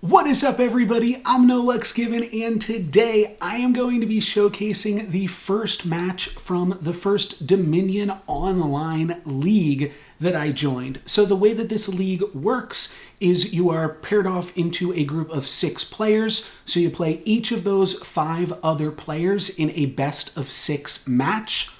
What is up, everybody? I'm NoLucksGiven, and today I am going to be showcasing the first match from the first Dominion Online League that I joined. So the way that this league works is you are paired off into a group of 6 players. So you play each of those 5 other players in a best of 6 match.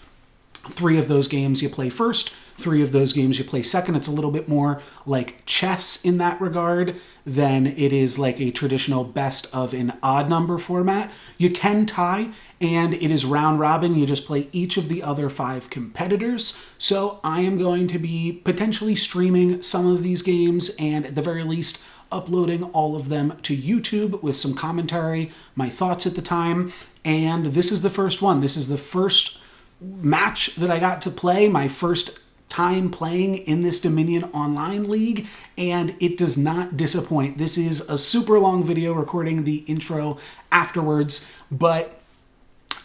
3 of those games you play first, 3 of those games you play second. It's a little bit more like chess in that regard than it is like a traditional best of an odd number format. You can tie, and it is round robin. You just play each of the other 5 competitors. So I am going to be potentially streaming some of these games, and at the very least uploading all of them to YouTube with some commentary, my thoughts at the time. And this is the first one. This is the first match that I got to play, my first time playing in this Dominion Online League, and it does not disappoint. This is a super long video, recording the intro afterwards, but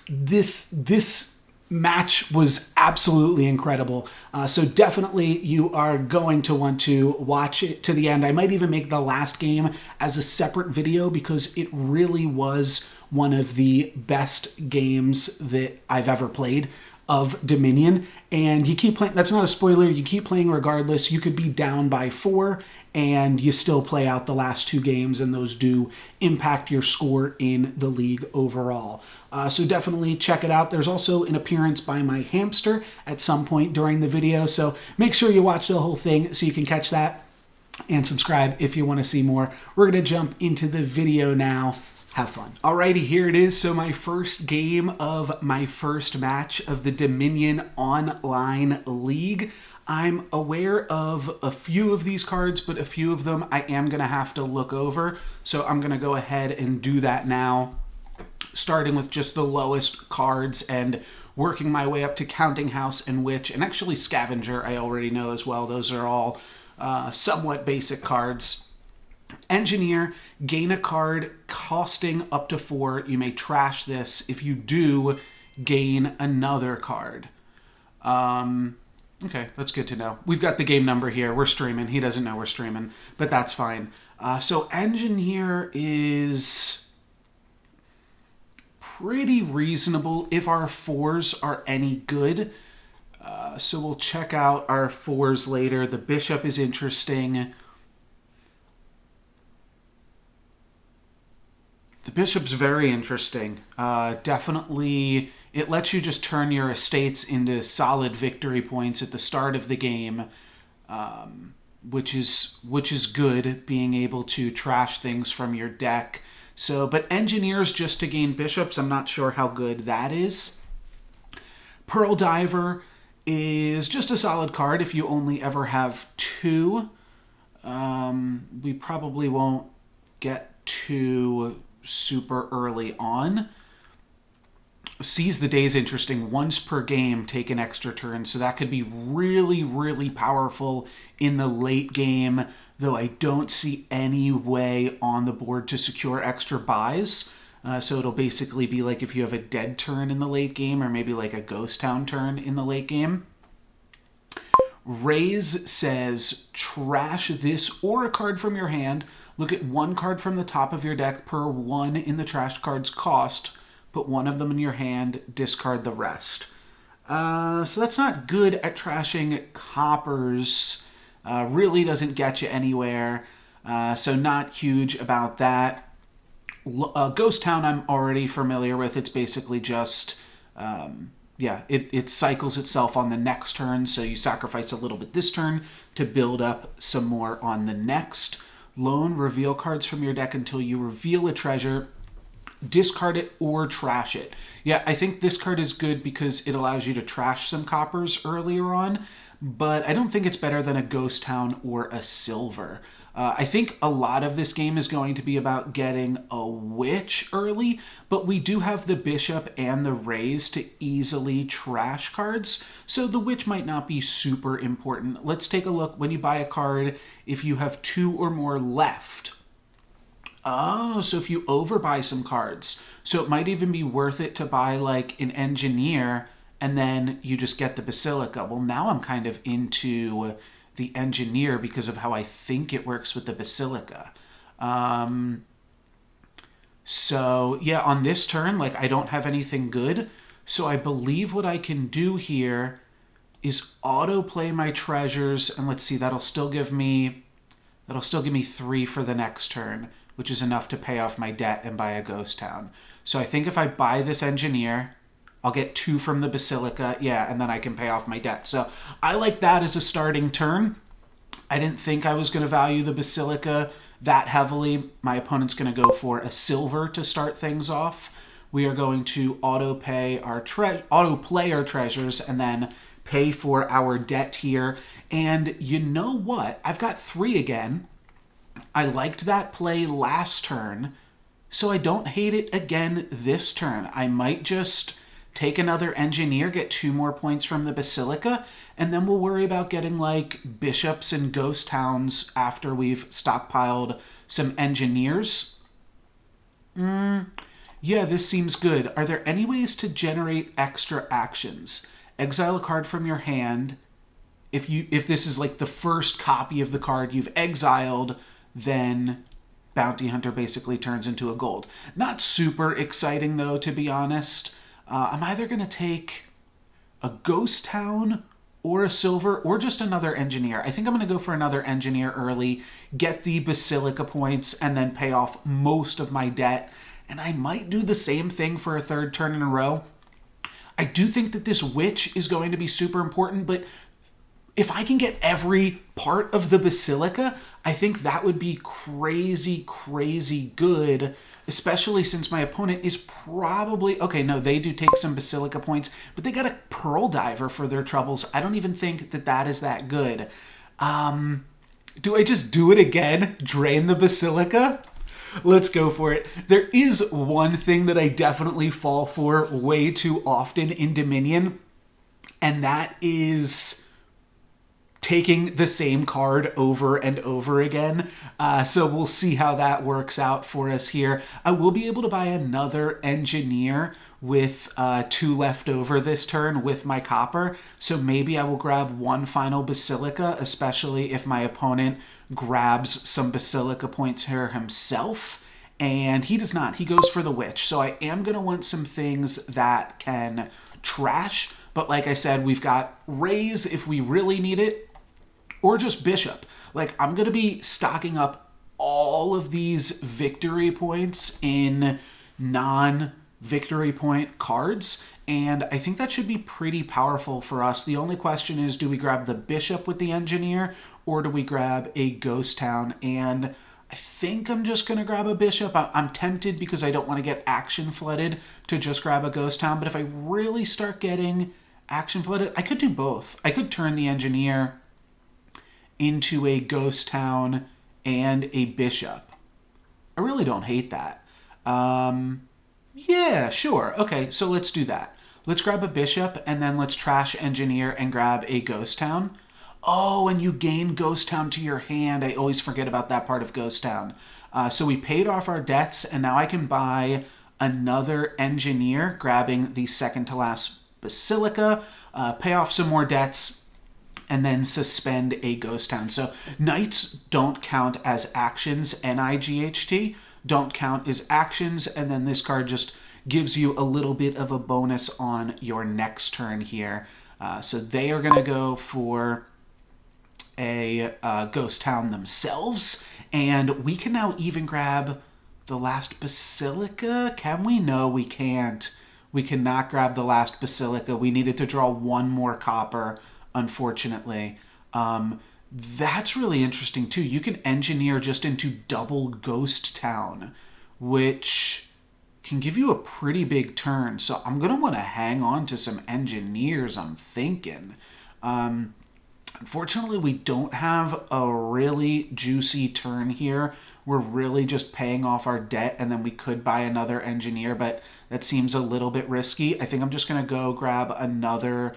this match was absolutely incredible. So definitely you are going to want to watch it to the end. I might even make the last game as a separate video because it really was one of the best games that I've ever played of Dominion. And you keep playing, that's not a spoiler, you keep playing regardless. You could be down by 4 and you still play out the last 2 games, and those do impact your score in the league overall. So definitely check it out. There's also an appearance by my hamster at some point during the video, so make sure you watch the whole thing so you can catch that, and subscribe if you want to see more. We're going to jump into the video now. Have fun. Alrighty, here it is. So my first game of my first match of the Dominion Online League. I'm aware of a few of these cards, but a few of them I am going to have to look over. So I'm going to go ahead and do that now, starting with just the lowest cards and working my way up to Counting House and Witch, and actually Scavenger I already know as well. Those are all somewhat basic cards. Engineer, gain a card costing up to 4. You may trash this. If you do, gain another card. Okay, that's good to know. We've got the game number here. We're streaming. He doesn't know we're streaming, but that's fine. So Engineer is pretty reasonable if our 4s are any good. So we'll check out our 4s later. The Bishop is interesting. The Bishop's very interesting. Definitely, it lets you just turn your estates into solid victory points at the start of the game, which is good, being able to trash things from your deck. So, but Engineers just to gain Bishops, I'm not sure how good that is. Pearl Diver is just a solid card if you only ever have 2. We probably won't get 2 super early on. Seize the Day is interesting. Once per game, take an extra turn. So that could be really, really powerful in the late game, though I don't see any way on the board to secure extra buys. So it'll basically be like if you have a dead turn in the late game, or maybe like a Ghost Town turn in the late game. Raise says, trash this or a card from your hand. Look at 1 card from the top of your deck per 1 in the trash card's cost. Put 1 of them in your hand, discard the rest. So that's not good at trashing coppers. Really doesn't get you anywhere. So not huge about that. Ghost Town I'm already familiar with. It's basically just... it cycles itself on the next turn, so you sacrifice a little bit this turn to build up some more on the next. Loan, reveal cards from your deck until you reveal a treasure. Discard it or trash it. Yeah, I think this card is good because it allows you to trash some coppers earlier on, but I don't think it's better than a Ghost Town or a Silver. I think a lot of this game is going to be about getting a Witch early, but we do have the Bishop and the Raise to easily trash cards, so the Witch might not be super important. Let's take a look. When you buy a card, if you have 2 or more left. Oh, so if you overbuy some cards, so it might even be worth it to buy like an Engineer, and then you just get the Basilica. Well, now I'm kind of into the Engineer because of how I think it works with the Basilica. So yeah, on this turn, like, I don't have anything good. So I believe what I can do here is autoplay my treasures, and let's see, that'll still give me 3 for the next turn, which is enough to pay off my debt and buy a ghost town. So I think if I buy this engineer, I'll get 2 from the Basilica, yeah, and then I can pay off my debt. So I like that as a starting turn. I didn't think I was going to value the Basilica that heavily. My opponent's going to go for a silver to start things off. We are going to autoplay our treasures and then pay for our debt here. And you know what? I've got 3 again. I liked that play last turn, so I don't hate it again this turn. I might just take another engineer, get 2 more points from the Basilica, and then we'll worry about getting like bishops and ghost towns after we've stockpiled some engineers. Yeah, this seems good. Are there any ways to generate extra actions? Exile a card from your hand. If this is like the first copy of the card you've exiled, then Bounty Hunter basically turns into a gold. Not super exciting though, to be honest. I'm either going to take a ghost town or a silver or just another engineer. I think I'm going to go for another engineer early, get the Basilica points, and then pay off most of my debt. And I might do the same thing for a 3rd turn in a row. I do think that this witch is going to be super important, but if I can get every part of the Basilica, I think that would be crazy, crazy good, especially since my opponent is probably... Okay, no, they do take some Basilica points, but they got a Pearl Diver for their troubles. I don't even think that that is that good. Do I just do it again? Drain the Basilica? Let's go for it. There is one thing that I definitely fall for way too often in Dominion, and that is taking the same card over and over again. So we'll see how that works out for us here. I will be able to buy another engineer with 2 left over this turn with my copper. So maybe I will grab 1 final Basilica, especially if my opponent grabs some Basilica points here himself. And he does not. He goes for the witch. So I am going to want some things that can trash. But like I said, we've got raise if we really need it, or just bishop. Like, I'm going to be stocking up all of these victory points in non-victory point cards, and I think that should be pretty powerful for us. The only question is, do we grab the bishop with the engineer, or do we grab a ghost town? And I think I'm just going to grab a bishop. I'm tempted because I don't want to get action flooded to just grab a ghost town, but if I really start getting action flooded, I could do both. I could turn the engineer into a ghost town and a bishop. I really don't hate that. Yeah, sure. Okay, so let's do that. Let's grab a bishop, and then let's trash engineer and grab a ghost town. Oh, and you gain ghost town to your hand. I always forget about that part of ghost town. So we paid off our debts, and now I can buy another engineer, grabbing the second to last Basilica, pay off some more debts, and then suspend a ghost town. So knights don't count as actions, N-I-G-H-T, don't count as actions, and then this card just gives you a little bit of a bonus on your next turn here. So they are going to go for a ghost town themselves, and we can now even grab the last Basilica. Can we? No, we can't. We cannot grab the last Basilica. We needed to draw 1 more copper, unfortunately. That's really interesting too. You can engineer just into double ghost town, which can give you a pretty big turn. So I'm going to want to hang on to some engineers, I'm thinking. Unfortunately, we don't have a really juicy turn here. We're really just paying off our debt, and then we could buy another engineer, but that seems a little bit risky. I think I'm just going to go grab another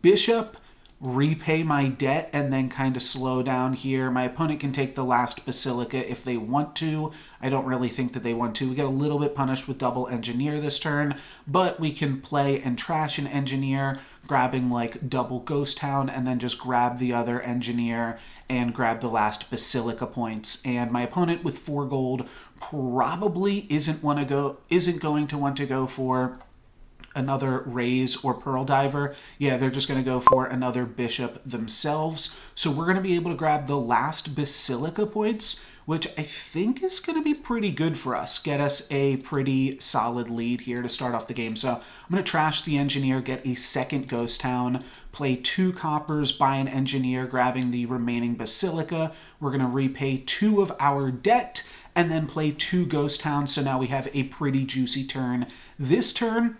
bishop, repay my debt and then kind of slow down here. My opponent can take the last Basilica if they want to. I don't really think that they want to. We get a little bit punished with double Engineer this turn, but we can play and trash an Engineer, grabbing like double Ghost Town, and then just grab the other Engineer and grab the last Basilica points. And my opponent with 4 gold probably isn't going to want to go for another Raise or Pearl Diver. Yeah, they're just going to go for another Bishop themselves. So we're going to be able to grab the last Basilica points, which I think is going to be pretty good for us. Get us a pretty solid lead here to start off the game. So I'm going to trash the Engineer, get a second Ghost Town, play 2 coppers, buy an Engineer, grabbing the remaining Basilica. We're going to repay 2 of our debt, and then play 2 Ghost Towns. So now we have a pretty juicy turn. This turn,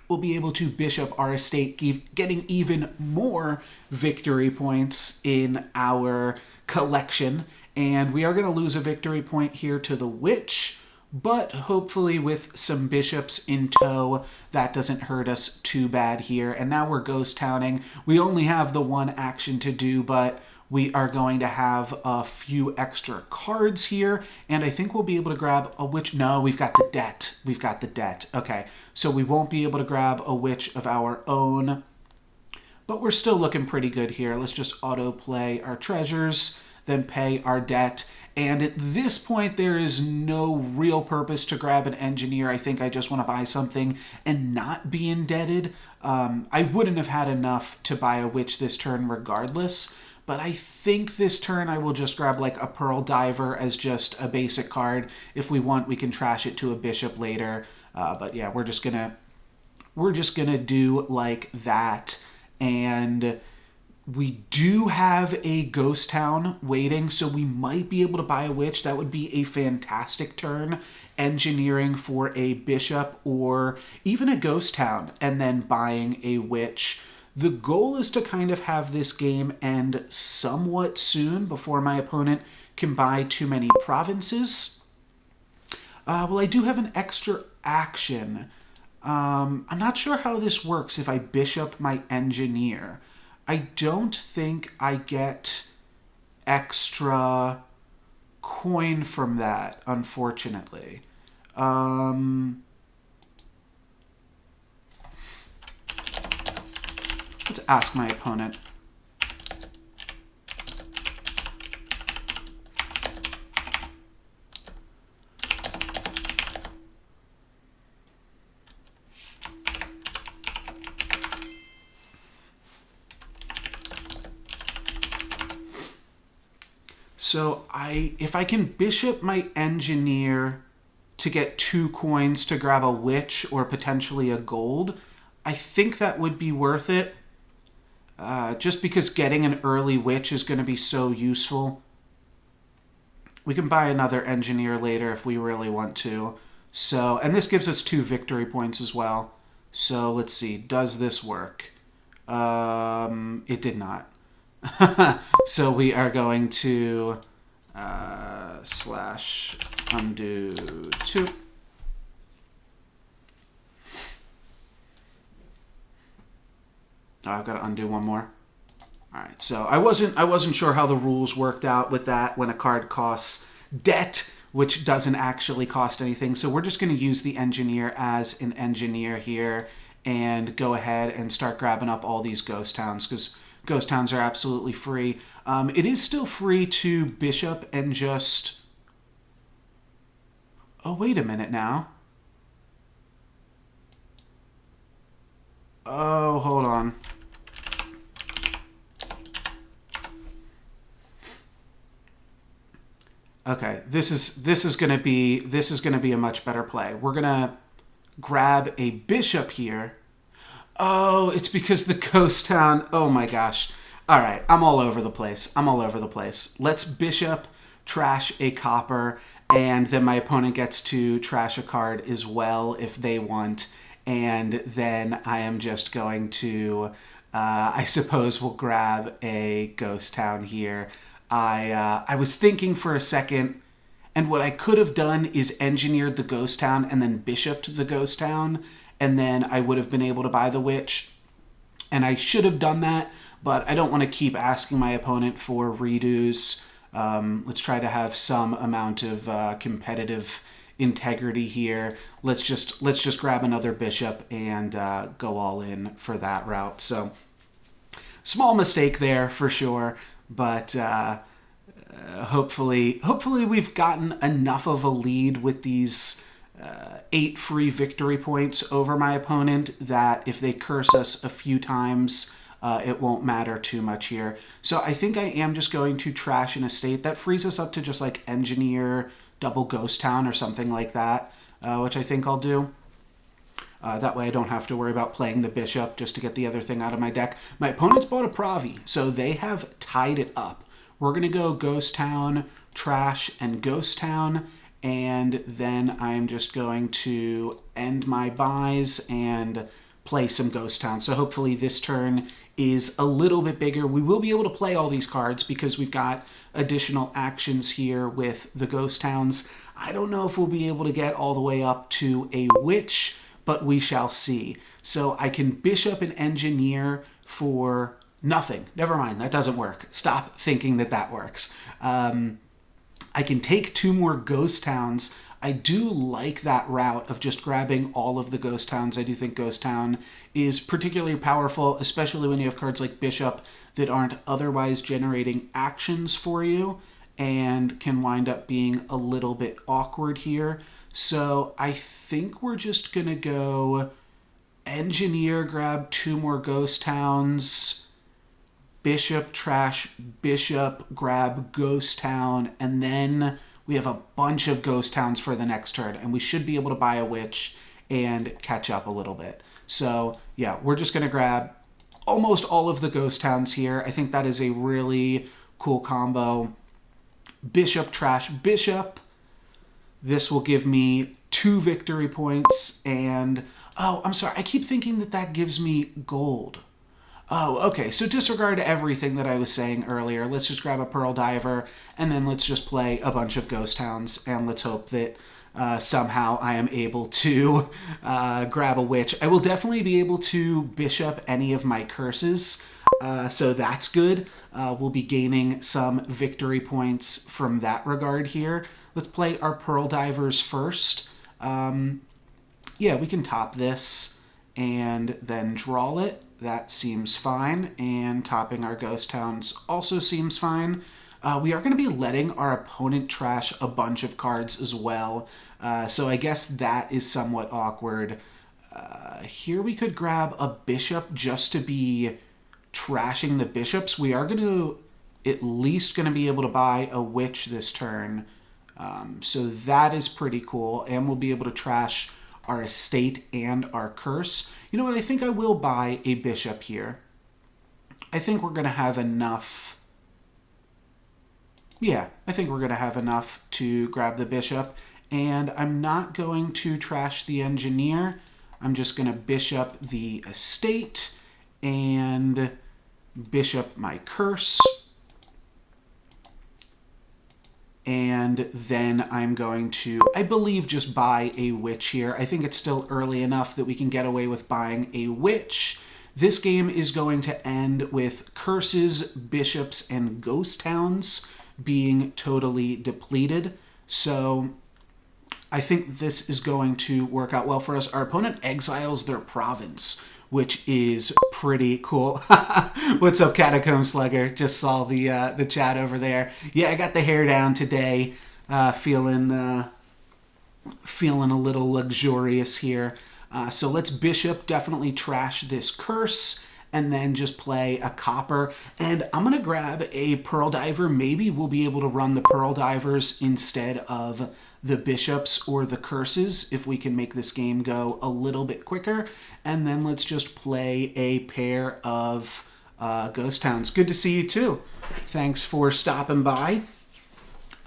we'll be able to Bishop our estate, getting even more victory points in our collection. And we are going to lose a victory point here to the Witch, but hopefully with some Bishops in tow, that doesn't hurt us too bad here. And now we're Ghost Towning. We only have the 1 action to do, but we are going to have a few extra cards here, and I think we'll be able to grab a Witch. No, we've got the debt. We've got the debt. Okay, so we won't be able to grab a Witch of our own, but we're still looking pretty good here. Let's just auto-play our treasures, then pay our debt. And at this point, there is no real purpose to grab an Engineer. I think I just want to buy something and not be indebted. I wouldn't have had enough to buy a Witch this turn regardless, but I think this turn I will just grab like a Pearl Diver as just a basic card. If we want, we can trash it to a Bishop later. But yeah, we're just gonna do like that. And we do have a Ghost Town waiting, so we might be able to buy a Witch. That would be a fantastic turn. Engineering for a Bishop or even a Ghost Town, and then buying a Witch. The goal is to kind of have this game end somewhat soon before my opponent can buy too many provinces. Well, I do have an extra action. I'm not sure how this works if I Bishop my Engineer. I don't think I get extra coin from that, unfortunately. Let's ask my opponent. So if I can Bishop my Engineer to get 2 coins to grab a Witch or potentially a gold, I think that would be worth it. Just because getting an early Witch is going to be so useful. We can buy another Engineer later if we really want to. So, and this gives us 2 victory points as well. So let's see, does this work? It did not. So we are going to slash undo 2. Oh, I've got to undo one more. All right, so I wasn't sure how the rules worked out with that when a card costs debt, which doesn't actually cost anything. So we're just going to use the Engineer as an Engineer here and go ahead and start grabbing up all these Ghost Towns, because Ghost Towns are absolutely free. It is still free to Bishop and just... Oh, wait a minute now. Oh, hold on. Okay, this is gonna be a much better play. We're gonna grab a Bishop here. Oh, it's because the Ghost Town. Oh my gosh. All right, I'm all over the place. Let's Bishop, trash a copper, and then my opponent gets to trash a card as well if they want. And then I am just going to, I suppose we'll grab a Ghost Town here. I was thinking for a second, and what I could have done is engineered the Ghost Town and then Bishoped the Ghost Town, and then I would have been able to buy the Witch. And I should have done that, but I don't want to keep asking my opponent for redos. Let's try to have some amount of competitive integrity here. Let's just grab another bishop and go all in for that route. So small mistake there for sure, but hopefully we've gotten enough of a lead with these 8 free victory points over my opponent that if they curse us a few times, it won't matter too much here. So I think I am just going to trash an estate. That frees us up to just like engineer, double ghost town or something like that, which I think I'll do. That way I don't have to worry about playing the bishop just to get the other thing out of my deck. My opponent's bought a Pravi, so they have tied it up. We're going to go ghost town, trash, and ghost town, and then I'm just going to end my buys and play some ghost town. So hopefully this turn is a little bit bigger. We will be able to play all these cards because we've got additional actions here with the ghost towns. I don't know if we'll be able to get all the way up to a witch, but we shall see. So I can bishop and engineer for nothing. Never mind, that doesn't work. Stop thinking that that works. I can take 2 more ghost towns. I do like that route of just grabbing all of the ghost towns. I do think ghost town is particularly powerful, especially when you have cards like bishop that aren't otherwise generating actions for you and can wind up being a little bit awkward here. So I think we're just going to go engineer, grab 2 more ghost towns, bishop, trash, bishop, grab ghost town, and then we have a bunch of ghost towns for the next turn, and we should be able to buy a witch and catch up a little bit. So yeah, we're just going to grab almost all of the ghost towns here. I think that is a really cool combo. Bishop, trash, bishop. This will give me 2 victory points, and oh, I'm sorry, I keep thinking that that gives me gold. Oh, okay, so disregard everything that I was saying earlier. Let's just grab a Pearl Diver, and then let's just play a bunch of Ghost Towns, and let's hope that somehow I am able to grab a Witch. I will definitely be able to Bishop any of my curses, so that's good. We'll be gaining some victory points from that regard here. Let's play our Pearl Divers first. Yeah, we can top this and then draw it. That seems fine, and topping our ghost towns also seems fine. We are going to be letting our opponent trash a bunch of cards as well, so I guess that is somewhat awkward. Here we could grab a bishop just to be trashing the bishops. We are going to at least going to be able to buy a witch this turn, so that is pretty cool, and we'll be able to trash our estate and our curse. You know what? I think I will buy a bishop here. I think we're going to have enough. Yeah, I think we're going to have enough to grab the bishop. And I'm not going to trash the engineer. I'm just going to bishop the estate and bishop my curse. And then I'm going to, I believe, just buy a witch here. I think it's still early enough that we can get away with buying a witch. This game is going to end with curses, bishops, and ghost towns being totally depleted. So I think this is going to work out well for us. Our opponent exiles their province, which is pretty cool. What's up, Catacomb Slugger? Just saw the chat over there. Yeah, I got the hair down today. Feeling a little luxurious here. So let's bishop, definitely trash this curse, and then just play a copper. And I'm going to grab a Pearl Diver. Maybe we'll be able to run the Pearl Divers instead of the bishops or the curses if we can make this game go a little bit quicker. And then let's just play a pair of ghost towns. Good to see you too. Thanks for stopping by.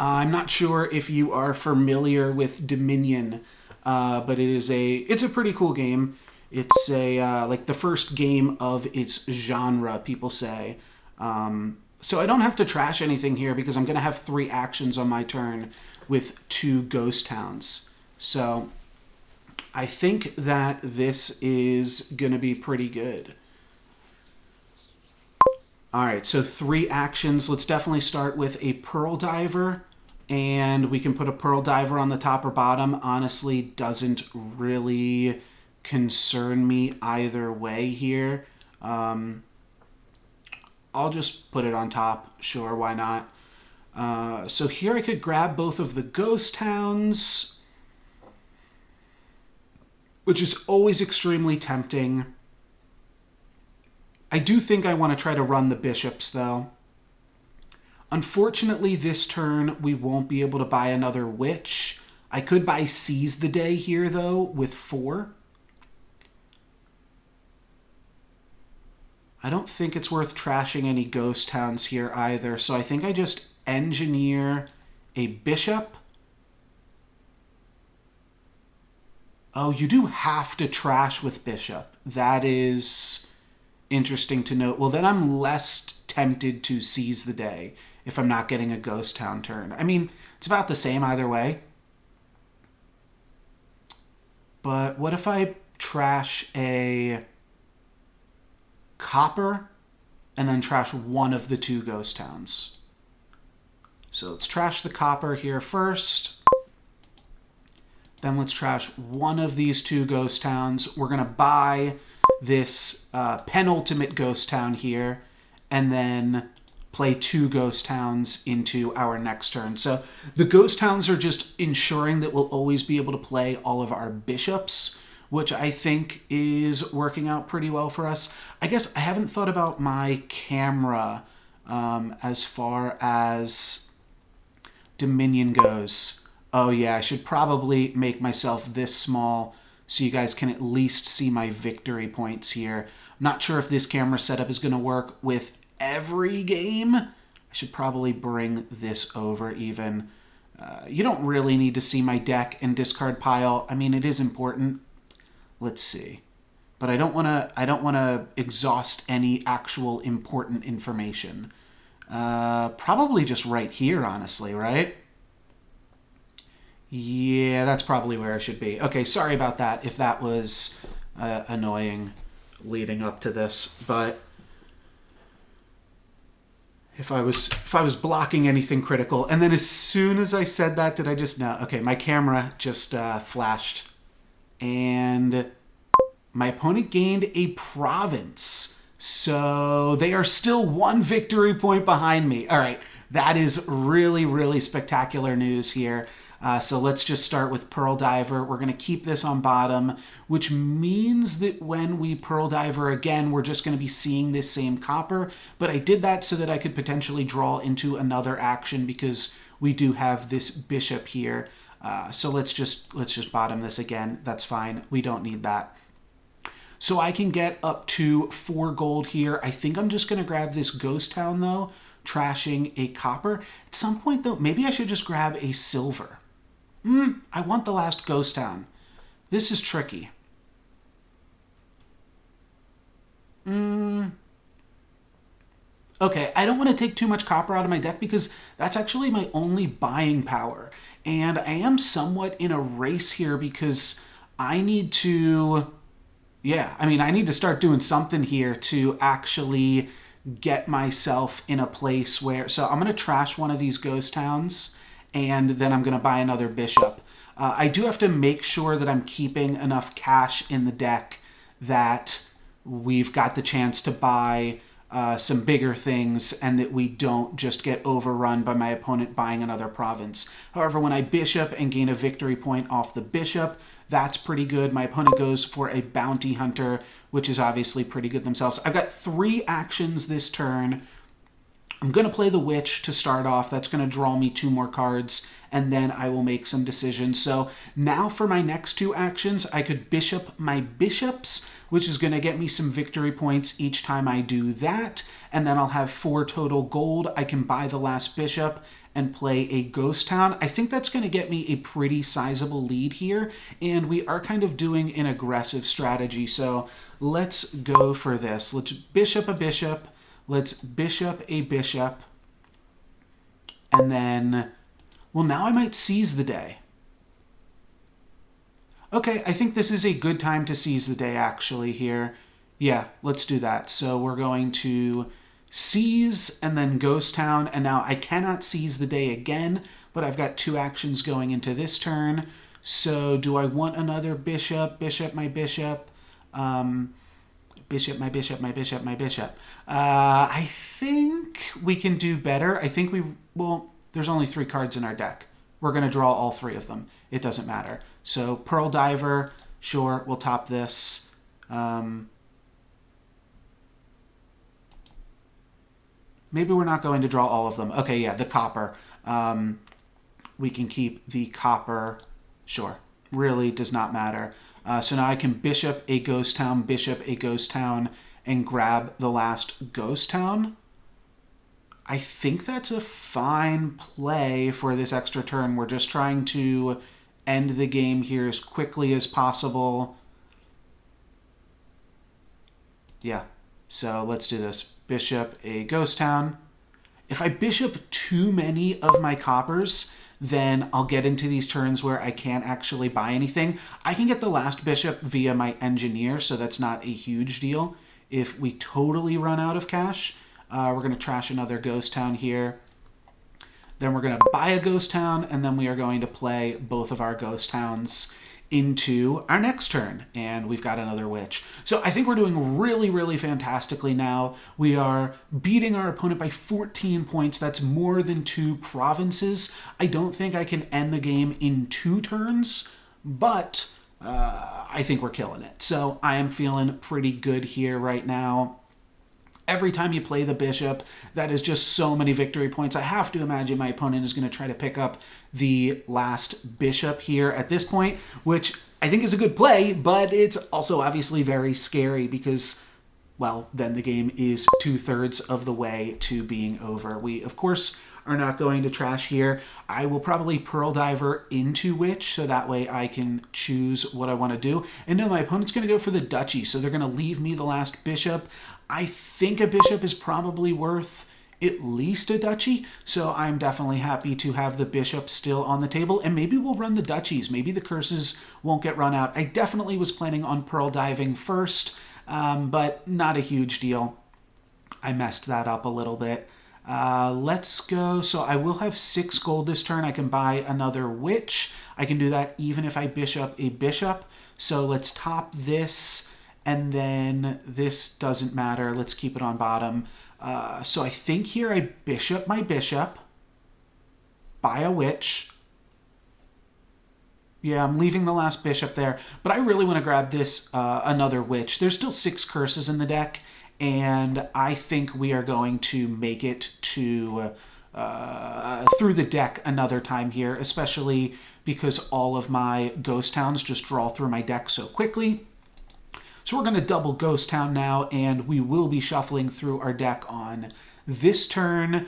I'm not sure if you are familiar with Dominion, but it's a pretty cool game. It's like the first game of its genre, people say. So I don't have to trash anything here because I'm going to have 3 actions on my turn with 2 ghost towns. So I think that this is going to be pretty good. All right, so 3 actions. Let's definitely start with a Pearl Diver, and we can put a Pearl Diver on the top or bottom. Honestly, doesn't really concern me either way here. I'll just put it on top. Sure, why not? So here I could grab both of the ghost towns, which is always extremely tempting. I do think I want to try to run the bishops, though. Unfortunately, this turn, we won't be able to buy another witch. I could buy Seize the Day here, though, with 4. I don't think it's worth trashing any ghost towns here either, so I think I just engineer a bishop. Oh, you do have to trash with bishop. That is interesting to note. Well, then I'm less tempted to Seize the Day if I'm not getting a ghost town turn. I mean, it's about the same either way. But what if I trash a copper and then trash one of the 2 ghost towns? So let's trash the copper here first. Then let's trash one of these 2 ghost towns. We're going to buy this penultimate ghost town here and then play 2 ghost towns into our next turn. So the ghost towns are just ensuring that we'll always be able to play all of our bishops, which I think is working out pretty well for us. I guess I haven't thought about my camera as far as Dominion goes. Oh yeah, I should probably make myself this small so you guys can at least see my victory points here. I'm not sure if this camera setup is going to work with every game. I should probably bring this over even. You don't really need to see my deck and discard pile. I mean, it is important. Let's see. But I don't want to exhaust any actual important information. Probably just right here, honestly, right? Yeah, that's probably where I should be. Okay, sorry about that if that was annoying leading up to this, but if I was blocking anything critical, and then as soon as I said that, did I just no? Okay, my camera just flashed, and my opponent gained a province, so they are still 1 victory point behind me. All right, that is really, really spectacular news here. So let's just start with Pearl Diver. We're going to keep this on bottom, which means that when we Pearl Diver again, we're just going to be seeing this same copper. But I did that so that I could potentially draw into another action because we do have this bishop here. So let's just bottom this again. That's fine. We don't need that. So I can get up to 4 gold here. I think I'm just going to grab this ghost town, though, trashing a copper. At some point, though, maybe I should just grab a silver. I want the last ghost town. This is tricky. Okay, I don't want to take too much copper out of my deck because that's actually my only buying power. And I am somewhat in a race here because I need to... Yeah, I mean, I need to start doing something here to actually get myself in a place where... So I'm going to trash one of these ghost towns, and then I'm going to buy another bishop. I do have to make sure that I'm keeping enough cash in the deck that we've got the chance to buy some bigger things and that we don't just get overrun by my opponent buying another province. However, when I bishop and gain a victory point off the bishop, that's pretty good. My opponent goes for a bounty hunter, which is obviously pretty good themselves. I've got 3 actions this turn. I'm going to play the witch to start off. That's going to draw me 2 more cards, and then I will make some decisions. So now for my next 2 actions, I could bishop my bishops, which is going to get me some victory points each time I do that, and then I'll have 4 total gold. I can buy the last bishop and play a ghost town. I think that's going to get me a pretty sizable lead here, and we are kind of doing an aggressive strategy, so let's go for this. Let's bishop a bishop. Let's bishop a bishop, and then, well, now I might seize the day. Okay, I think this is a good time to seize the day, actually, here. Yeah, let's do that. So we're going to seize and then ghost town. And now I cannot seize the day again, but I've got 2 actions going into this turn. So do I want another bishop? Bishop, my bishop. Bishop, my bishop, my bishop, my bishop. I think we can do better. I think well, there's only 3 cards in our deck. We're going to draw all 3 of them. It doesn't matter. So Pearl Diver, sure, we'll top this. Maybe we're not going to draw all of them. Okay, yeah, the copper. We can keep the copper. Sure, really does not matter. So now I can bishop a ghost town, and grab the last ghost town. I think that's a fine play for this extra turn. We're just trying to end the game here as quickly as possible. Yeah, so let's do this. Bishop a ghost town. If I bishop too many of my coppers, then I'll get into these turns where I can't actually buy anything. I can get the last bishop via my engineer, so that's not a huge deal. If we totally run out of cash, we're going to trash another ghost town here. Then we're going to buy a ghost town, and then we are going to play both of our ghost towns into our next turn, and we've got another witch. So I think we're doing really, really fantastically now. We are beating our opponent by 14 points. That's more than 2 provinces. I don't think I can end the game in 2 turns, but I think we're killing it. So I am feeling pretty good here right now. Every time you play the bishop, that is just so many victory points. I have to imagine my opponent is going to try to pick up the last bishop here at this point, which I think is a good play, but it's also obviously very scary because, well, then the game is 2/3 of the way to being over. We, of course, are not going to trash here. I will probably Pearl Diver into Witch, so that way I can choose what I want to do. And no, my opponent's going to go for the Duchy, so they're going to leave me the last bishop. I think a bishop is probably worth at least a duchy, so I'm definitely happy to have the bishop still on the table, and maybe we'll run the duchies. Maybe the curses won't get run out. I definitely was planning on Pearl Diving first, but not a huge deal. I messed that up a little bit. Let's go. So I will have 6 gold this turn. I can buy another witch. I can do that even if I bishop a bishop. So let's top this. And then this doesn't matter. Let's keep it on bottom. So I think here I bishop my bishop, buy a witch. Yeah, I'm leaving the last bishop there. But I really want to grab this another witch. There's still 6 curses in the deck, and I think we are going to make it to through the deck another time here, especially because all of my ghost towns just draw through my deck so quickly. So we're going to double Ghost Town now, and we will be shuffling through our deck on this turn.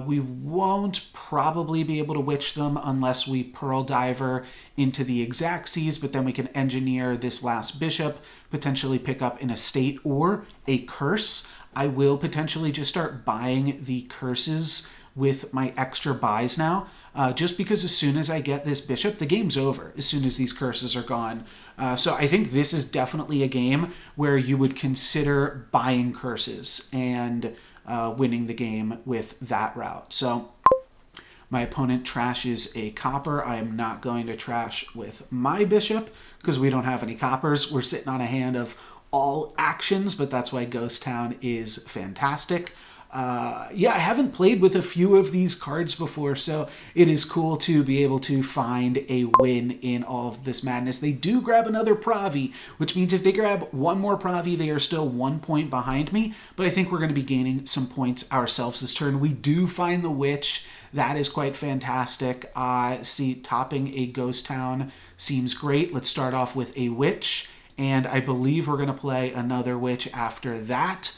We won't probably be able to witch them unless we Pearl Diver into the Exactsies, but then we can engineer this last bishop, potentially pick up an estate or a curse. I will potentially just start buying the curses with my extra buys now. Just because as soon as I get this bishop, the game's over as soon as these curses are gone. So I think this is definitely a game where you would consider buying curses and winning the game with that route. So my opponent trashes a copper. I am not going to trash with my bishop because we don't have any coppers. We're sitting on a hand of all actions, but that's why Ghost Town is fantastic. Yeah, I haven't played with a few of these cards before, so it is cool to be able to find a win in all of this madness. They do grab another Pravi, which means if they grab one more Pravi, they are still 1 point behind me, but I think we're going to be gaining some points ourselves this turn. We do find the Witch. That is quite fantastic. See, topping a Ghost Town seems great. Let's start off with a Witch, and I believe we're going to play another Witch after that.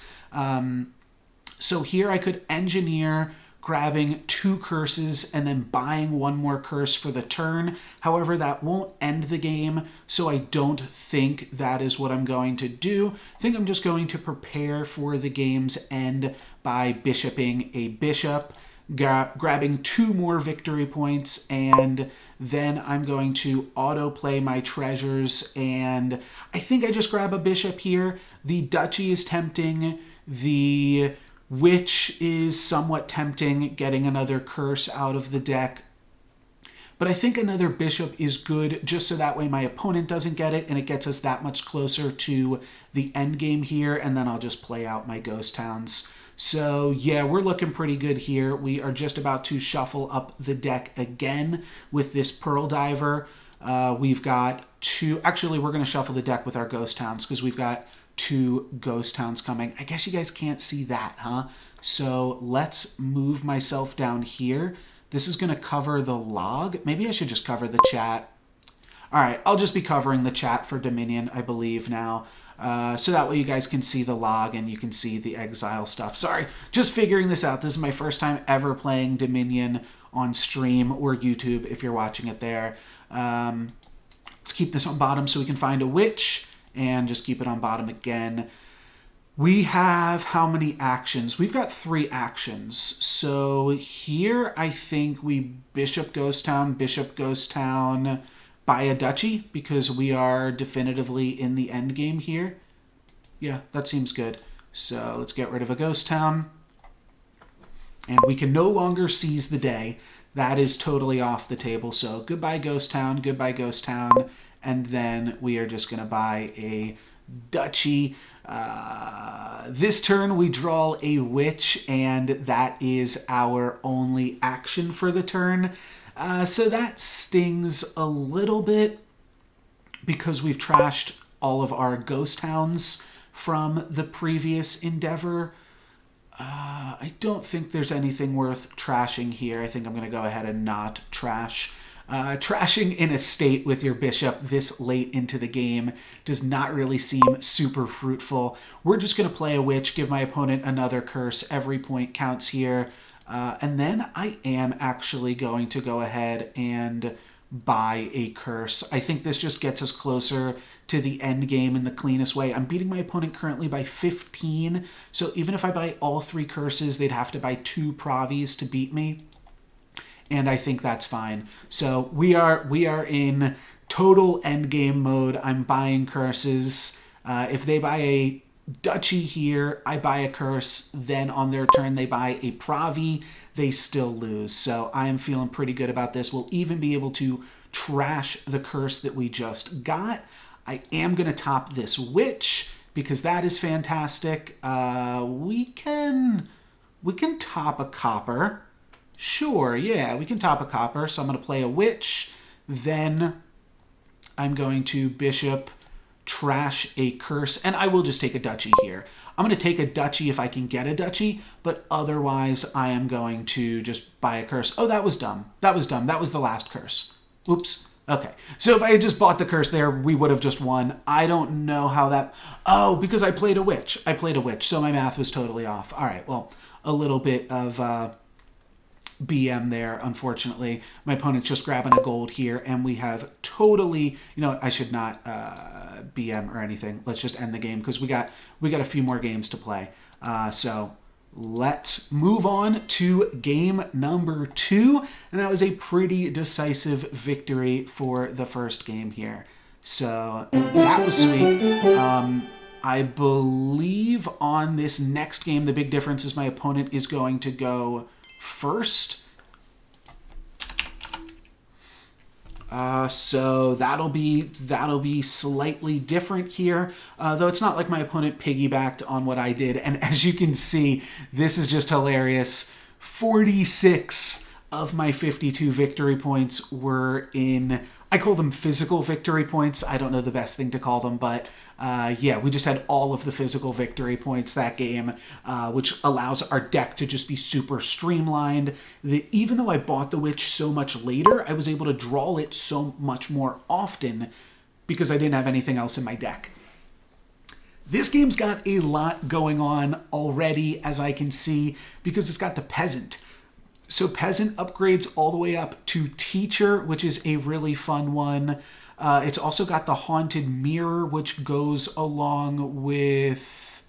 So here I could engineer grabbing 2 curses and then buying 1 more curse for the turn. However, that won't end the game, so I don't think that is what I'm going to do. I think I'm just going to prepare for the game's end by bishoping a bishop, grabbing 2 more victory points, and then I'm going to auto-play my treasures, and I think I just grab a bishop here. The duchy is tempting. The Witch is somewhat tempting, getting another curse out of the deck. But I think another bishop is good just so that way my opponent doesn't get it and it gets us that much closer to the end game here. And then I'll just play out my ghost towns. So yeah, we're looking pretty good here. We are just about to shuffle up the deck again with this Pearl Diver. We've got two, actually we're going to shuffle the deck with our ghost towns because we've got 2 ghost towns coming. I guess you guys can't see that, huh? So let's move myself down here. This is going to cover the log. Maybe I should just cover the chat. All right, I'll just be covering the chat for Dominion, I believe now. So that way you guys can see the log and you can see the exile stuff. Sorry, just figuring this out. This is my first time ever playing Dominion on stream or YouTube if you're watching it there. Let's keep this on bottom so we can find a witch and just keep it on bottom again. We have how many actions? We've got 3 actions. So here I think we Bishop Ghost Town, buy a duchy because we are definitively in the end game here. Yeah, that seems good. So let's get rid of a ghost town. And we can no longer seize the day. That is totally off the table. So goodbye ghost town, and then we are just going to buy a duchy. This turn we draw a witch, and that is our only action for the turn. So that stings a little bit because we've trashed all of our ghost towns from the previous endeavor. I don't think there's anything worth trashing here. I think I'm going to go ahead and not trash. Trashing in a state with your bishop this late into the game does not really seem super fruitful. We're just going to play a witch, give my opponent another curse. Every point counts here. And then I am actually going to go ahead and buy a curse. I think this just gets us closer to the end game in the cleanest way. I'm beating my opponent currently by 15. So even if I buy all 3 curses, they'd have to buy 2 Pravis to beat me. And I think that's fine. So we are in total endgame mode. I'm buying curses. If they buy a duchy here, I buy a curse. Then on their turn, they buy a Pravi. They still lose. So I am feeling pretty good about this. We'll even be able to trash the curse that we just got. I am going to top this witch because that is fantastic. We can top a copper. Sure, yeah, we can top a copper. So I'm going to play a witch. Then I'm going to bishop, trash a curse, and I will just take a duchy here. I'm going to take a duchy if I can get a duchy, but otherwise I am going to just buy a curse. Oh, that was dumb. That was dumb. That was the last curse. Oops. Okay. So if I had just bought the curse there, we would have just won. I don't know how that... Oh, because I played a witch. So my math was totally off. All right, well, a little bit of... BM there, unfortunately. My opponent's just grabbing a gold here, and we have totally, you know, I should not BM or anything. Let's just end the game because we got a few more games to play. So let's move on to game number 2, and that was a pretty decisive victory for the first game here. So that was sweet. I believe on this next game, the big difference is my opponent is going to go first. So that'll be slightly different here, though it's not like my opponent piggybacked on what I did. And as you can see, this is just hilarious. 46 of my 52 victory points were in, I call them physical victory points. I don't know the best thing to call them, but yeah, we just had all of the physical victory points that game, which allows our deck to just be super streamlined. Even though I bought the witch so much later, I was able to draw it so much more often because I didn't have anything else in my deck. This game's got a lot going on already, as I can see, because it's got the peasant. So peasant upgrades all the way up to teacher, which is a really fun one. It's also got the haunted mirror, which goes along with...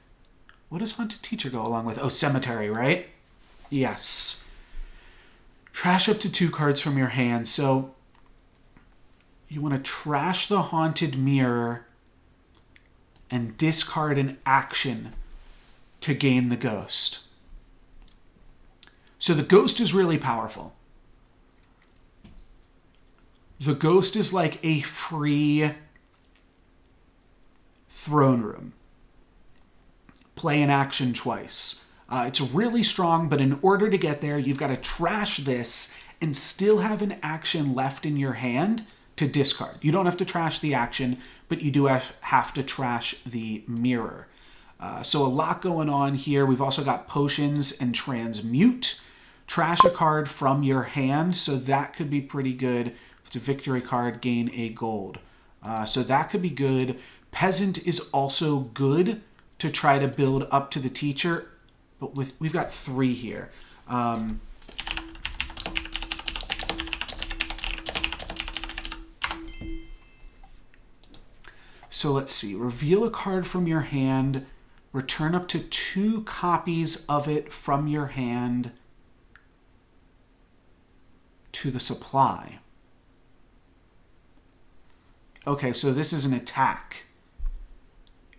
What does haunted teacher go along with? Oh, cemetery, right? Yes. Trash up to 2 cards from your hand. So you want to trash the haunted mirror and discard an action to gain the ghost. So the ghost is really powerful. The ghost is like a free throne room. Play an action twice. It's really strong, but in order to get there, you've got to trash this and still have an action left in your hand to discard. You don't have to trash the action, but you do have to trash the mirror. So a lot going on here. We've also got potions and transmute. Trash a card from your hand, so that could be pretty good. If it's a victory card, gain a gold. So that could be good. Peasant is also good to try to build up to the teacher, but we've got 3 here. So let's see. Reveal a card from your hand. Return up to 2 copies of it from your hand to the supply. Okay, so this is an attack.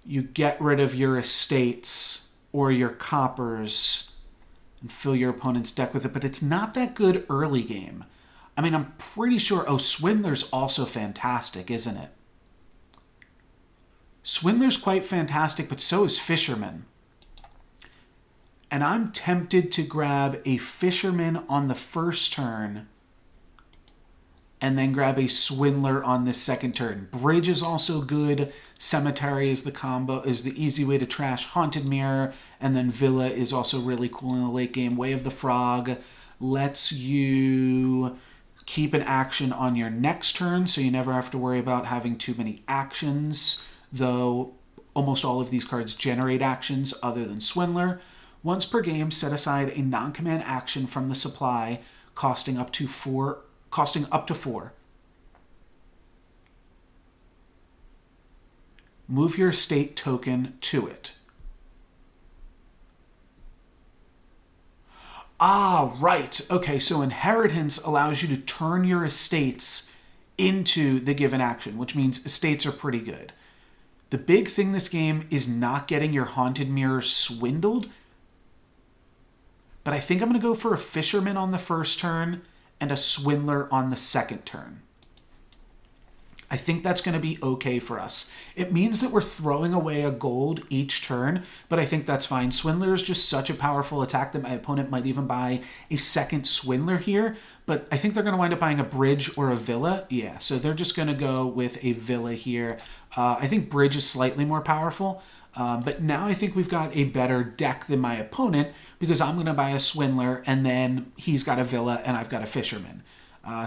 You get rid of your estates or your coppers and fill your opponent's deck with it, but it's not that good early game. I mean, I'm pretty sure... Oh, Swindler's also fantastic, isn't it? Swindler's quite fantastic, but so is Fisherman. And I'm tempted to grab a Fisherman on the first turn and then grab a Swindler on the second turn. Bridge is also good. Cemetery is the easy way to trash Haunted Mirror. And then Villa is also really cool in the late game. Way of the Frog lets you keep an action on your next turn, so you never have to worry about having too many actions, though almost all of these cards generate actions other than Swindler. Once per game, set aside a non-command action from the supply, costing up to 4. Move your estate token to it. Ah, right. Okay, so Inheritance allows you to turn your estates into the given action, which means estates are pretty good. The big thing this game is not getting your Haunted Mirror swindled, but I think I'm going to go for a Fisherman on the first turn and a Swindler on the second turn. I think that's going to be okay for us. It means that we're throwing away a gold each turn, but I think that's fine. Swindler is just such a powerful attack that my opponent might even buy a second Swindler here, but I think they're going to wind up buying a Bridge or a Villa. Yeah, so they're just going to go with a Villa here. I think Bridge is slightly more powerful, but now I think we've got a better deck than my opponent because I'm going to buy a Swindler and then he's got a Villa and I've got a Fisherman.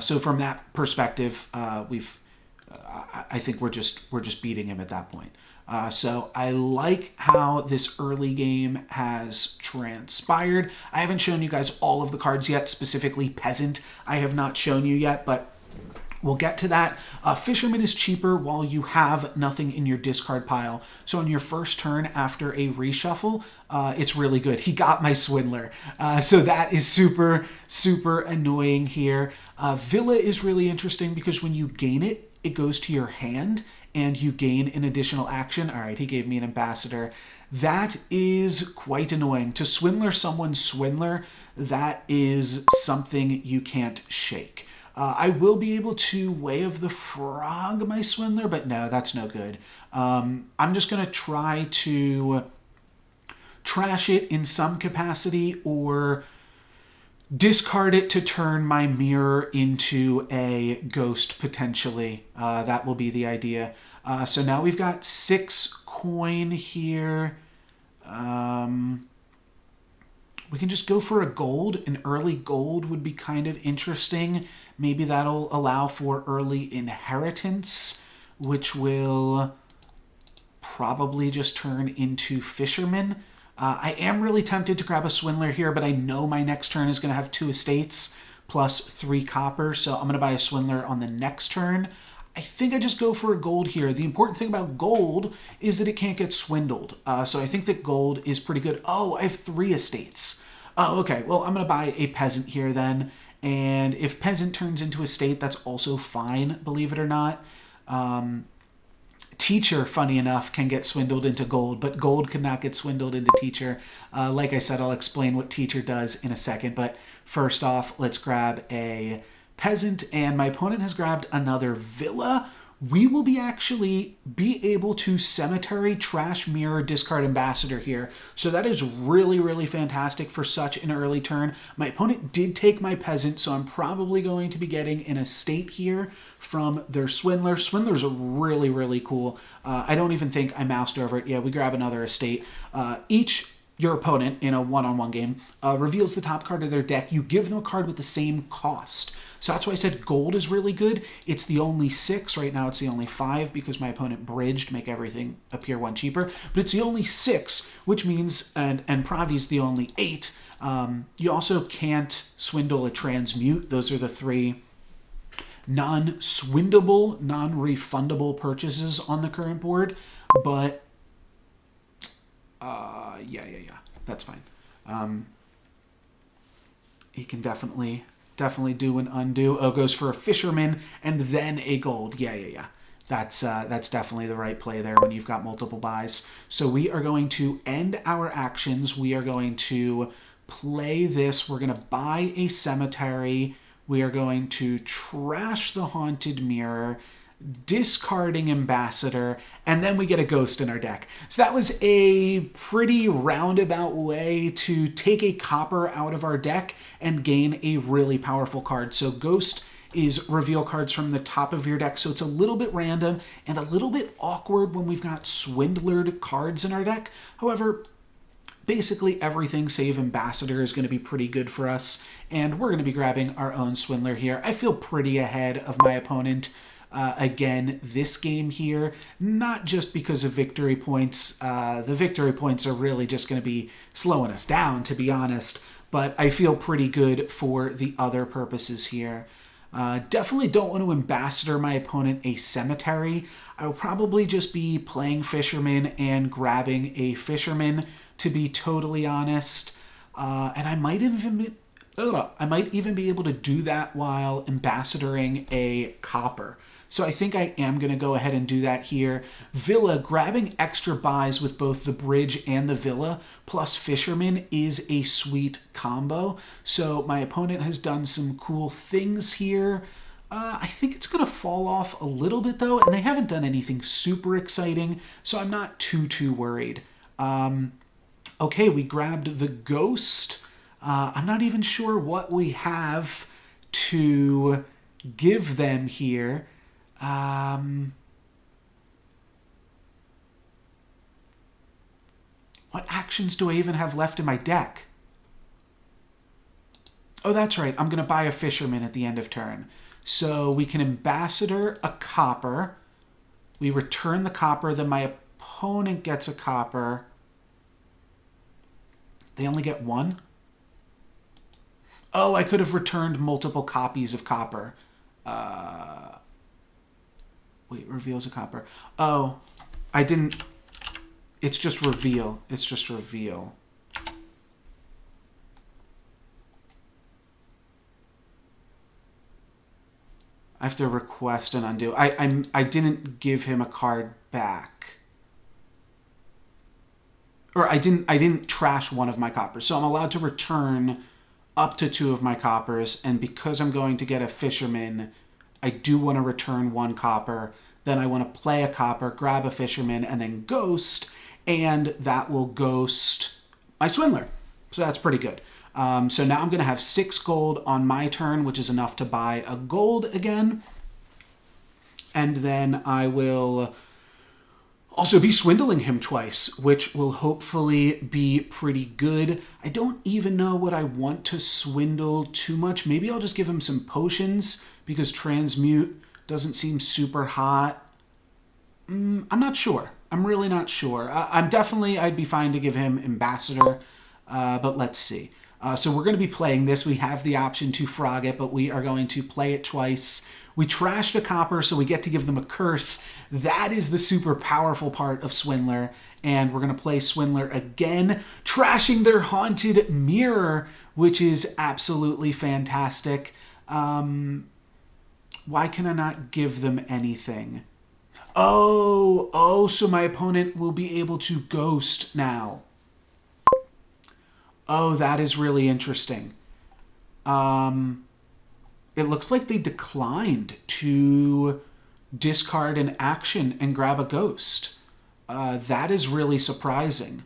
So from that perspective, I think we're just beating him at that point. So I like how this early game has transpired. I haven't shown you guys all of the cards yet, specifically Peasant. I have not shown you yet, but we'll get to that. Fisherman is cheaper while you have nothing in your discard pile. So on your first turn after a reshuffle, it's really good. He got my Swindler. So that is super, super annoying here. Villa is really interesting because when you gain it, it goes to your hand and you gain an additional action. All right, he gave me an ambassador. That is quite annoying. To Swindler someone's Swindler, that is something you can't shake. I will be able to Way of the Frog my Swindler, but no, that's no good. I'm just going to try to trash it in some capacity or discard it to turn my mirror into a ghost, potentially. That will be the idea. So now we've got 6 coin here. We can just go for a gold. An early gold would be kind of interesting. Maybe that'll allow for early Inheritance, which will probably just turn into Fisherman. I am really tempted to grab a Swindler here, but I know my next turn is going to have 2 estates plus 3 copper, so I'm going to buy a Swindler on the next turn. I think I just go for a gold here. The important thing about gold is that it can't get swindled, so I think that gold is pretty good. Oh, I have 3 estates. Oh, okay. Well, I'm going to buy a Peasant here then, and if Peasant turns into estate, that's also fine, believe it or not. Teacher, funny enough, can get swindled into gold, but gold could not get swindled into Teacher. Like I said, I'll explain what Teacher does in a second, but first off, let's grab a peasant, and my opponent has grabbed another villa. We will actually be able to cemetery, trash, mirror, discard ambassador here. So that is really, really fantastic for such an early turn. My opponent did take my peasant, so I'm probably going to be getting an estate here from their swindler. Swindlers are really, really cool. I don't even think I moused over it. Yeah, we grab another estate. Your opponent in a one-on-one game reveals the top card of their deck. You give them a card with the same cost. So that's why I said gold is really good. It's the only 6. Right now it's the only 5 because my opponent bridged, make everything appear 1 cheaper. But it's the only 6, which means, and Pravi's the only 8. You also can't swindle a transmute. Those are the 3 non-swindable, non-refundable purchases on the current board. But yeah, that's fine. He can definitely do an undo. Oh, goes for a fisherman and then a gold. Yeah. That's definitely the right play there when you've got multiple buys. So we are going to end our actions. We are going to play this. We're going to buy a cemetery. We are going to trash the haunted mirror, discarding ambassador, and then we get a ghost in our deck. So that was a pretty roundabout way to take a copper out of our deck and gain a really powerful card. So ghost is reveal cards from the top of your deck, so it's a little bit random and a little bit awkward when we've got swindlered cards in our deck. However, basically everything save ambassador is going to be pretty good for us, and we're going to be grabbing our own swindler here. I feel pretty ahead of my opponent again this game here, not just because of victory points. The victory points are really just going to be slowing us down, to be honest, but I feel pretty good for the other purposes here. Definitely don't want to ambassador my opponent a cemetery. I will probably just be playing fisherman and grabbing a fisherman, to be totally honest. And I might even be able to do that while ambassadoring a copper. So I think I am going to go ahead and do that here. Villa, grabbing extra buys with both the bridge and the villa plus fisherman is a sweet combo. So my opponent has done some cool things here. I think it's going to fall off a little bit though, and they haven't done anything super exciting, so I'm not too worried. Okay, we grabbed the ghost. I'm not even sure what we have to give them here. What actions do I even have left in my deck? Oh, that's right. I'm going to buy a fisherman at the end of turn. So we can ambassador a copper. We return the copper. Then my opponent gets a copper. They only get 1? Oh, I could have returned multiple copies of copper. Wait, reveals a copper. Oh, I didn't. It's just reveal. It's just reveal. I have to request an undo. I didn't give him a card back. Or I didn't trash one of my coppers. So I'm allowed to return up to 2 of my coppers, and because I'm going to get a fisherman, I do want to return 1 copper. Then I want to play a copper, grab a fisherman, and then ghost, and that will ghost my swindler. So that's pretty good. So now I'm going to have 6 gold on my turn, which is enough to buy a gold again. And then I will also be swindling him twice, which will hopefully be pretty good. I don't even know what I want to swindle too much. Maybe I'll just give him some potions because transmute doesn't seem super hot. I'm not sure. I'm really not sure. I'd be fine to give him ambassador, but let's see. So we're going to be playing this. We have the option to frog it, but we are going to play it twice. We trashed a copper, so we get to give them a curse. That is the super powerful part of Swindler. And we're going to play Swindler again, trashing their haunted mirror, which is absolutely fantastic. Why can I not give them anything? Oh, so my opponent will be able to ghost now. Oh, that is really interesting. It looks like they declined to discard an action and grab a ghost. That is really surprising.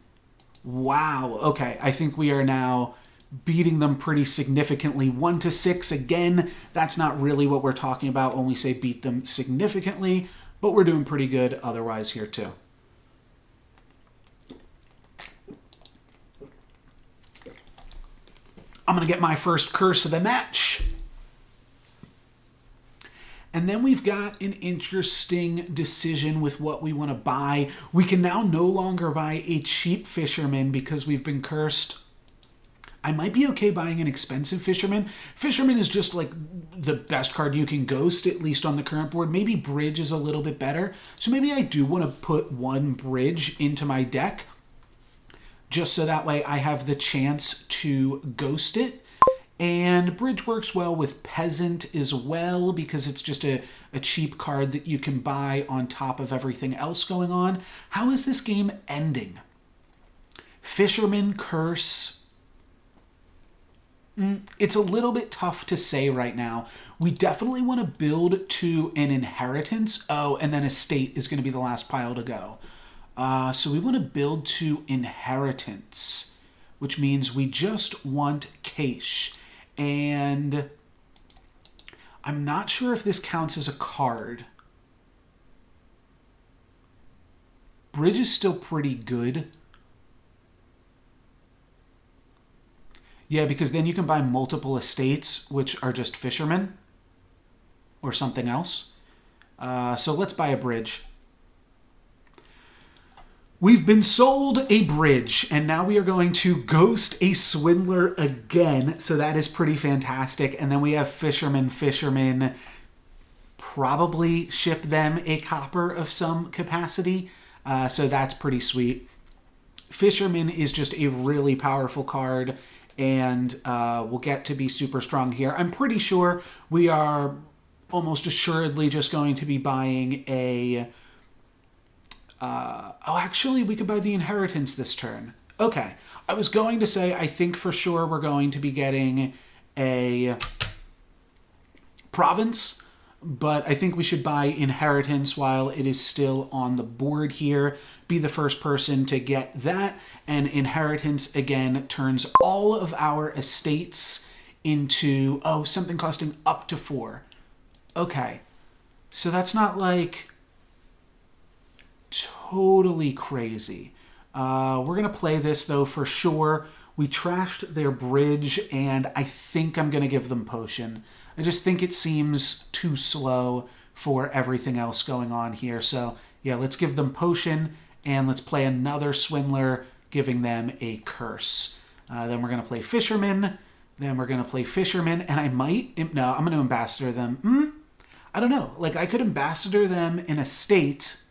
Wow. Okay, I think we are now beating them pretty significantly. 1-6. Again, that's not really what we're talking about when we say beat them significantly, but we're doing pretty good otherwise here too. I'm going to get my first curse of the match. And then we've got an interesting decision with what we want to buy. We can now no longer buy a cheap Fisherman because we've been cursed. I might be okay buying an expensive Fisherman. Fisherman is just like the best card you can ghost, at least on the current board. Maybe Bridge is a little bit better. So maybe I do want to put one Bridge into my deck, just so that way I have the chance to ghost it. And Bridge works well with Peasant as well because it's just a cheap card that you can buy on top of everything else going on. How is this game ending? Fisherman Curse. It's a little bit tough to say right now. We definitely want to build to an Inheritance. Oh, and then Estate is going to be the last pile to go. So we want to build to Inheritance, which means we just want Cache. And I'm not sure if this counts as a card. Bridge is still pretty good. Yeah, because then you can buy multiple estates, which are just Fishermen or something else. So let's buy a Bridge. We've been sold a Bridge, and now we are going to ghost a Swindler again, so that is pretty fantastic. And then we have Fisherman, probably ship them a copper of some capacity, so that's pretty sweet. Fisherman is just a really powerful card, and will get to be super strong here. I'm pretty sure we are almost assuredly just going to be buying a... actually, we could buy the Inheritance this turn. Okay. I was going to say, I think for sure we're going to be getting a Province, but I think we should buy Inheritance while it is still on the board here. Be the first person to get that, and Inheritance, again, turns all of our estates into, something costing up to 4. Okay. So that's not like... totally crazy. We're going to play this, though, for sure. We trashed their Bridge, and I think I'm going to give them Potion. I just think it seems too slow for everything else going on here. So, yeah, let's give them Potion, and let's play another Swindler, giving them a Curse. Then we're going to play Fisherman. Then we're going to play Fisherman, and I might... No, I'm going to Ambassador them. I don't know. Like, I could Ambassador them in a state...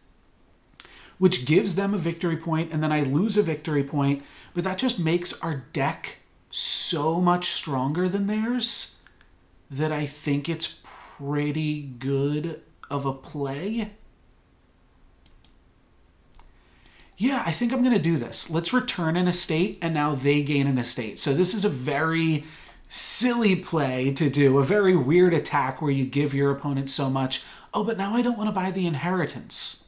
which gives them a victory point, and then I lose a victory point, but that just makes our deck so much stronger than theirs that I think it's pretty good of a play. Yeah, I think I'm going to do this. Let's return an estate, and now they gain an estate. So this is a very silly play to do, a very weird attack where you give your opponent so much. Oh, but now I don't want to buy the Inheritance.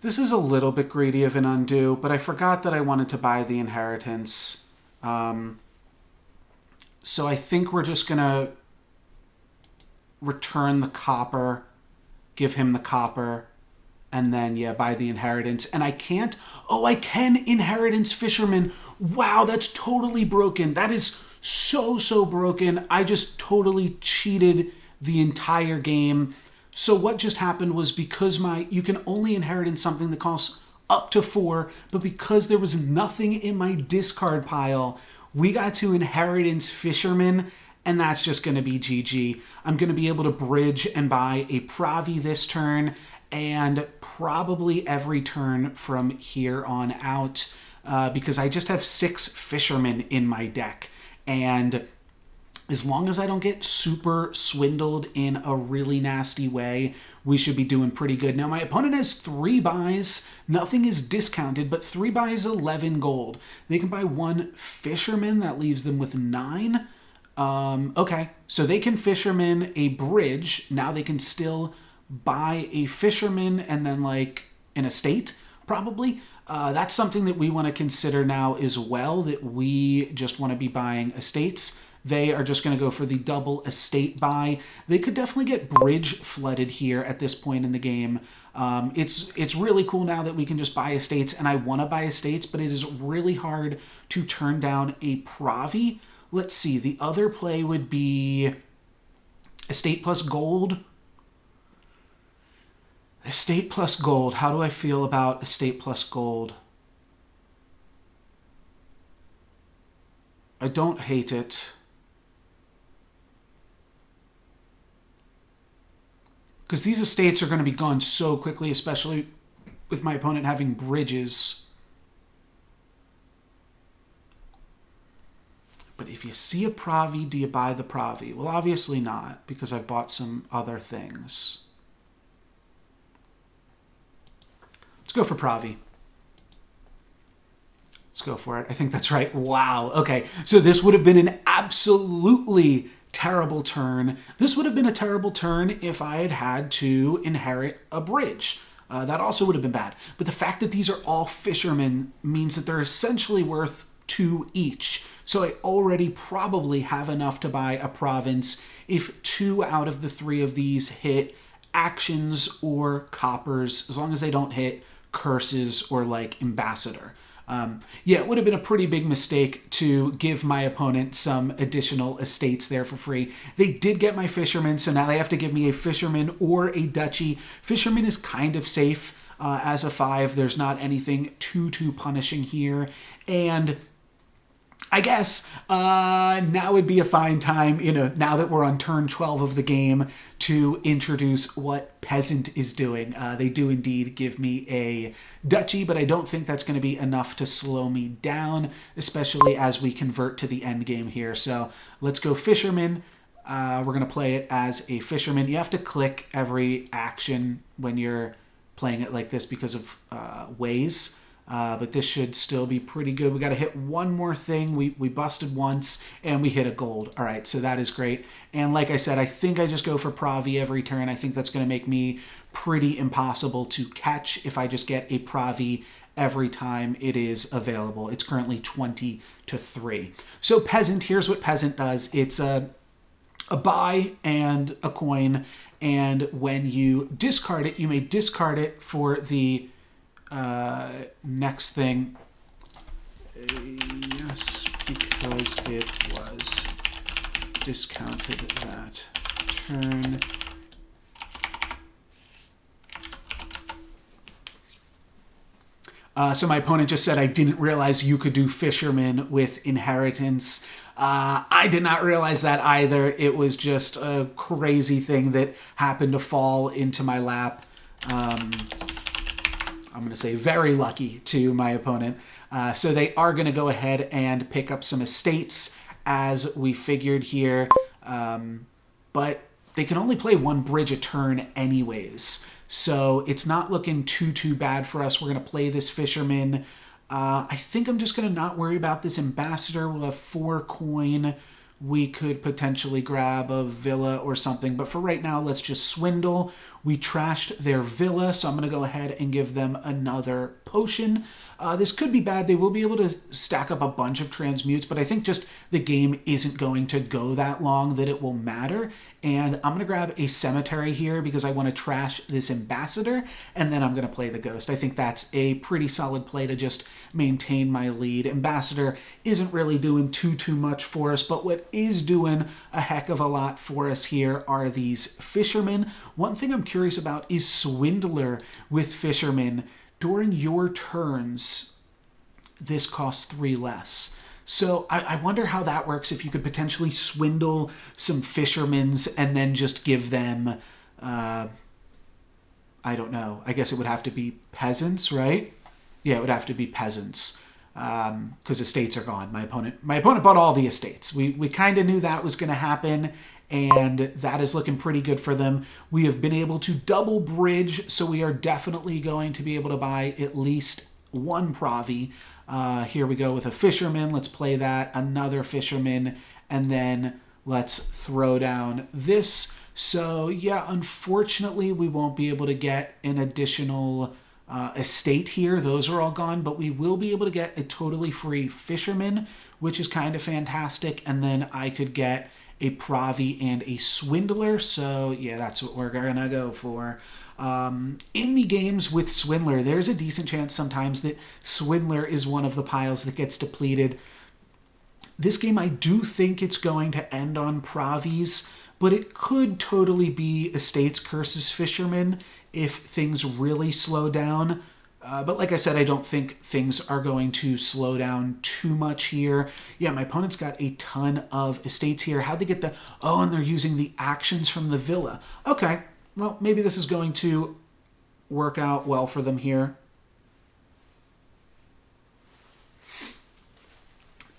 This is a little bit greedy of an undo, but I forgot that I wanted to buy the Inheritance. So I think we're just going to return the copper, give him the copper, and then, yeah, buy the Inheritance. And I can't... I can Inheritance Fisherman. Wow, that's totally broken. That is so broken. I just totally cheated the entire game. So what just happened was because you can only Inheritance something that costs up to 4, but because there was nothing in my discard pile, we got to Inheritance Fisherman, and that's just going to be GG. I'm going to be able to Bridge and buy a Pravi this turn, and probably every turn from here on out, because I just have 6 fishermen in my deck. And as long as I don't get super swindled in a really nasty way, we should be doing pretty good. Now, my opponent has 3 buys. Nothing is discounted, but 3 buys, 11 gold. They can buy 1 fisherman. That leaves them with 9. Okay, so they can fisherman a bridge. Now they can still buy a fisherman and then like an estate, probably. That's something that we want to consider now as well, that we just want to be buying estates. They are just going to go for the double estate buy. They could definitely get bridge flooded here at this point in the game. It's really cool now that we can just buy estates, and I want to buy estates, but it is really hard to turn down a Pravi. Let's see, the other play would be estate plus gold. Estate plus gold. How do I feel about estate plus gold? I don't hate it. Because these estates are going to be gone so quickly, especially with my opponent having bridges. But if you see a Pravi, do you buy the Pravi? Well, obviously not, because I've bought some other things. Let's go for Pravi. Let's go for it. I think that's right. Wow. Okay. So this would have been an absolutely terrible turn. This would have been a terrible turn if I had had to inherit a bridge. That also would have been bad. But the fact that these are all fishermen means that they're essentially worth 2 each. So I already probably have enough to buy a province if 2 out of the 3 of these hit actions or coppers, as long as they don't hit curses or like ambassador. Yeah, it would have been a pretty big mistake to give my opponent some additional estates there for free. They did get my fisherman, so now they have to give me a fisherman or a duchy. Fisherman is kind of safe as a 5. There's not anything too punishing here. And I guess now would be a fine time, now that we're on turn 12 of the game, to introduce what Peasant is doing. They do indeed give me a duchy, but I don't think that's going to be enough to slow me down, especially as we convert to the end game here. So let's go Fisherman. We're going to play it as a Fisherman. You have to click every action when you're playing it like this because of ways. But this should still be pretty good. We got to hit one more thing. We busted once, and we hit a gold. All right, so that is great. And like I said, I think I just go for Pravi every turn. I think that's going to make me pretty impossible to catch if I just get a Pravi every time it is available. It's currently 20-3. So Peasant, here's what Peasant does. It's a buy and a coin, and when you discard it, you may discard it for the next thing. Yes, because it was discounted that turn. So my opponent just said, I didn't realize you could do Fisherman with Inheritance. I did not realize that either. It was just a crazy thing that happened to fall into my lap. I'm going to say very lucky to my opponent. So they are going to go ahead and pick up some estates as we figured here. But they can only play 1 bridge a turn anyways. So it's not looking too bad for us. We're going to play this Fisherman. I think I'm just going to not worry about this Ambassador. We'll have 4 coin. We could potentially grab a villa or something. But for right now, let's just swindle. We trashed their villa, so I'm going to go ahead and give them another potion. This could be bad. They will be able to stack up a bunch of transmutes, but I think just the game isn't going to go that long that it will matter. And I'm going to grab a cemetery here because I want to trash this ambassador, and then I'm going to play the ghost. I think that's a pretty solid play to just maintain my lead. Ambassador isn't really doing too much for us, but what is doing a heck of a lot for us here are these fishermen. One thing I'm curious about is Swindler with fishermen. During your turns, this costs 3 less. So I wonder how that works, if you could potentially swindle some fishermen's and then just give them I don't know. I guess it would have to be peasants, right? Yeah, it would have to be peasants because estates are gone. My opponent bought all the estates. We kind of knew that was going to happen, and that is looking pretty good for them. We have been able to double bridge, so we are definitely going to be able to buy at least one Pravi. Here we go with a fisherman. Let's play that. Another fisherman, and then let's throw down this. So yeah, unfortunately, we won't be able to get an additional estate here. Those are all gone, but we will be able to get a totally free fisherman, which is kind of fantastic. And then I could get a Pravi and a swindler. So yeah, that's what we're gonna go for. In the games with swindler, there's a decent chance sometimes that swindler is one of the piles that gets depleted. This game, I do think it's going to end on Pravis, but it could totally be Estates Curses Fisherman if things really slow down. But like I said, I don't think things are going to slow down too much here. Yeah, my opponent's got a ton of estates here. How'd they get the... Oh, and they're using the actions from the villa. Okay, well, maybe this is going to work out well for them here.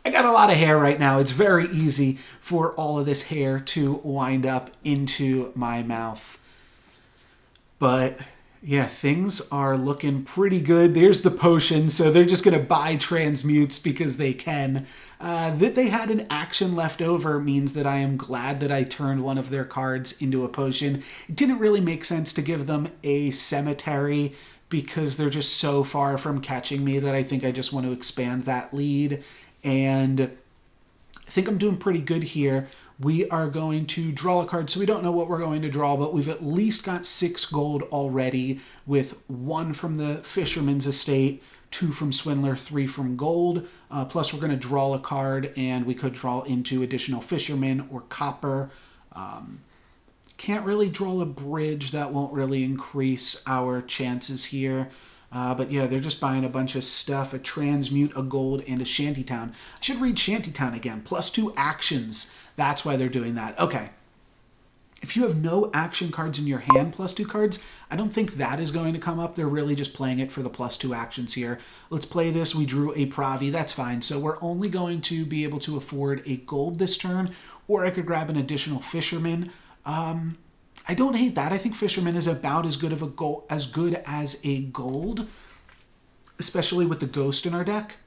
I got a lot of hair right now. It's very easy for all of this hair to wind up into my mouth. But yeah, things are looking pretty good. There's the potion, so they're just going to buy transmutes because they can. That they had an action left over means that I am glad that I turned one of their cards into a potion. It didn't really make sense to give them a cemetery because they're just so far from catching me that I think I just want to expand that lead. And I think I'm doing pretty good here. We are going to draw a card, so we don't know what we're going to draw, but we've at least got 6 gold already with 1 from the Fisherman's Estate, 2 from Swindler, 3 from gold. Plus we're going to draw a card, and we could draw into additional Fisherman or Copper. Can't really draw a bridge. That won't really increase our chances here. But yeah, they're just buying a bunch of stuff, a transmute, a gold, and a shantytown. I should read shantytown again. +2 actions. That's why they're doing that. Okay. If you have no action cards in your hand, +2 cards, I don't think that is going to come up. They're really just playing it for the +2 actions here. Let's play this. We drew a Pravi. That's fine. So we're only going to be able to afford a gold this turn, or I could grab an additional fisherman. I don't hate that. I think Fisherman is about as good as a gold, especially with the ghost in our deck.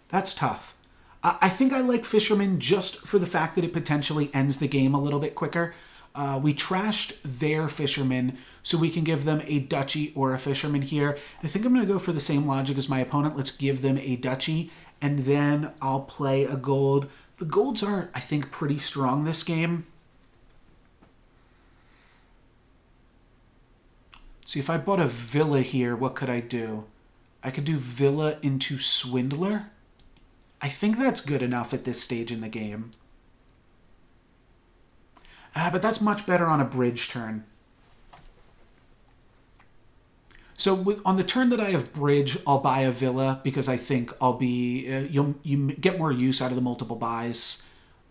That's tough. I think I like Fisherman just for the fact that it potentially ends the game a little bit quicker. We trashed their Fisherman, so we can give them a Duchy or a Fisherman here. I think I'm going to go for the same logic as my opponent. Let's give them a Duchy, and then I'll play a gold. The golds are, I think, pretty strong this game. See, if I bought a Villa here, what could I do? I could do Villa into Swindler. I think that's good enough at this stage in the game. But that's much better on a bridge turn. So on the turn that I have bridge, I'll buy a villa because I think I'll be you get more use out of the multiple buys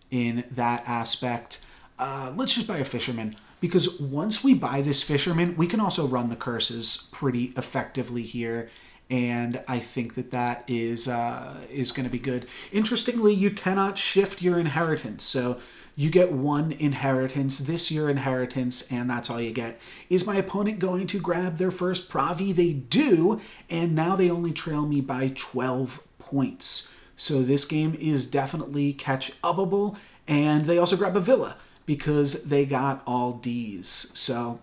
in that aspect. Let's just buy a fisherman because once we buy this fisherman, we can also run the curses pretty effectively here, and I think that is going to be good. Interestingly, you cannot shift your inheritance, so you get 1 inheritance, this your inheritance, and that's all you get. Is my opponent going to grab their first Pravi? They do, and now they only trail me by 12 points. So this game is definitely catch-upable, and they also grab a villa because they got all Ds. So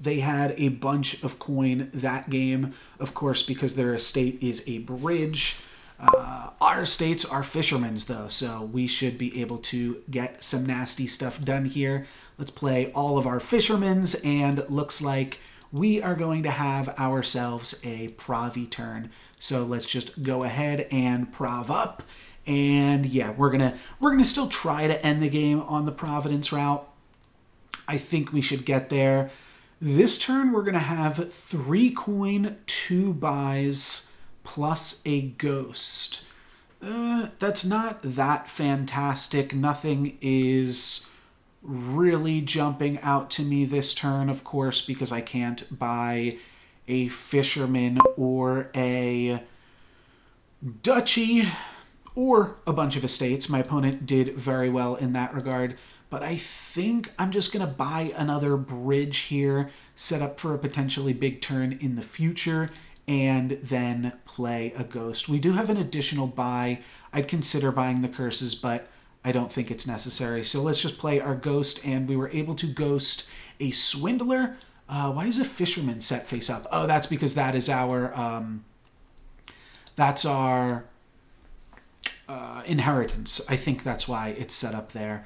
they had a bunch of coin that game, of course, because their estate is a bridge. Our estates are fishermen's, though, so we should be able to get some nasty stuff done here. Let's play all of our fishermen's, and looks like we are going to have ourselves a Pravi turn. So let's just go ahead and Prav up, and yeah, we're gonna still try to end the game on the Providence route. I think we should get there. This turn, we're gonna have 3 coin, 2 buys, plus a ghost. That's not that fantastic. Nothing is really jumping out to me this turn, of course, because I can't buy a Fisherman or a Duchy or a bunch of estates. My opponent did very well in that regard, but I think I'm just going to buy another bridge here, set up for a potentially big turn in the future, and then play a ghost. We do have an additional buy. I'd consider buying the curses, but I don't think it's necessary. So let's just play our ghost, and we were able to ghost a swindler. Why is a fisherman set face up? Oh, that's because that is our inheritance. I think that's why it's set up there.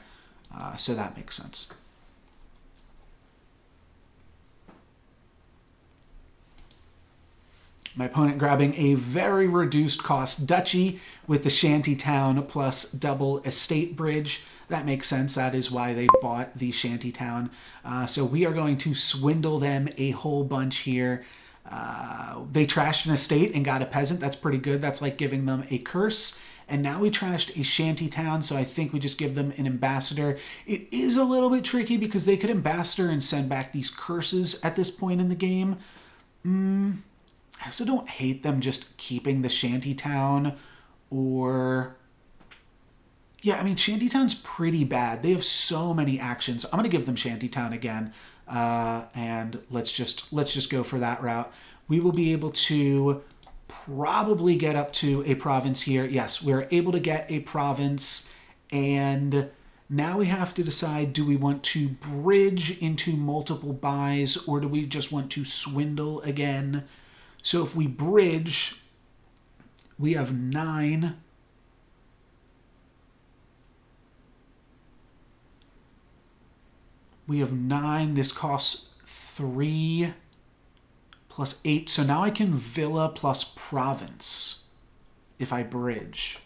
So that makes sense. My opponent grabbing a very reduced cost duchy with the shantytown plus double estate bridge. That makes sense. That is why they bought the shantytown. So we are going to swindle them a whole bunch here. They trashed an estate and got a peasant. That's pretty good. That's like giving them a curse. And now we trashed a shantytown, so I think we just give them an ambassador. It is a little bit tricky because they could ambassador and send back these curses at this point in the game. I also don't hate them just keeping the shantytown, or... Yeah, I mean, shantytown's pretty bad. They have so many actions. I'm going to give them shantytown again, and let's just go for that route. We will be able to probably get up to a province here. Yes, we're able to get a province, and now we have to decide, do we want to bridge into multiple buys, or do we just want to swindle again? So if we bridge, we have 9. We have 9. This costs 3 plus 8. So now I can villa plus province if I bridge.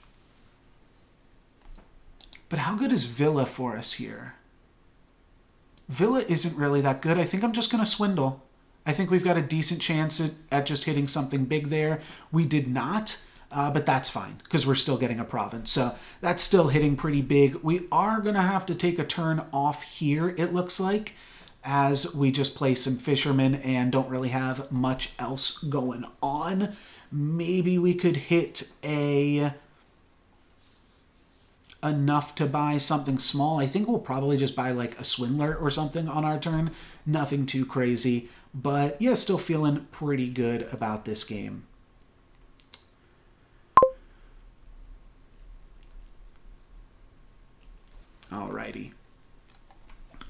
But how good is villa for us here? Villa isn't really that good. I think I'm just going to swindle. I think we've got a decent chance at just hitting something big there. We did not, but that's fine because we're still getting a province. So that's still hitting pretty big. We are going to have to take a turn off here, it looks like, as we just play some fishermen and don't really have much else going on. Maybe we could hit enough to buy something small. I think we'll probably just buy like a swindler or something on our turn. Nothing too crazy. But yeah, still feeling pretty good about this game. Alrighty.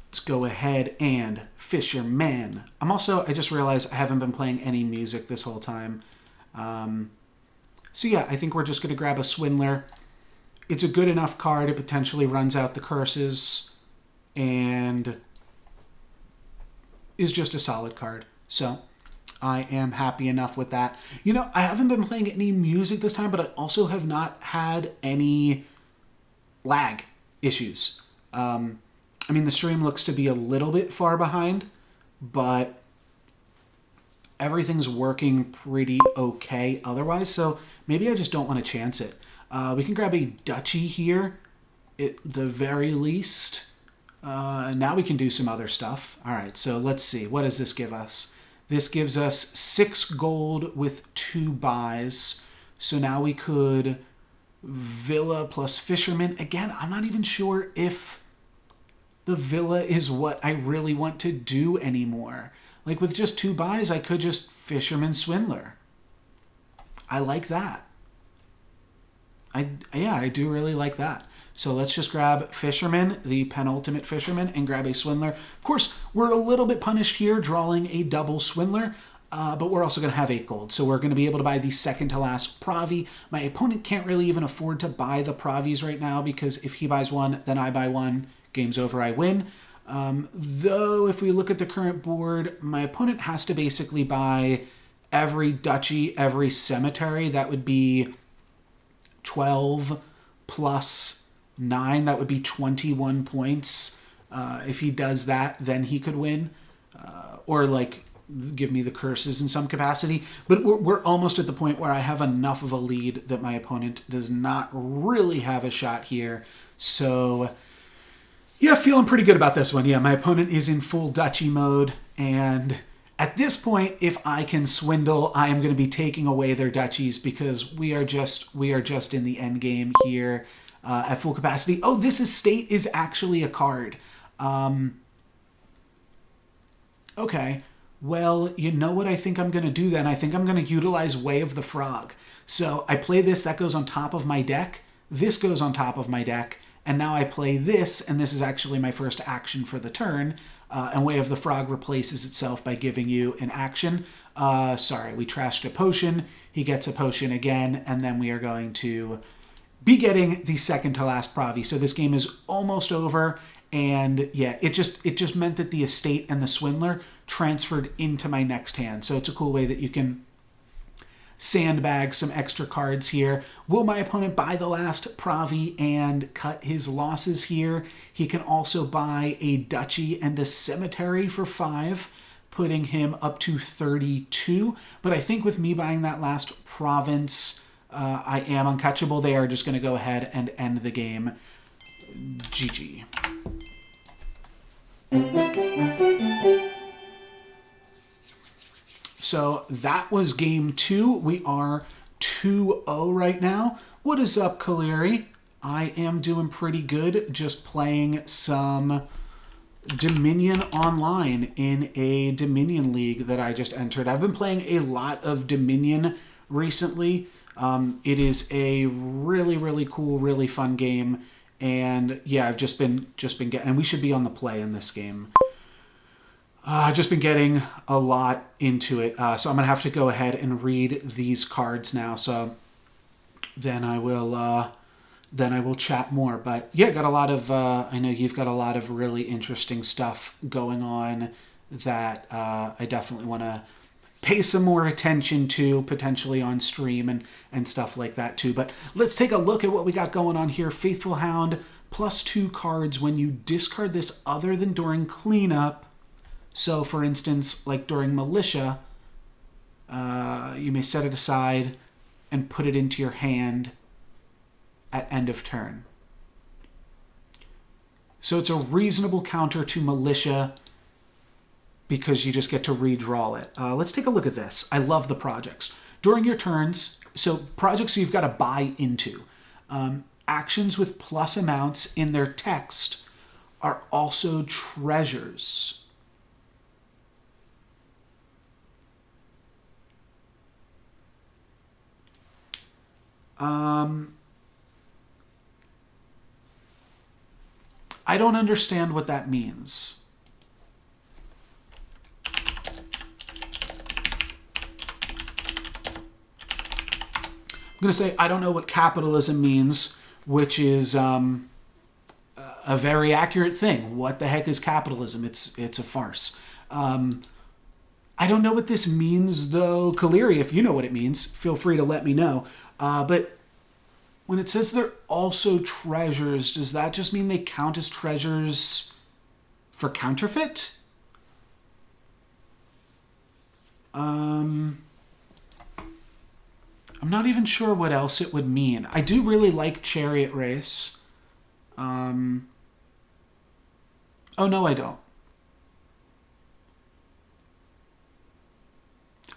Let's go ahead and Fisherman. I just realized I haven't been playing any music this whole time. So yeah, I think we're just going to grab a swindler. It's a good enough card. It potentially runs out the curses and is just a solid card. So I am happy enough with that. You know, I haven't been playing any music this time, but I also have not had any lag issues. I mean, the stream looks to be a little bit far behind, but everything's working pretty okay otherwise. So maybe I just don't want to chance it. We can grab a duchy here at the very least. Now we can do some other stuff. All right, so let's see. What does this give us? This gives us 6 gold with 2 buys. So now we could villa plus fisherman. Again, I'm not even sure if the villa is what I really want to do anymore. Like with just 2 buys, I could just fisherman swindler. I like that. I do really like that. So let's just grab Fisherman, the penultimate Fisherman, and grab a Swindler. Of course, we're a little bit punished here, drawing a double Swindler, but we're also going to have 8 gold. So we're going to be able to buy the second to last Pravi. My opponent can't really even afford to buy the Pravis right now because if he buys one, then I buy one. Game's over, I win. Though, if we look at the current board, my opponent has to basically buy every duchy, every cemetery. That would be 12 plus 9. That would be 21 points. If he does that, then he could win. Or, like, give me the curses in some capacity. But we're almost at the point where I have enough of a lead that my opponent does not really have a shot here. So, Yeah, feeling pretty good about this one. Yeah, my opponent is in full duchy mode, and at this point, if I can swindle, I am going to be taking away their duchies because we are just in the end game here at full capacity. Oh, this estate is actually a card. Okay. Well, you know what I think I'm going to do then? I think I'm going to utilize Way of the Frog. So I play this, that goes on top of my deck. This goes on top of my deck. And now I play this, and this is actually my first action for the turn. And Way of the Frog replaces itself by giving you an action. Sorry, we trashed a potion. He gets a potion again, and then we are going to be getting the second to last Pravi. So this game is almost over. And yeah, it just meant that the estate and the swindler transferred into my next hand. So it's a cool way that you can sandbag some extra cards here. Will my opponent buy the last Pravi and cut his losses here? He can also buy a duchy and a cemetery for 5, putting him up to 32. But I think with me buying that last province, I am uncatchable. They are just going to go ahead and end the game. GG. So that was game 2. We are 2-0 right now. What is up, Kaleri? I am doing pretty good, just playing some Dominion online in a Dominion league that I just entered. I've been playing a lot of Dominion recently. It is a really, really cool, really fun game. And yeah, I've just been getting, and we should be on the play in this game. I've just been getting a lot into it. So I'm going to have to go ahead and read these cards now. So then I will chat more. But yeah, got a lot of, I know you've got a lot of really interesting stuff going on that I definitely want to pay some more attention to, potentially on stream and stuff like that too. But let's take a look at what we got going on here. Faithful Hound, +2 cards when you discard this other than during cleanup. So for instance, like during Militia, you may set it aside and put it into your hand at end of turn. So it's a reasonable counter to Militia because you just get to redraw it. Let's take a look at this. I love the projects. During your turns, so projects you've got to buy into. Actions with plus amounts in their text are also treasures. I don't understand what that means. I'm going to say I don't know what capitalism means, which is a very accurate thing. What the heck is capitalism? It's a farce. I don't know what this means, though. Kaleri, if you know what it means, feel free to let me know. But when it says they're also treasures, does that just mean they count as treasures for counterfeit? I'm not even sure what else it would mean. I do really like Chariot Race. Oh, no, I don't.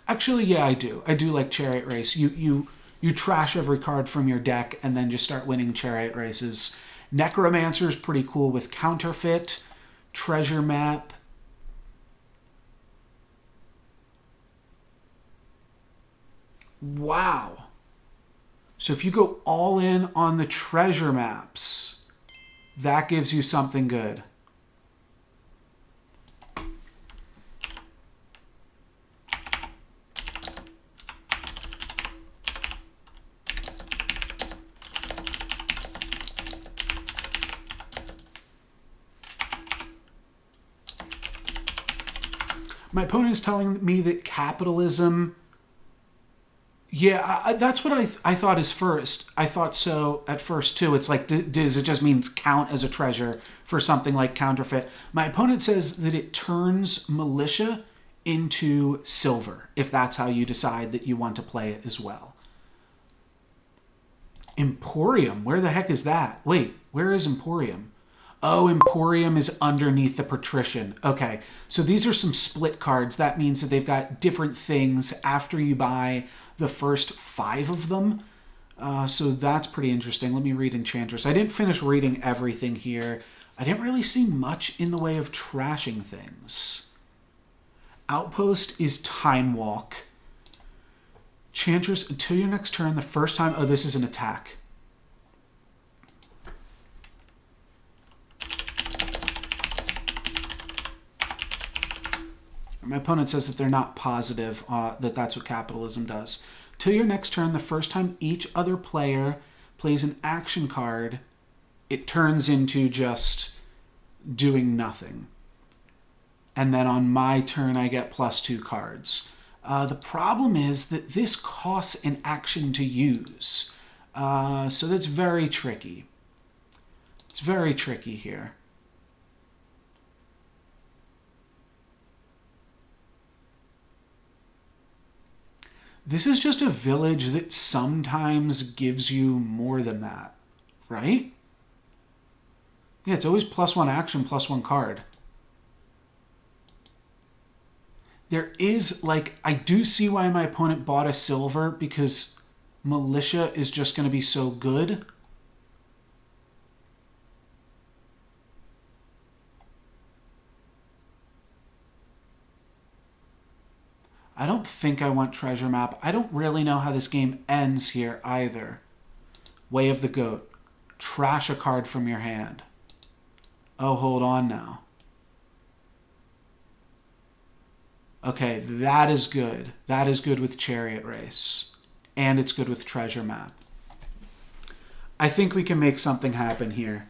Actually, yeah, I do. I do like Chariot Race. You trash every card from your deck and then just start winning Chariot Races. Necromancer's pretty cool with Counterfeit, Treasure Map. Wow. So if you go all in on the treasure maps, that gives you something good. My opponent is telling me that capitalism... Yeah, that's what I thought is first. I thought so at first, too. It's like, does it just means count as a treasure for something like counterfeit? My opponent says that it turns Militia into silver, if that's how you decide that you want to play it as well. Emporium, where the heck is that? Wait, where is Emporium? Oh, Emporium is underneath the Patrician. Okay, so these are some split cards. That means that they've got different things after you buy the first 5 of them. So that's pretty interesting. Let me read Enchantress. I didn't finish reading everything here. I didn't really see much in the way of trashing things. Outpost is Time Walk. Enchantress, until your next turn, the first time... Oh, this is an attack. My opponent says that they're not positive that that's what capitalism does. Till your next turn, the first time each other player plays an action card, it turns into just doing nothing. And then on my turn, I get +2 cards. The problem is that this costs an action to use. So that's very tricky. It's very tricky here. This is just a village that sometimes gives you more than that, right? Yeah, it's always +1 action, +1 card. There is, like, I do see why my opponent bought a silver, because Militia is just going to be so good. I don't think I want Treasure Map. I don't really know how this game ends here either. Way of the Goat. Trash a card from your hand. Oh, hold on now. Okay, that is good. That is good with Chariot Race. And it's good with Treasure Map. I think we can make something happen here.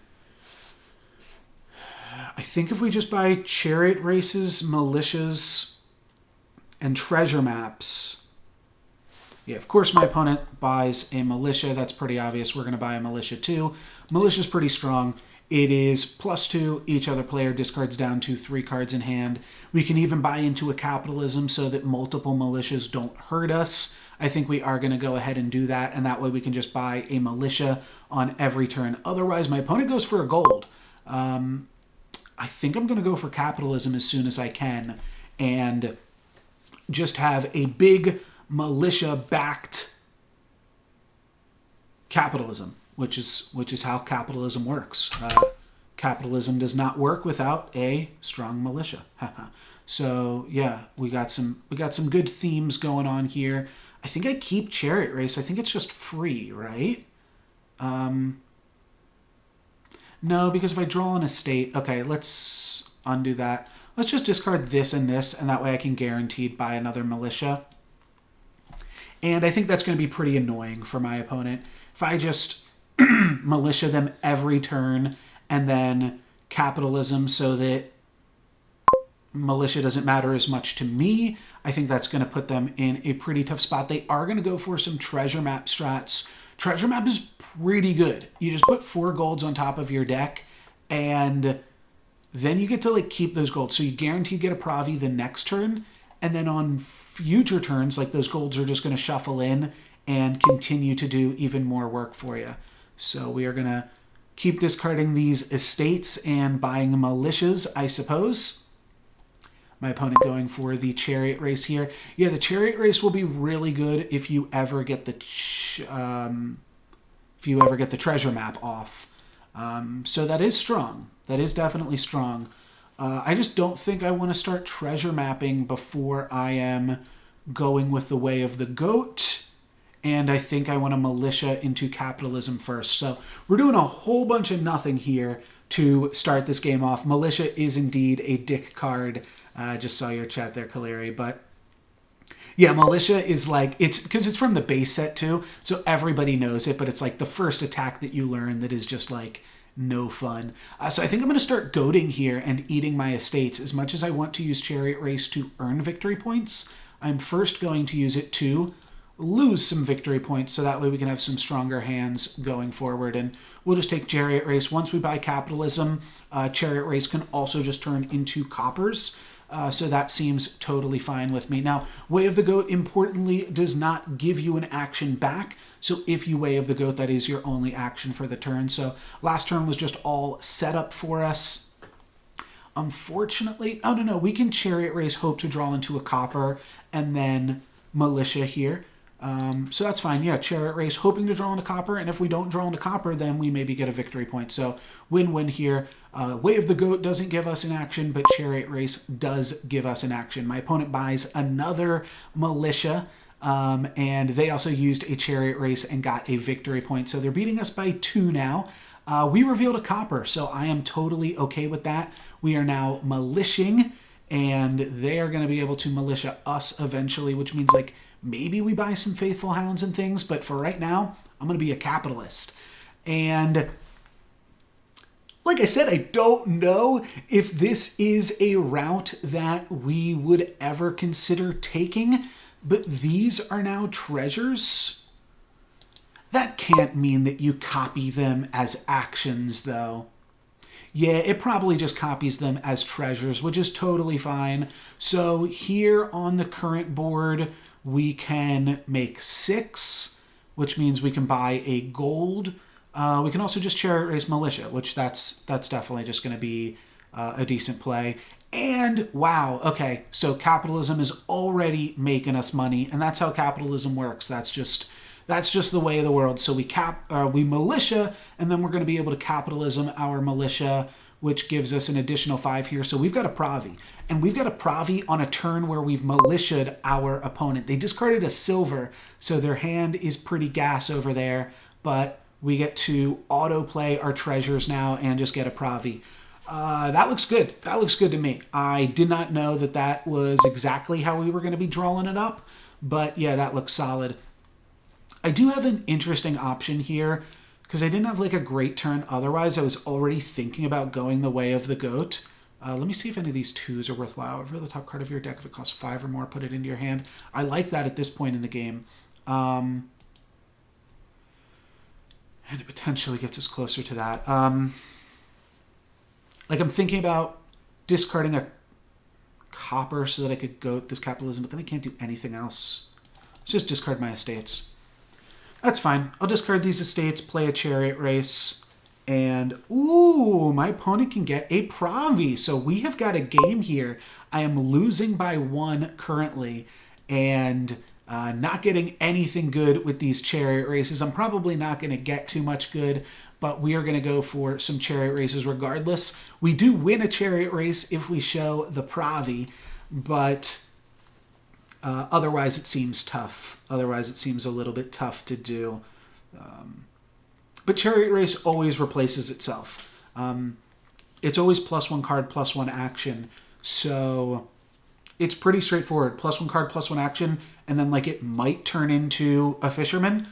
I think if we just buy Chariot Races, Militias, and Treasure Maps. Yeah, of course my opponent buys a Militia. That's pretty obvious. We're going to buy a Militia too. Militia's pretty strong. It is +2. Each other player discards down to 3 cards in hand. We can even buy into a capitalism so that multiple militias don't hurt us. I think we are going to go ahead and do that, and that way we can just buy a militia on every turn. Otherwise, my opponent goes for a gold. I think I'm going to go for capitalism as soon as I can, and just have a big militia-backed capitalism, which is how capitalism works. Capitalism does not work without a strong militia. So yeah, we got some good themes going on here. I think I keep Chariot Race. I think it's just free, right? No, because if I draw an estate, okay, let's undo that. Let's just discard this, and that way I can guaranteed buy another militia. And I think that's going to be pretty annoying for my opponent. If I just militia them every turn and then capitalism so that militia doesn't matter as much to me, I think that's going to put them in a pretty tough spot. They are going to go for some treasure map strats. Treasure map is pretty good. You just put 4 golds on top of your deck, and then you get to like keep those golds. So you guaranteed get a Pravi the next turn, and then on future turns, like those golds are just going to shuffle in and continue to do even more work for you. So we are going to keep discarding these estates and buying militias, I suppose. My opponent going for the Chariot Race here. Yeah, the Chariot Race will be really good if you ever get the treasure map off. So that is strong. That is definitely strong. I just don't think I want to start treasure mapping before I am going with the way of the goat. And I think I want to militia into capitalism first. So we're doing a whole bunch of nothing here to start this game off. Militia is indeed a dick card. I just saw your chat there, Kaleri. But yeah, militia is like, it's because it's from the base set too. So everybody knows it, but it's like the first attack that you learn that is just like no fun. So I think I'm going to start goading here and eating my estates. As much as I want to use Chariot Race to earn victory points, I'm first going to use it to lose some victory points, so that way we can have some stronger hands going forward. And we'll just take Chariot Race. Once we buy capitalism, Chariot Race can also just turn into coppers. So that seems totally fine with me. Now, Way of the Goat, importantly, does not give you an action back. So if you Way of the Goat, that is your only action for the turn. So last turn was just all set up for us. Unfortunately, oh no, we can Chariot Race, hope to draw into a copper, and then Militia here. So that's fine. Yeah, Chariot Race, hoping to draw into copper, and if we don't draw into copper, then we maybe get a victory point. So win-win here. Way of the Goat doesn't give us an action, but Chariot Race does give us an action. My opponent buys another Militia, and they also used a Chariot Race and got a victory point. So they're beating us by 2 now. We revealed a copper, so I am totally okay with that. We are now militiaing, and they are going to be able to militia us eventually, which means like maybe we buy some Faithful Hounds and things, but for right now, I'm going to be a capitalist. And like I said, I don't know if this is a route that we would ever consider taking, but these are now treasures. That can't mean that you copy them as actions, though. Yeah, it probably just copies them as treasures, which is totally fine. So here on the current board, we can make 6, which means we can buy a gold. We can also just Chariot Race Militia, which that's definitely just going to be a decent play. And wow, okay, so capitalism is already making us money, and that's how capitalism works. That's just the way of the world. So we militia, and then we're going to be able to capitalism our militia, which gives us an additional 5 here. So we've got a Pravi, and we've got a Pravi on a turn where we've militiaed our opponent. They discarded a silver, so their hand is pretty gas over there, but we get to autoplay our treasures now and just get a Pravi. That looks good. That looks good to me. I did not know that that was exactly how we were going to be drawing it up, but yeah, that looks solid. I do have an interesting option here because I didn't have like a great turn otherwise. I was already thinking about going the Way of the Goat. Let me see if any of these 2s are worthwhile. Reveal the top card of your deck. If it costs 5 or more, put it into your hand. I like that at this point in the game. And it potentially gets us closer to that. Like I'm thinking about discarding a copper so that I could go this capitalism, but then I can't do anything else. Let's just discard my estates. That's fine. I'll discard these estates, play a Chariot Race, and ooh, my opponent can get a Pravi. So we have got a game here. I am losing by 1 currently, and not getting anything good with these Chariot Races. I'm probably not going to get too much good, but we are going to go for some Chariot Races regardless. We do win a Chariot Race if we show the Pravi, but otherwise it seems tough. Otherwise it seems a little bit tough to do. But Chariot Race always replaces itself. It's always +1 card, +1 action. So it's pretty straightforward. +1 card, +1 action, and then like it might turn into a Fisherman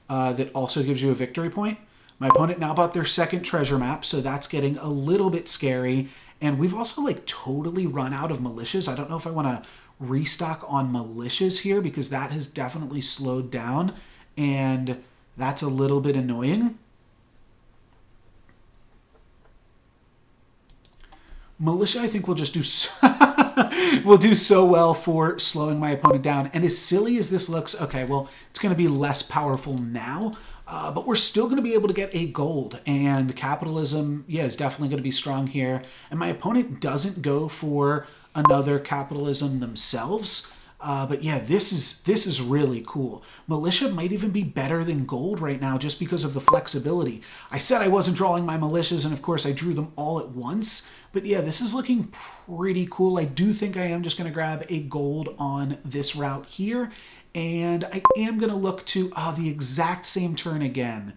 that also gives you a victory point. My opponent now bought their 2nd treasure map, so that's getting a little bit scary. And we've also like totally run out of militias. I don't know if I want to restock on militias here because that has definitely slowed down, and that's a little bit annoying. Militia, I think, will just do will do so well for slowing my opponent down. And as silly as this looks, okay, well, it's going to be less powerful now, but we're still going to be able to get a gold. And capitalism, yeah, is definitely going to be strong here. And my opponent doesn't go for another capitalism themselves. But yeah, this is really cool. Militia might even be better than gold right now just because of the flexibility. I said I wasn't drawing my militias, and of course I drew them all at once. But yeah, this is looking pretty cool. I do think I am just going to grab a gold on this route here. And I am going to look to the exact same turn again.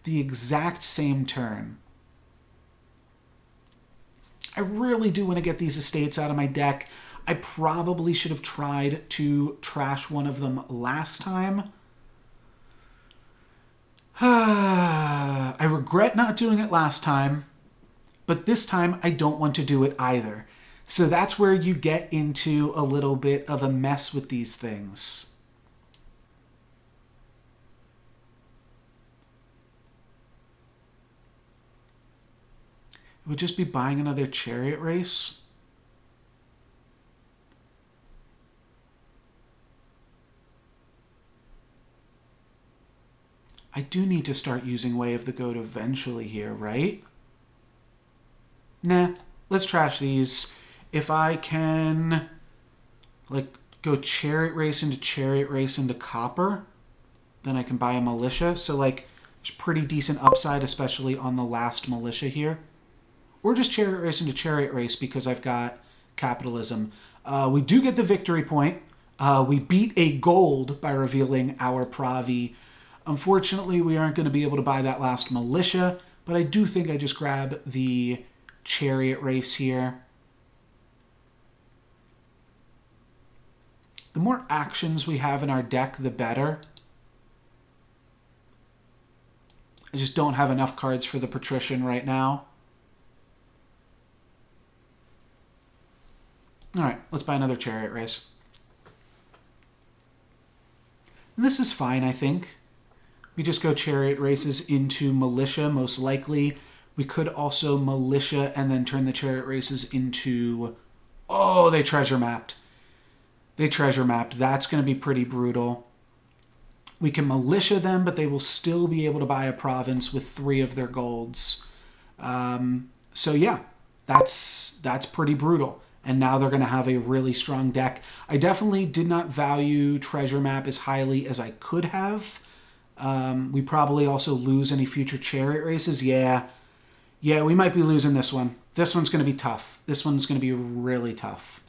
The exact same turn. I really do want to get these estates out of my deck. I probably should have tried to trash one of them last time. I regret not doing it last time, but this time I don't want to do it either. So that's where you get into a little bit of a mess with these things. It would just be buying another Chariot Race. I do need to start using Way of the Goat eventually here, right? Nah, let's trash these. If I can, like, go Chariot Race into Copper, then I can buy a Militia. So, like, there's pretty decent upside, especially on the last Militia here. Or just Chariot Race into Chariot Race because I've got Capitalism. We do get the victory point. We beat a gold by revealing our Pravi. Unfortunately, we aren't going to be able to buy that last Militia, but I do think I just grab the Chariot Race here. The more actions we have in our deck, the better. I just don't have enough cards for the Patrician right now. All right, let's buy another Chariot Race. And this is fine, I think. We just go Chariot Races into Militia, most likely. We could also Militia and then turn the Chariot Races into... Oh, they treasure mapped. They treasure mapped. That's going to be pretty brutal. We can Militia them, but they will still be able to buy a province with 3 of their golds. So yeah, that's pretty brutal. And now they're going to have a really strong deck. I definitely did not value treasure map as highly as I could have. We probably also lose any future Chariot Races. Yeah, we might be losing this one. This one's going to be tough. This one's going to be really tough.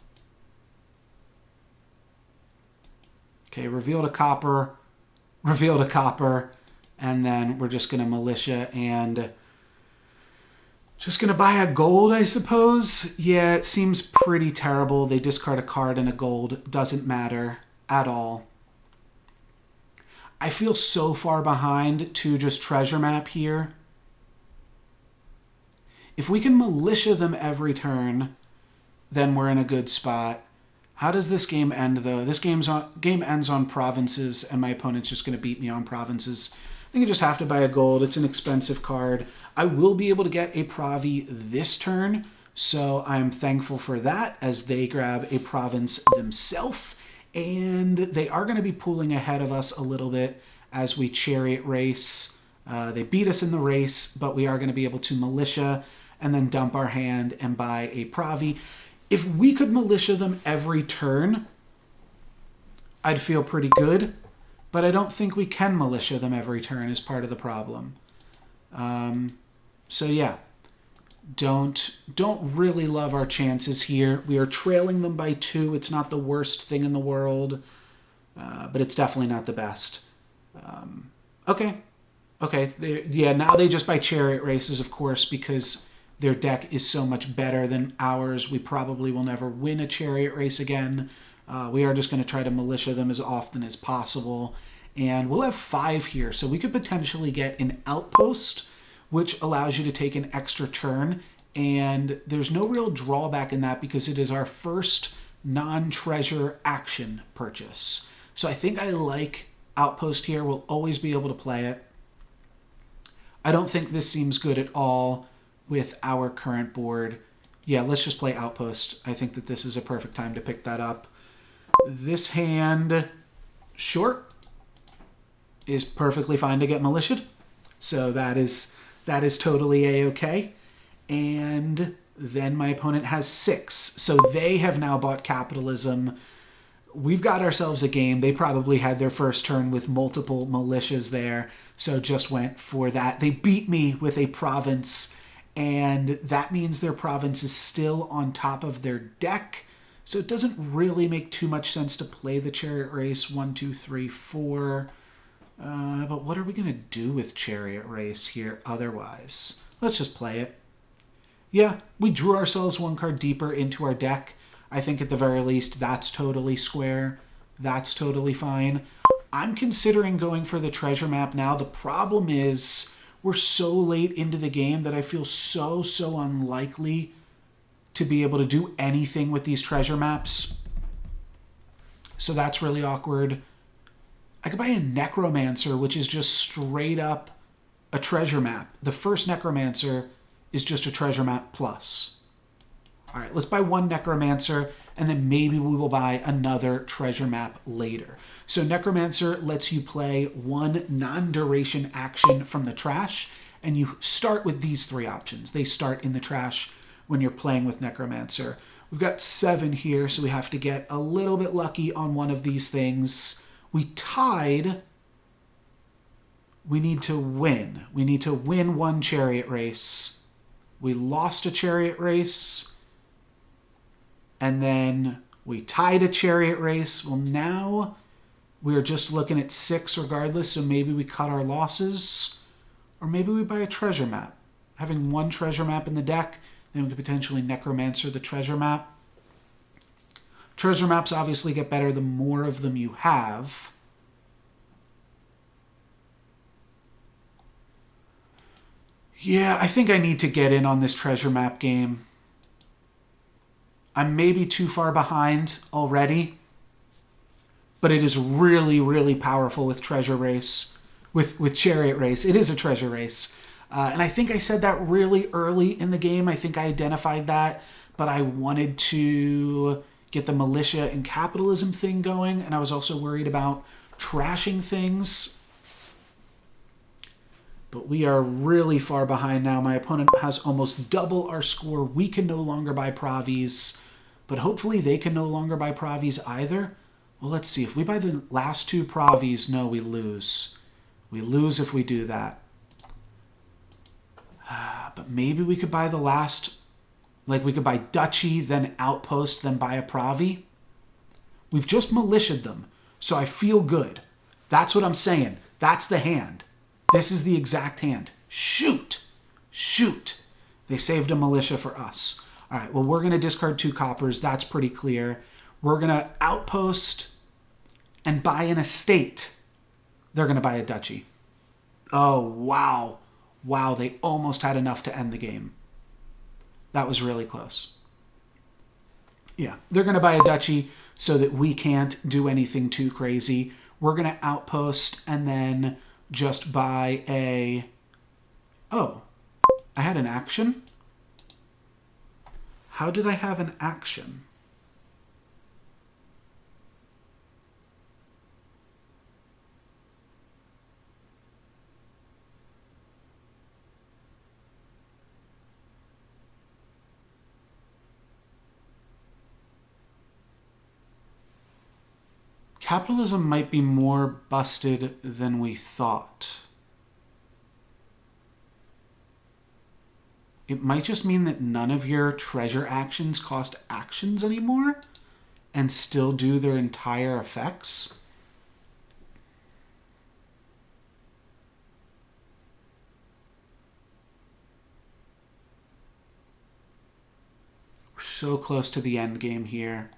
Okay, reveal to Copper. Reveal to Copper. And then we're just going to Militia and... Just going to buy a gold, I suppose. Yeah, it seems pretty terrible. They discard a card and a gold. Doesn't matter at all. I feel so far behind to just treasure map here. If we can Militia them every turn, then we're in a good spot. How does this game end, though? This game ends on provinces, and my opponent's just going to beat me on provinces. I think I just have to buy a gold. It's an expensive card. I will be able to get a Pravi this turn, so I'm thankful for that as they grab a province themselves. And they are going to be pulling ahead of us a little bit as we Chariot Race. They beat us in the race, but we are going to be able to Militia and then dump our hand and buy a Pravi. If we could Militia them every turn, I'd feel pretty good. But I don't think we can Militia them every turn is part of the problem. So yeah, don't really love our chances here. We are trailing them by 2. It's not the worst thing in the world, but it's definitely not the best. Okay. Yeah, now they just buy Chariot Races, of course, because their deck is so much better than ours. We probably will never win a Chariot Race again. We are just going to try to Militia them as often as possible. And we'll have 5 here, so we could potentially get an Outpost, which allows you to take an extra turn. And there's no real drawback in that because it is our first non-treasure action purchase. So I think I like Outpost here. We'll always be able to play it. I don't think this seems good at all with our current board. Yeah, let's just play Outpost. I think that this is a perfect time to pick that up. This hand, short, is perfectly fine to get Militia'd. So that is totally A-okay. And then my opponent has 6. So they have now bought Capitalism. We've got ourselves a game. They probably had their first turn with multiple militias there, so just went for that. They beat me with a province, and that means their province is still on top of their deck. So it doesn't really make too much sense to play the Chariot Race 1, 2, 3, 4. But what are we going to do with Chariot Race here otherwise? Let's just play it. Yeah, we drew ourselves 1 card deeper into our deck. I think at the very least that's totally square. That's totally fine. I'm considering going for the treasure map now. The problem is we're so late into the game that I feel so unlikely to be able to do anything with these treasure maps. So that's really awkward. I could buy a Necromancer, which is just straight up a treasure map. The first Necromancer is just a treasure map plus. All right, let's buy one Necromancer, and then maybe we will buy another treasure map later. So Necromancer lets you play one non-duration action from the trash, and you start with these three options. They start in the trash when you're playing with Necromancer. We've got 7 here, so we have to get a little bit lucky on one of these things. We tied. We need to win. We need to win one chariot race. We lost a chariot race. And then we tied a chariot race. Well, now we're just looking at 6 regardless, so maybe we cut our losses. Or maybe we buy a treasure map. Having one treasure map in the deck, then we could potentially Necromancer the treasure map. Treasure maps obviously get better the more of them you have. Yeah, I think I need to get in on this treasure map game. I'm maybe too far behind already, but it is really, really powerful with treasure race, with chariot race. It is a treasure race. And I think I said that really early in the game. I think I identified that, but I wanted to get the militia and capitalism thing going, and I was also worried about trashing things. But we are really far behind now. My opponent has almost double our score. We can no longer buy Pravis, but hopefully they can no longer buy Pravis either. Well, let's see. If we buy the last 2 Pravis, no, we lose. We lose if we do that. But maybe we could buy the last, like we could buy Duchy, then Outpost, then buy a Pravi. We've just militiaed them, so I feel good. That's what I'm saying. That's the hand. This is the exact hand. Shoot! Shoot! They saved a militia for us. All right, well, we're going to discard 2 coppers. That's pretty clear. We're going to Outpost and buy an estate. They're going to buy a Duchy. Oh, wow. Wow, they almost had enough to end the game. That was really close. Yeah, they're going to buy a Duchy so that we can't do anything too crazy. We're going to Outpost and then just buy a... Oh, I had an action? How did I have an action? Capitalism might be more busted than we thought. It might just mean that none of your treasure actions cost actions anymore and still do their entire effects. We're so close to the end game here.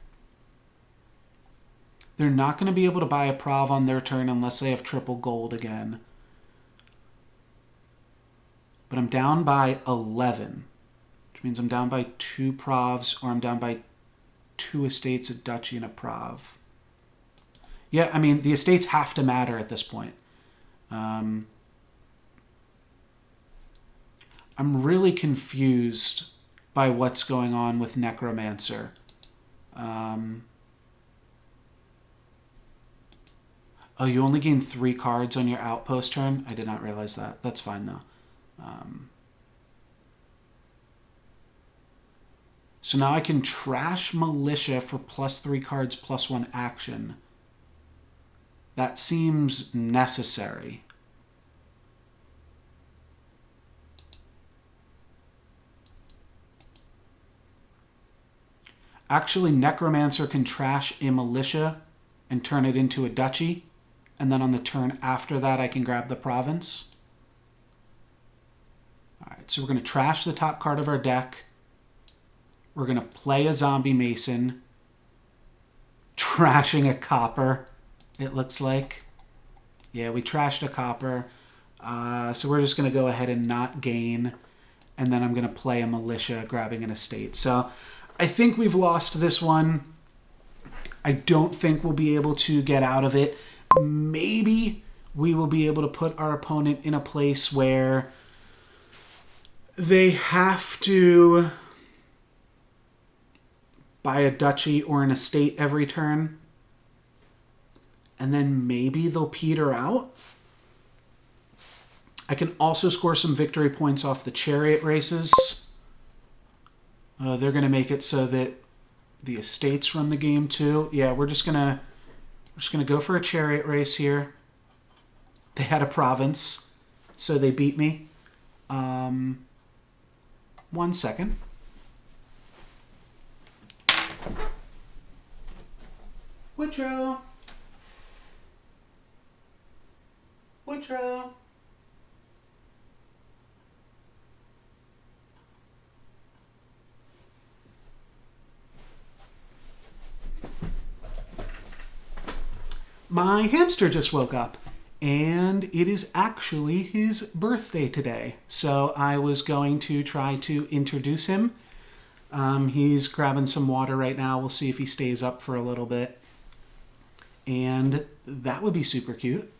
They're not going to be able to buy a Prav on their turn unless they have triple gold again. But I'm down by 11, which means I'm down by 2 Pravs, or I'm down by 2 estates, a Duchy, and a Prav. Yeah, I mean, the estates have to matter at this point. I'm really confused by what's going on with Necromancer. Oh, you only gain 3 cards on your Outpost turn? I did not realize that. That's fine, though. So now I can trash Militia for +3 cards, +1 action. That seems necessary. Actually, Necromancer can trash a Militia and turn it into a Duchy. And then on the turn after that, I can grab the province. All right, so we're going to trash the top card of our deck. We're going to play a Zombie Mason. Trashing a Copper, it looks like. Yeah, we trashed a Copper. So we're just going to go ahead and not gain. And then I'm going to play a Militia, grabbing an estate. So I think we've lost this one. I don't think we'll be able to get out of it. Maybe we will be able to put our opponent in a place where they have to buy a duchy or an estate every turn. And then maybe they'll peter out. I can also score some victory points off the chariot races. They're going to make it so that the estates run the game too. Yeah, we're just gonna go for a chariot race here. They had a province, so they beat me. 1 second. Woodrow. Woodrow. My hamster just woke up, and it is actually his birthday today. So I was going to try to introduce him. He's grabbing some water right now. We'll see if he stays up for a little bit. And that would be super cute.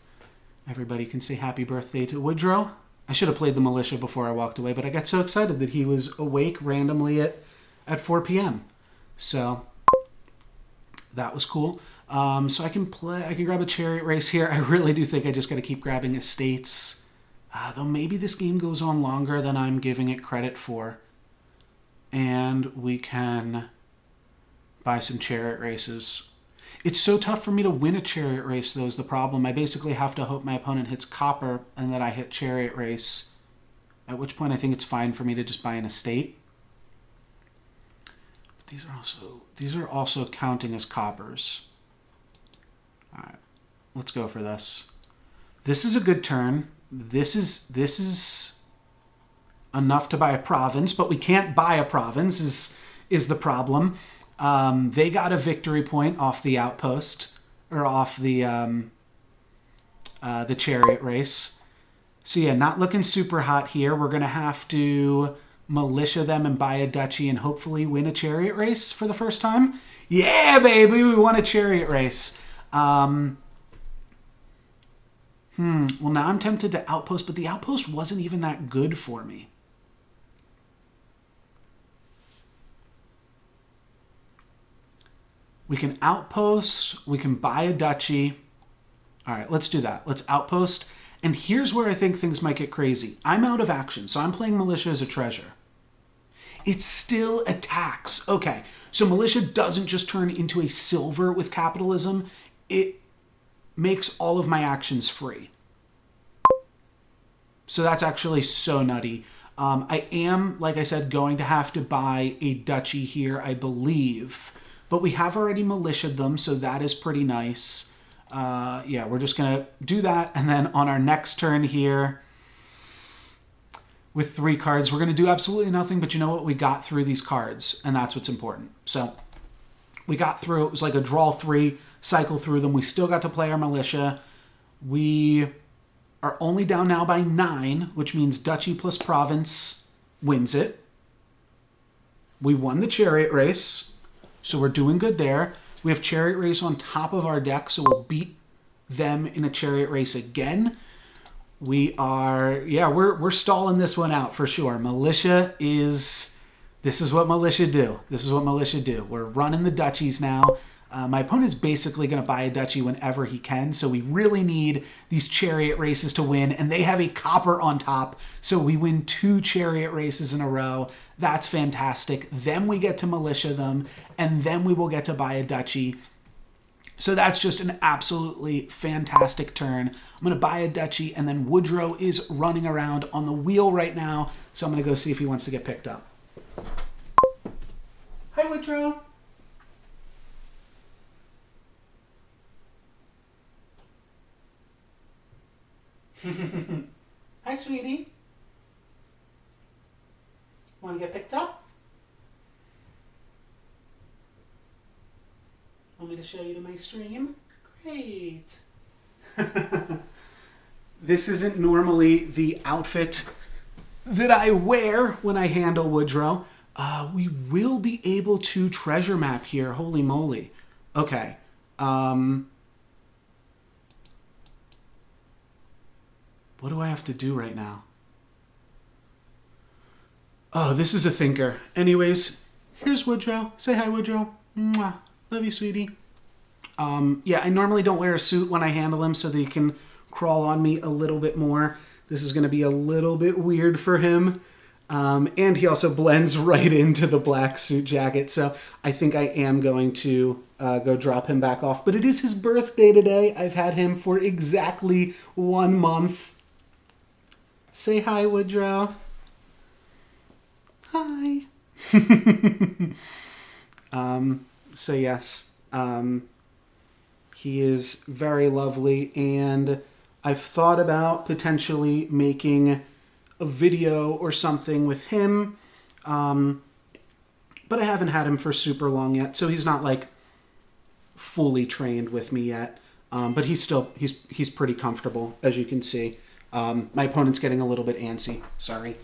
Everybody can say happy birthday to Woodrow. I should have played the militia before I walked away, but I got so excited that he was awake randomly at 4 p.m. So that was cool. So I can grab a chariot race here. I really do think I just got to keep grabbing estates. Though maybe this game goes on longer than I'm giving it credit for. And we can buy some chariot races. It's so tough for me to win a chariot race, though, is the problem. I basically have to hope my opponent hits copper and that I hit chariot race. At which point I think it's fine for me to just buy an estate. But these are also counting as coppers. All right, let's go for this. This is a good turn. This is enough to buy a province, but we can't buy a province is the problem. They got a victory point off the outpost or off the chariot race. So yeah, not looking super hot here. We're gonna have to militia them and buy a duchy and hopefully win a chariot race for the first time. Yeah, baby, we won a chariot race. Well, now I'm tempted to outpost, but the outpost wasn't even that good for me. We can outpost. We can buy a duchy. All right, let's do that. Let's outpost. And here's where I think things might get crazy. I'm out of action, so I'm playing militia as a treasure. It still attacks. Okay, so militia doesn't just turn into a silver with capitalism. It makes all of my actions free. So that's actually so nutty. I am, like I said, going to have to buy a duchy here, I believe. But we have already militiaed them, so that is pretty nice. Yeah, we're just going to do that. And then on our next turn here, with 3 cards, we're going to do absolutely nothing. But you know what? We got through these cards, and that's what's important. So we got through. It was like a draw 3, cycle through them. We still got to play our militia. We are only down now by 9, which means duchy plus province wins it. We won the chariot race, so we're doing good there. We have chariot race on top of our deck, so we'll beat them in a chariot race again. We are, yeah, we're stalling this one out for sure. Militia is, this is what militia do. This is what militia do. We're running the duchies now. My opponent's basically going to buy a duchy whenever he can, so we really need these chariot races to win, and they have a copper on top, so we win 2 chariot races in a row. That's fantastic. Then we get to militia them, and then we will get to buy a duchy. So that's just an absolutely fantastic turn. I'm going to buy a duchy, and then Woodrow is running around on the wheel right now, so I'm going to go see if he wants to get picked up. Hi, Woodrow. Hi, sweetie. Want to get picked up? Want me to show you to my stream? Great. This isn't normally the outfit that I wear when I handle Woodrow. We will be able to treasure map here. Holy moly. Okay. What do I have to do right now? Oh, this is a thinker. Anyways, Here's Woodrow. Say hi, Woodrow. Mwah. Love you, sweetie. Yeah, I normally don't wear a suit when I handle him so that he can crawl on me a little bit more. This is going to be a little bit weird for him. And he also blends right into the black suit jacket. So I think I am going to go drop him back off. But it is his birthday today. I've had him for exactly 1 month. Say hi, Woodrow. Hi. So yes, he is very lovely, and I've thought about potentially making a video or something with him, but I haven't had him for super long yet, so he's not like fully trained with me yet, but he's pretty comfortable, as you can see. My opponent's getting a little bit antsy. Sorry.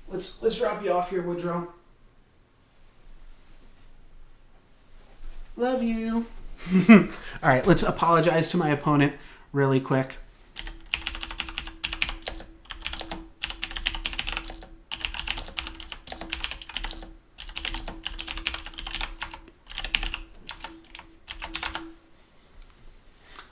Let's drop you off here, Woodrow. Love you. All right, let's apologize to my opponent really quick.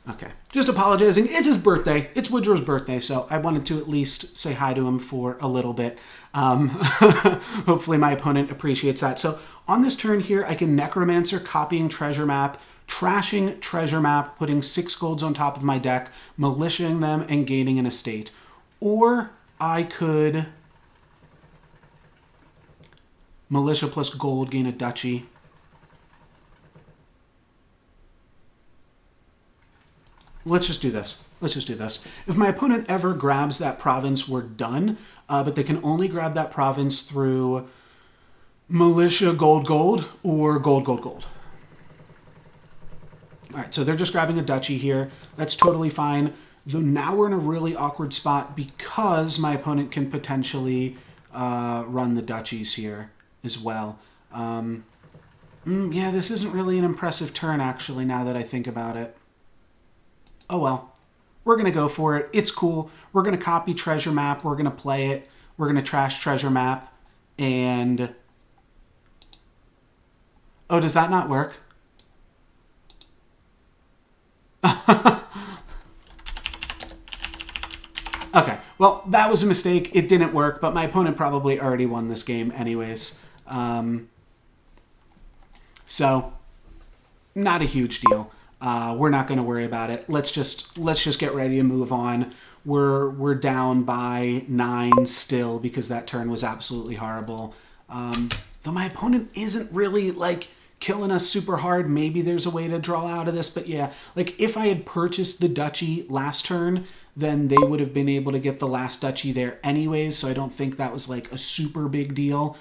Okay, just apologizing. It's his birthday. It's Woodrow's birthday, so I wanted to at least say hi to him for a little bit. Hopefully my opponent appreciates that. So on this turn here, I can Necromancer, copying treasure map, trashing treasure map, putting 6 golds on top of my deck, militiaing them, and gaining an estate. Or I could militia plus gold, gain a duchy. Let's just do this. Let's just do this. If my opponent ever grabs that province, we're done. But they can only grab that province through militia gold or gold. All right, so they're just grabbing a duchy here. That's totally fine. Though now we're in a really awkward spot because my opponent can potentially run the duchies here as well. Yeah, this isn't really an impressive turn, actually, now that I think about it. Oh well, we're going to go for it. It's cool. We're going to copy treasure map. We're going to play it. We're going to trash treasure map. And... oh, does that not work? Okay, well, that was a mistake. It didn't work, but my opponent probably already won this game anyways. So, not a huge deal. We're not going to worry about it. Let's just get ready to move on. We're down by 9 still because that turn was absolutely horrible. Though my opponent isn't really like killing us super hard. Maybe there's a way to draw out of this, but yeah, like if I had purchased the duchy last turn, then they would have been able to get the last duchy there anyways. So I don't think that was like a super big deal.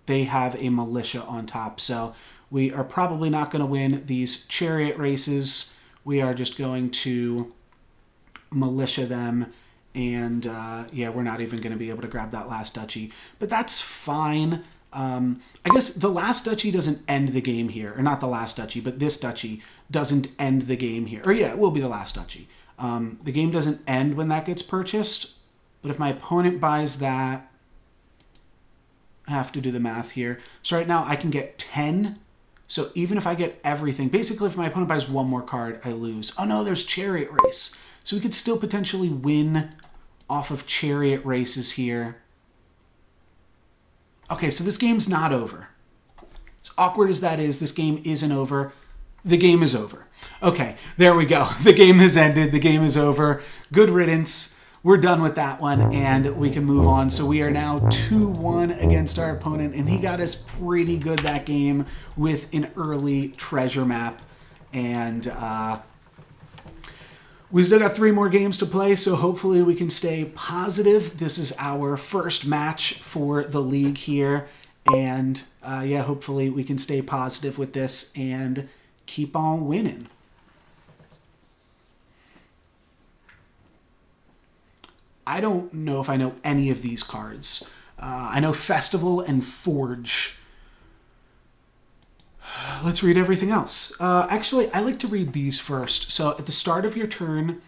They have a militia on top, so we are probably not going to win these chariot races. We are just going to militia them. And yeah, we're not even going to be able to grab that last duchy. But that's fine. I guess the last duchy doesn't end the game here. Or not the last duchy, but this duchy doesn't end the game here. Or yeah, it will be the last duchy. The game doesn't end when that gets purchased. But if my opponent buys that, I have to do the math here. So right now I can get 10. So even if I get everything, basically if my opponent buys one more card, I lose. Oh no, there's chariot race. So we could still potentially win off of chariot races here. Okay, so this game's not over. As awkward as that is, this game isn't over. The game is over. Okay, there we go. The game has ended. The game is over. Good riddance. We're done with that one, and we can move on. So we are now 2-1 against our opponent, and he got us pretty good that game with an early treasure map. And we still got 3 more games to play, so hopefully we can stay positive. This is our first match for the league here, and yeah, hopefully we can stay positive with this and keep on winning. I don't know if I know any of these cards. I know Festival and Forge. Let's read everything else. Actually, I like to read these first. So at the start of your turn,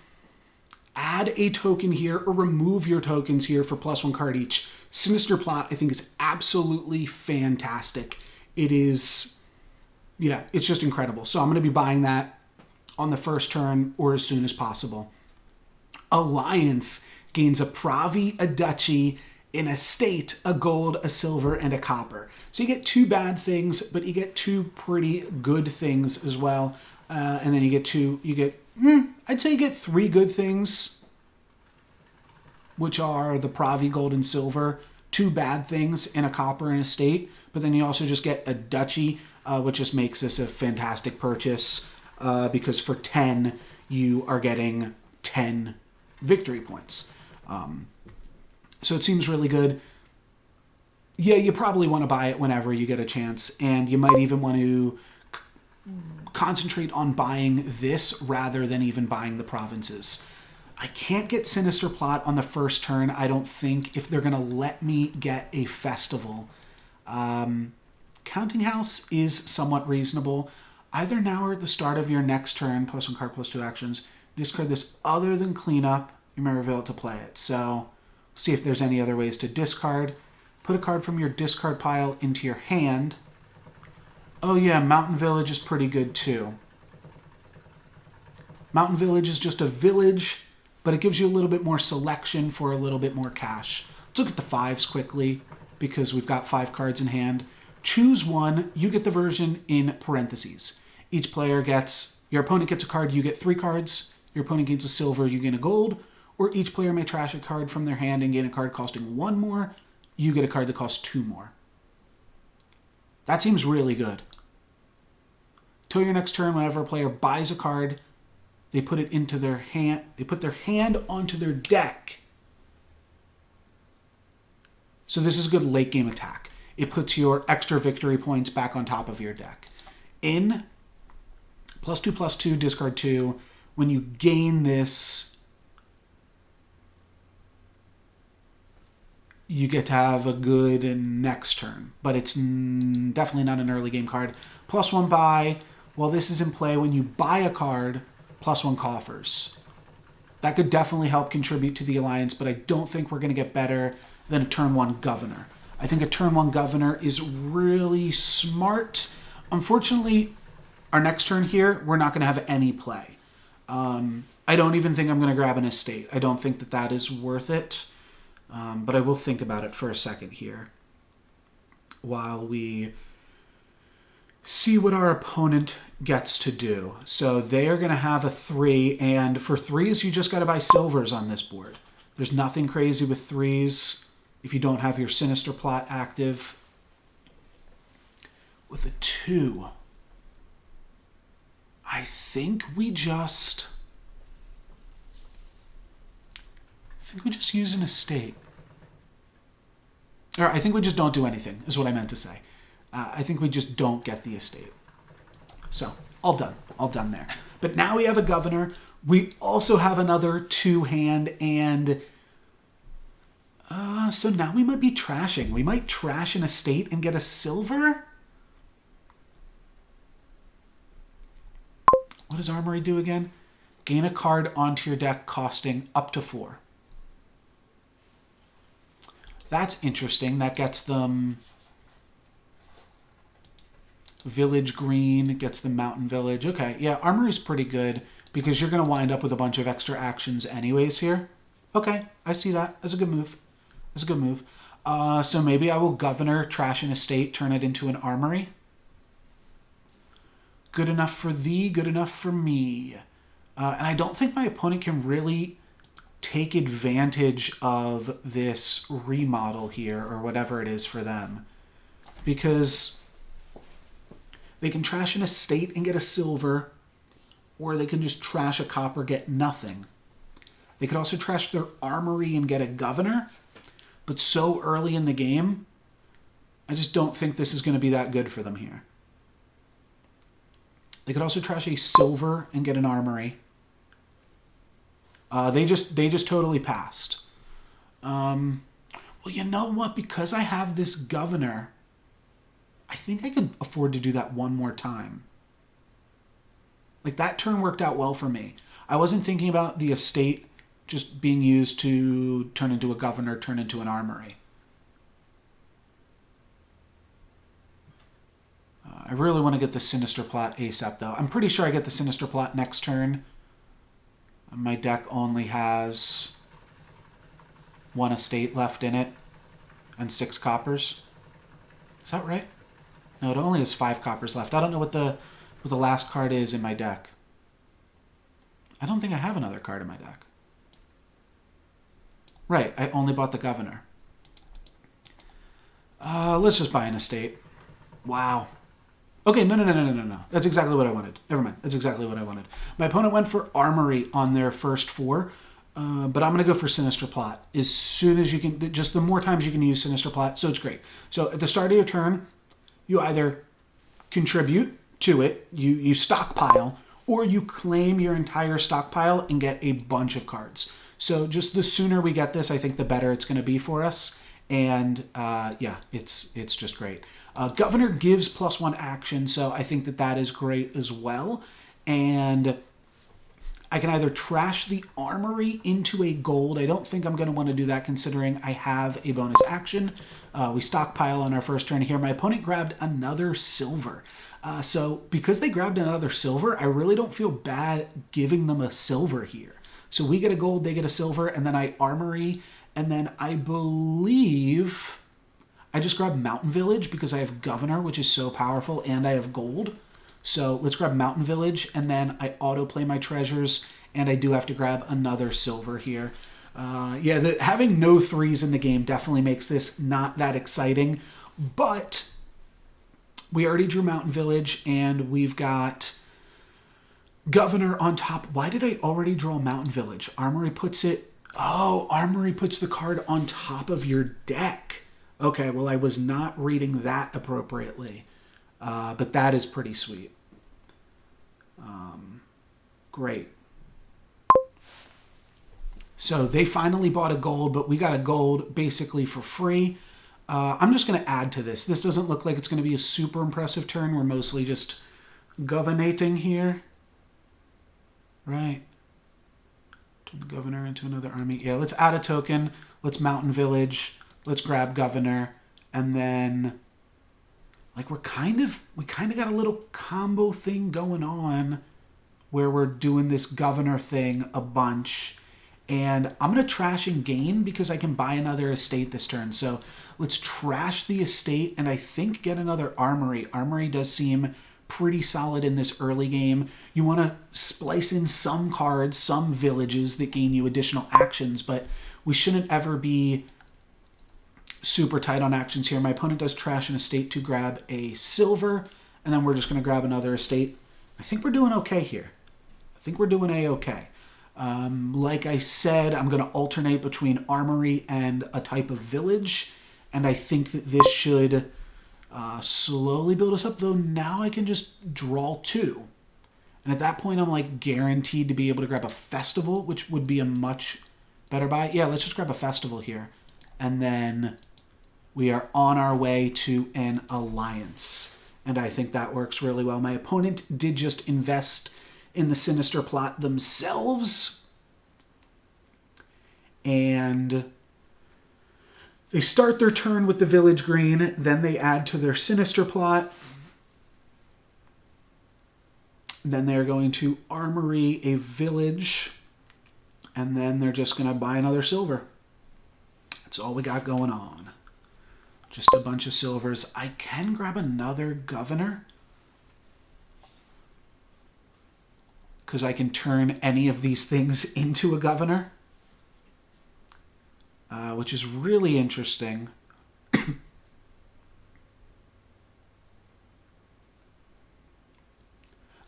add a token here or remove your tokens here for +1 card each. Sinister Plot, I think, is absolutely fantastic. It is, yeah, it's just incredible. So I'm going to be buying that on the first turn or as soon as possible. Alliance gains a Pravi, a Duchy, an estate, a gold, a silver, and a copper. So you get 2 bad things, but you get 2 pretty good things as well. And then I'd say you get 3 good things, which are the Pravi, gold, and silver, 2 bad things, and a copper and estate. But then you also just get a duchy, which just makes this a fantastic purchase, because for 10, you are getting 10 victory points. So it seems really good. Yeah, you probably want to buy it whenever you get a chance, and you might even want to concentrate on buying this rather than even buying the provinces. I can't get Sinister Plot on the first turn, I don't think, if they're going to let me get a festival. Counting House is somewhat reasonable. Either now or at the start of your next turn, +1 card, +2 actions, discard this other than cleanup. You may reveal it to play it. So, see if there's any other ways to discard. Put a card from your discard pile into your hand. Oh yeah, Mountain Village is pretty good too. Mountain Village is just a village, but it gives you a little bit more selection for a little bit more cash. Let's look at the 5s quickly, because we've got 5 cards in hand. Choose one, you get the version in parentheses. Each player gets, your opponent gets a card, you get 3 cards. Your opponent gains a silver, you gain a gold. Or each player may trash a card from their hand and gain a card costing 1 more. You get a card that costs 2 more. That seems really good. Till your next turn, whenever a player buys a card, they put it into their hand. They put their hand onto their deck. So this is a good late game attack. It puts your extra victory points back on top of your deck. In +2/+2, discard 2. When you gain this, you get to have a good next turn, but it's definitely not an early game card. +1 buy. While this is in play, when you buy a card, +1 coffers. That could definitely help contribute to the alliance, but I don't think we're going to get better than a turn 1 governor. I think a turn 1 governor is really smart. Unfortunately, our next turn here, we're not going to have any play. I don't even think I'm going to grab an estate. I don't think that that is worth it. But I will think about it for a second here while we see what our opponent gets to do. So they are going to have a 3, and for 3s, you just got to buy silvers on this board. There's nothing crazy with 3s if you don't have your Sinister Plot active. With a 2, I think we just use an estate. Or I think we just don't do anything, is what I meant to say. I think we just don't get the estate. So, all done there. But now we have a governor. We also have another 2-hand, and so now we might be trashing. We might trash an estate and get a silver? What does Armory do again? Gain a card onto your deck costing up to 4. That's interesting. That gets them Village Green, gets them Mountain Village. Okay, yeah, Armory's pretty good because you're going to wind up with a bunch of extra actions anyways here. Okay, I see that. That's a good move. That's a good move. So maybe I will Governor, trash an estate, turn it into an Armory. Good enough for thee, good enough for me. And I don't think my opponent can really take advantage of this remodel here, or whatever it is for them. Because they can trash an estate and get a silver, or they can just trash a copper, get nothing. They could also trash their Armory and get a Governor, but so early in the game, I just don't think this is going to be that good for them here. They could also trash a silver and get an Armory. They just totally passed. Well, you know what? Because I have this Governor, I think I could afford to do that one more time. Like, that turn worked out well for me. I wasn't thinking about the estate just being used to turn into a Governor, turn into an Armory. I really want to get the Sinister Plot ASAP, though. I'm pretty sure I get the Sinister Plot next turn. My deck only has 1 estate left in it and 6 coppers. Is that right? No, it only has 5 coppers left. I don't know what the last card is in my deck. I don't think I have another card in my deck. Right, I only bought the Governor. Let's just buy an estate. Wow. Okay, no. That's exactly what I wanted. Never mind. That's exactly what I wanted. My opponent went for Armory on their first 4, but I'm going to go for Sinister Plot. As soon as you can, just the more times you can use Sinister Plot, so it's great. So at the start of your turn, you either contribute to it, you stockpile, or you claim your entire stockpile and get a bunch of cards. So just the sooner we get this, I think the better it's going to be for us. And yeah, it's just great. Governor gives +1 action, so I think that is great as well. And I can either trash the Armory into a gold. I don't think I'm going to want to do that considering I have a bonus action. We stockpile on our first turn here. My opponent grabbed another silver. So because they grabbed another silver, I really don't feel bad giving them a silver here. So we get a gold, they get a silver, and then I Armory. And then I believe I just grab Mountain Village because I have Governor, which is so powerful, and I have gold. So let's grab Mountain Village, and then I autoplay my treasures, and I do have to grab another silver here. Yeah, having no 3s in the game definitely makes this not that exciting, but we already drew Mountain Village, and we've got Governor on top. Why did I already draw Mountain Village? Armory puts it... Oh, Armory puts the card on top of your deck. Okay, well, I was not reading that appropriately. But that is pretty sweet. Great. So they finally bought a gold, but we got a gold basically for free. I'm just going to add to this. This doesn't look like it's going to be a super impressive turn. We're mostly just governating here. Right. Turn the Governor into another army. Yeah, let's add a token. Let's Mountain Village. Let's grab Governor. And then, like, we kind of got a little combo thing going on where we're doing this Governor thing a bunch. And I'm going to trash and gain because I can buy another estate this turn. So let's trash the estate and I think get another Armory. Armory does seem pretty solid in this early game. You want to splice in some cards, some villages that gain you additional actions, but we shouldn't ever be super tight on actions here. My opponent does trash an estate to grab a silver, and then we're just going to grab another estate. I think we're doing okay here. I think we're doing A-okay. Like I said, I'm going to alternate between Armory and a type of village, and I think that this should slowly build us up, though now I can just draw 2. And at that point, I'm like guaranteed to be able to grab a festival, which would be a much better buy. Yeah, let's just grab a festival here. And then we are on our way to an alliance. And I think that works really well. My opponent did just invest in the Sinister Plot themselves. And they start their turn with the Village Green, then they add to their Sinister Plot. Then they're going to Armory a village, and then they're just going to buy another silver. That's all we got going on. Just a bunch of silvers. I can grab another Governor, because I can turn any of these things into a Governor. Which is really interesting.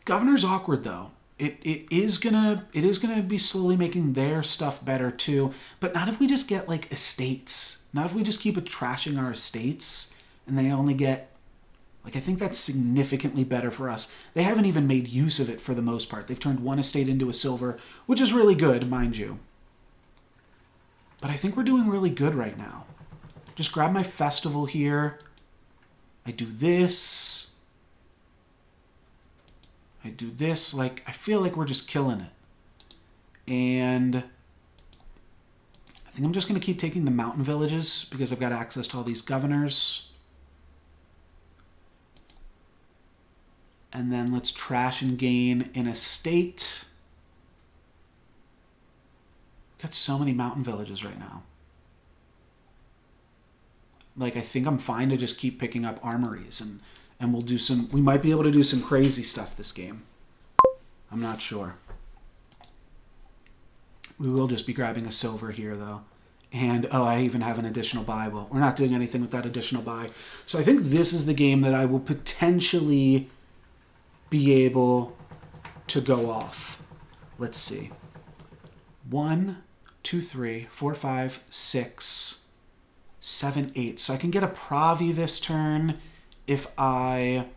Governor's awkward though. It is gonna be slowly making their stuff better too. But not if we just get like estates. Not if we just keep trashing our estates and they only get, like, I think that's significantly better for us. They haven't even made use of it for the most part. They've turned one estate into a silver, which is really good, mind you. But I think we're doing really good right now. Just grab my festival here. I do this. I do this. Like, I feel like we're just killing it. And I think I'm just going to keep taking the mountain villages because I've got access to all these governors. And then let's trash and gain an estate. Got so many mountain villages right now. Like, I think I'm fine to just keep picking up armories, and we'll do some... We might be able to do some crazy stuff this game. I'm not sure. We will just be grabbing a silver here, though. And, oh, I even have an additional buy. Well, we're not doing anything with that additional buy. So I think this is the game that I will potentially be able to go off. Let's see. 1, 2, 3, 4, 5, 6, 7, 8. So I can get a Pravi this turn if I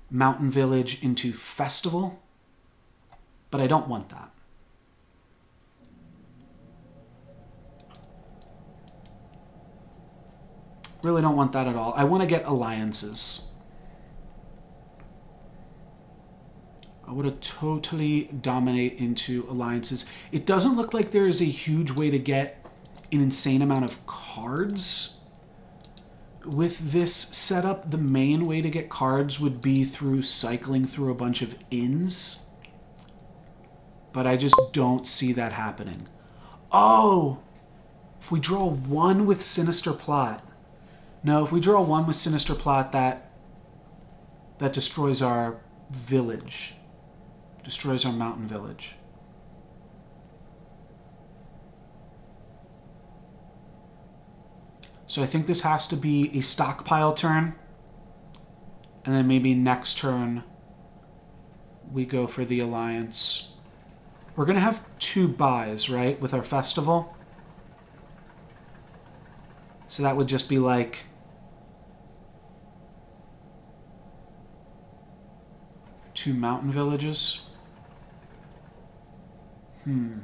Mountain Village into Festival. But I don't want that. Really don't want that at all. I want to get alliances. I want to totally dominate into alliances. It doesn't look like there is a huge way to get an insane amount of cards. With this setup, the main way to get cards would be through cycling through a bunch of inns. But I just don't see that happening. Oh! If we draw 1 with Sinister Plot. No, if we draw 1 with Sinister Plot, that destroys our village. Destroys our mountain village. So I think this has to be a stockpile turn. And then maybe next turn we go for the alliance. We're going to have 2 buys, right, with our festival. So that would just be like... two mountain villages. The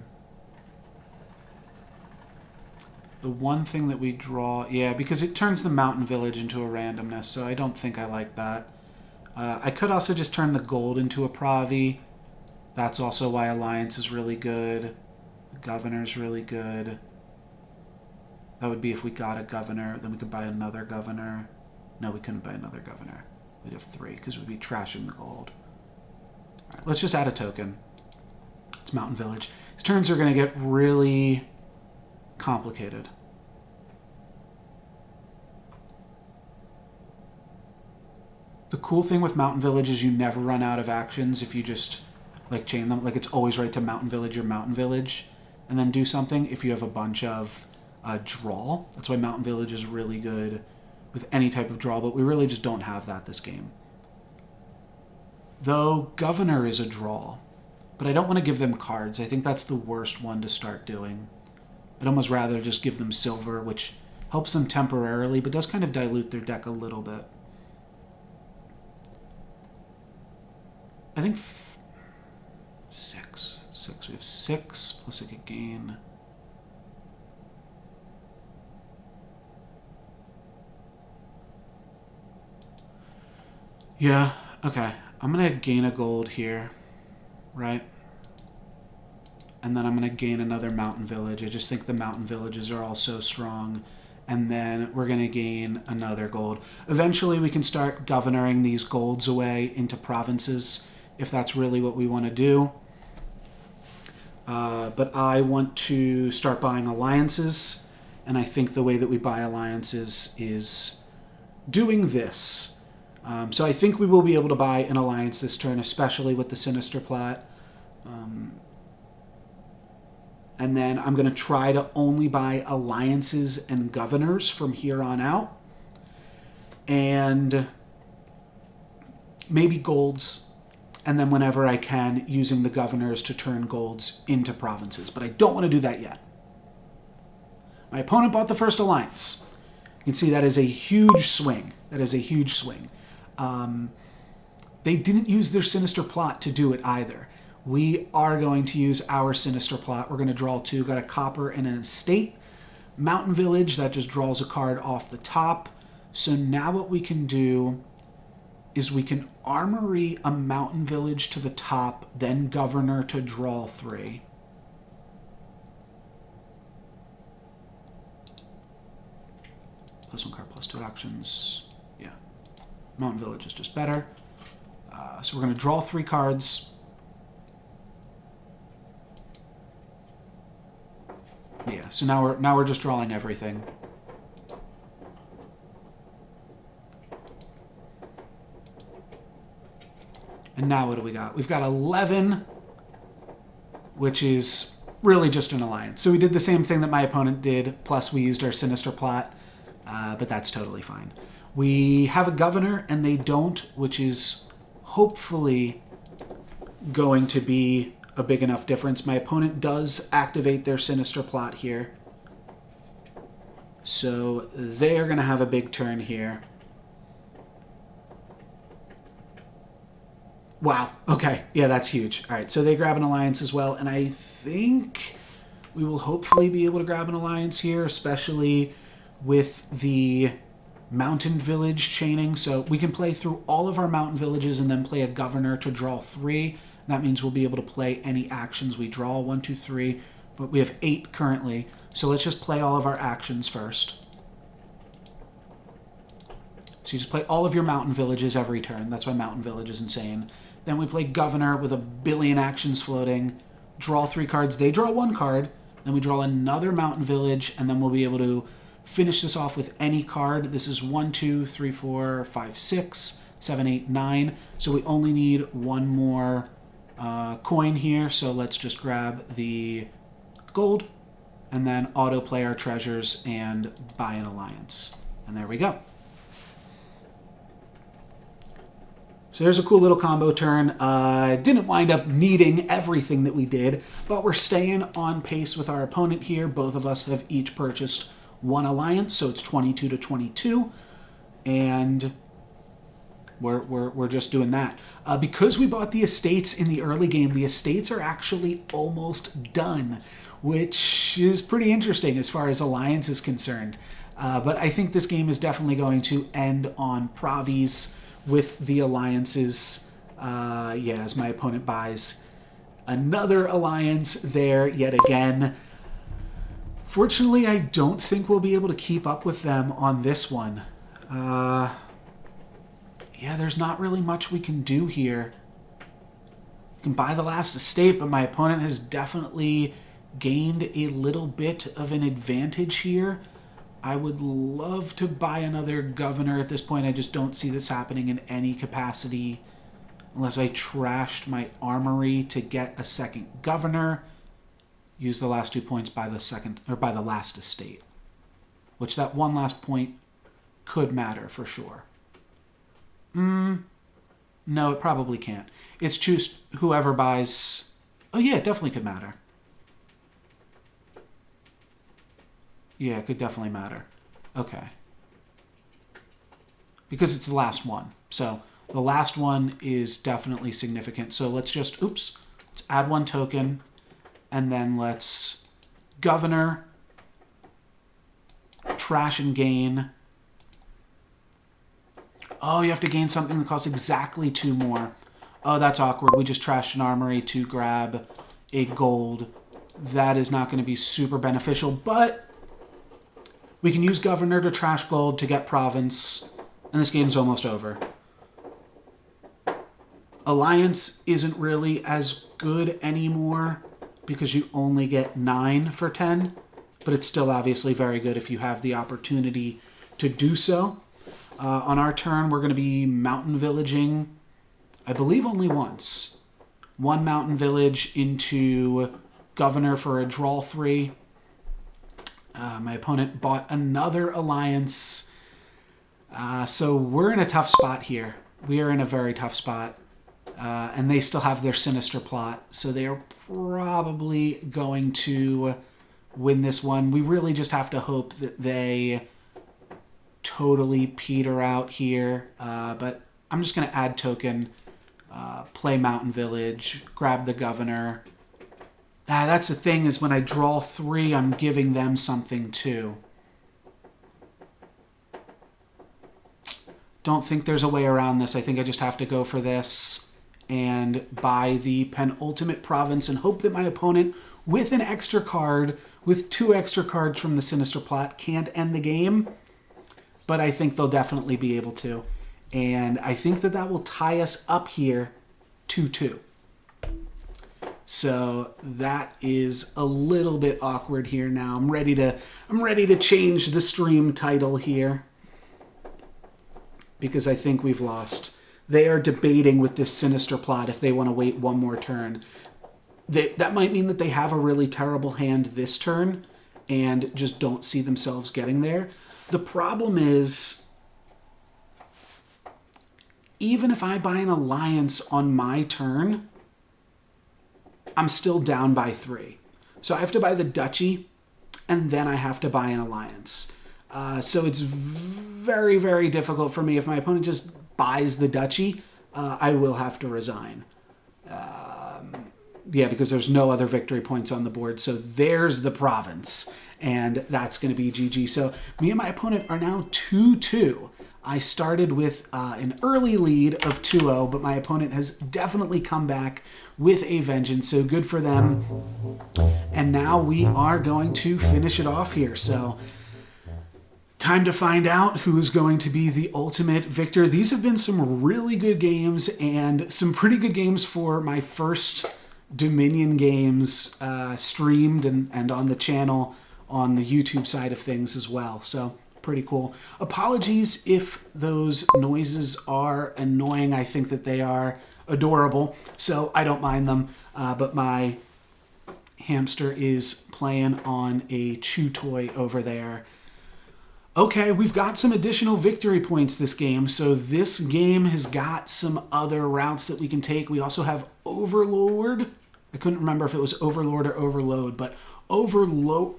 one thing that we draw... Yeah, because it turns the mountain village into a randomness, so I don't think I like that. I could also just turn the gold into a Pravi. That's also why Alliance is really good. The Governor's really good. That would be if we got a Governor. Then we could buy another Governor. No, we couldn't buy another Governor. We'd have 3, because we'd be trashing the gold. All right, let's just add a token. It's Mountain Village. These turns are going to get really complicated. The cool thing with Mountain Village is you never run out of actions if you just like chain them. Like, it's always right to Mountain Village or Mountain Village and then do something if you have a bunch of draw. That's why Mountain Village is really good with any type of draw, but we really just don't have that this game. Though Governor is a draw, but I don't want to give them cards. I think that's the worst one to start doing. I'd almost rather just give them silver, which helps them temporarily, but does kind of dilute their deck a little bit. I think 6. We have 6, plus I could gain... Yeah, okay. I'm going to gain a gold here, right? And then I'm going to gain another mountain village. I just think the mountain villages are all so strong. And then we're going to gain another gold. Eventually we can start governoring these golds away into provinces if that's really what we want to do. But I want to start buying alliances. And I think the way that we buy alliances is doing this. So I think we will be able to buy an alliance this turn, especially with the Sinister Plot. And then I'm going to try to only buy alliances and governors from here on out. And maybe golds. And then whenever I can, using the governors to turn golds into provinces. But I don't want to do that yet. My opponent bought the first alliance. You can see that is a huge swing. That is a huge swing. They didn't use their Sinister Plot to do it either. We are going to use our Sinister Plot. We're going to draw 2. Got a copper and an estate. Mountain Village, that just draws a card off the top. So now what we can do is we can armory a Mountain Village to the top, then Governor to draw 3. +1 card, +2 actions. Yeah. Mountain Village is just better. So we're going to draw 3 cards. Yeah, so now we're just drawing everything. And now what do we got? We've got 11, which is really just an alliance. So we did the same thing that my opponent did, plus we used our sinister plot, but that's totally fine. We have a governor, and they don't, which is hopefully going to be a big enough difference. My opponent does activate their sinister plot here. So they're going to have a big turn here. Wow. Okay. Yeah, that's huge. All right. So they grab an alliance as well. And I think we will hopefully be able to grab an alliance here, especially with the mountain village chaining. So we can play through all of our mountain villages and then play a governor to draw 3. That means we'll be able to play any actions we draw. 1, 2, 3. But we have 8 currently. So let's just play all of our actions first. So you just play all of your mountain villages every turn. That's why mountain village is insane. Then we play governor with a billion actions floating. Draw 3 cards. They draw 1 card. Then we draw another mountain village. And then we'll be able to finish this off with any card. This is 1, 2, 3, 4, 5, 6, 7, 8, 9. So we only need 1 more coin here. So let's just grab the gold. And then autoplay our treasures and buy an alliance. And there we go. So there's a cool little combo turn. Didn't wind up needing everything that we did, but we're staying on pace with our opponent here. Both of us have each purchased 1 alliance, so it's 22 to 22, and we're just doing that. Because we bought the estates in the early game, the estates are actually almost done, which is pretty interesting as far as alliance is concerned. But I think this game is definitely going to end on Pravi's with the alliances, as my opponent buys another alliance there yet again. Fortunately, I don't think we'll be able to keep up with them on this one. There's not really much we can do here. We can buy the last estate, but my opponent has definitely gained a little bit of an advantage here. I would love to buy another governor at this point. I just don't see this happening in any capacity unless I trashed my armory to get a second governor. Use the last 2 points by the last estate, which that one last point could matter for sure. No, it probably can't. It's choose whoever buys. Oh yeah, it definitely could matter. Yeah, it could definitely matter. Okay. Because it's the last one. So the last one is definitely significant. So let's just, let's add 1 token. And then let's governor, trash and gain. Oh, you have to gain something that costs exactly 2 more. Oh, that's awkward. We just trashed an armory to grab a gold. That is not going to be super beneficial, but we can use governor to trash gold to get province, and this game's almost over. Alliance isn't really as good anymore because you only get 9 for 10, but it's still obviously very good if you have the opportunity to do so. On our turn, we're going to be mountain villaging, I believe only once. 1 mountain village into governor for a draw 3. My opponent bought another alliance. So we're in a tough spot here. We are in a very tough spot. And they still have their sinister plot. So they are probably going to win this one. We really just have to hope that they totally peter out here. But I'm just going to add token, play mountain village, grab the governor. That's the thing, is when I draw 3, I'm giving them something too. Don't think there's a way around this. I think I just have to go for this and buy the penultimate province and hope that my opponent, with an extra card, with 2 extra cards from the sinister plot, can't end the game. But I think they'll definitely be able to. And I think that that will tie us up here 2-2. So that is a little bit awkward here now. I'm ready to change the stream title here because I think we've lost. They are debating with this sinister plot if they want to wait one more turn. That might mean that they have a really terrible hand this turn and just don't see themselves getting there. The problem is, even if I buy an alliance on my turn, I'm still down by 3. So I have to buy the duchy, and then I have to buy an alliance. So it's very, very difficult for me. If my opponent just buys the duchy, I will have to resign. Yeah, because there's no other victory points on the board. So there's the province, and that's going to be GG. So me and my opponent are now 2-2. I started with an early lead of 2-0, but my opponent has definitely come back with a vengeance, so good for them. And now we are going to finish it off here. So time to find out who's going to be the ultimate victor. These have been some really good games and some pretty good games for my first Dominion games streamed and on the channel on the YouTube side of things as well. So pretty cool. Apologies if those noises are annoying. I think that they are adorable, so I don't mind them. But my hamster is playing on a chew toy over there. Okay, we've got some additional victory points this game. So this game has got some other routes that we can take. We also have Overlord. I couldn't remember if it was Overlord or Overload, but Overlord,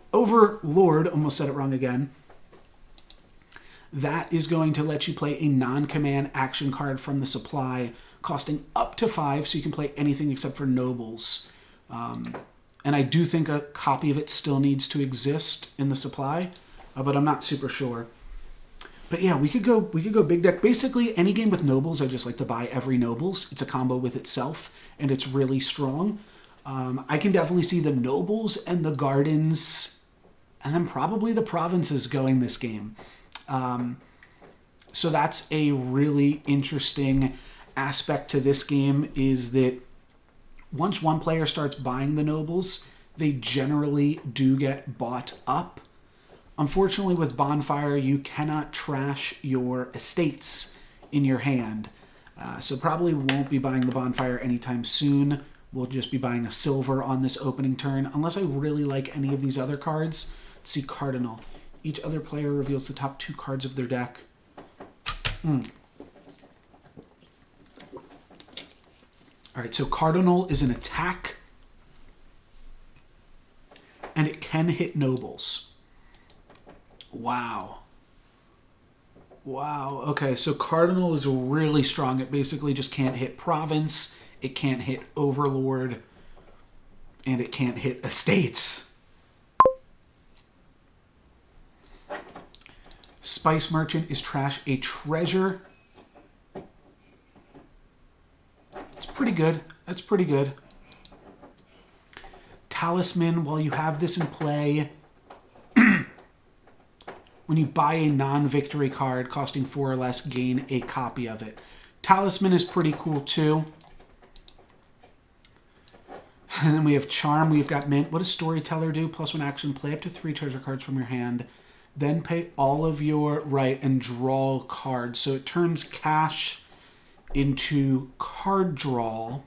almost said it wrong again. That is going to let you play a non-command action card from the supply, costing up to 5, so you can play anything except for nobles. And I do think a copy of it still needs to exist in the supply, but I'm not super sure. But yeah, we could go big deck. Basically, any game with nobles, I just like to buy every nobles. It's a combo with itself, and it's really strong. I can definitely see the nobles and the gardens, and then probably the provinces going this game. So that's a really interesting aspect to this game, is that once one player starts buying the nobles, they generally do get bought up. Unfortunately, with Bonfire, you cannot trash your estates in your hand. So probably won't be buying the Bonfire anytime soon. We'll just be buying a silver on this opening turn, unless I really like any of these other cards. Let's see, Cardinal. Each other player reveals the top 2 cards of their deck. All right, so Cardinal is an attack, and it can hit nobles. Wow. Wow. Okay, so Cardinal is really strong. It basically just can't hit province, it can't hit Overlord, and it can't hit estates. Spice Merchant is trash a treasure. It's pretty good. That's pretty good. Talisman, while you have this in play, when you buy a non-victory card costing 4 or less, gain a copy of it. Talisman is pretty cool too. And then we have Charm. We've got Mint. What does Storyteller do? +1 action. Play up to 3 treasure cards from your hand. Then pay all of your and draw cards. So it turns cash into card draw.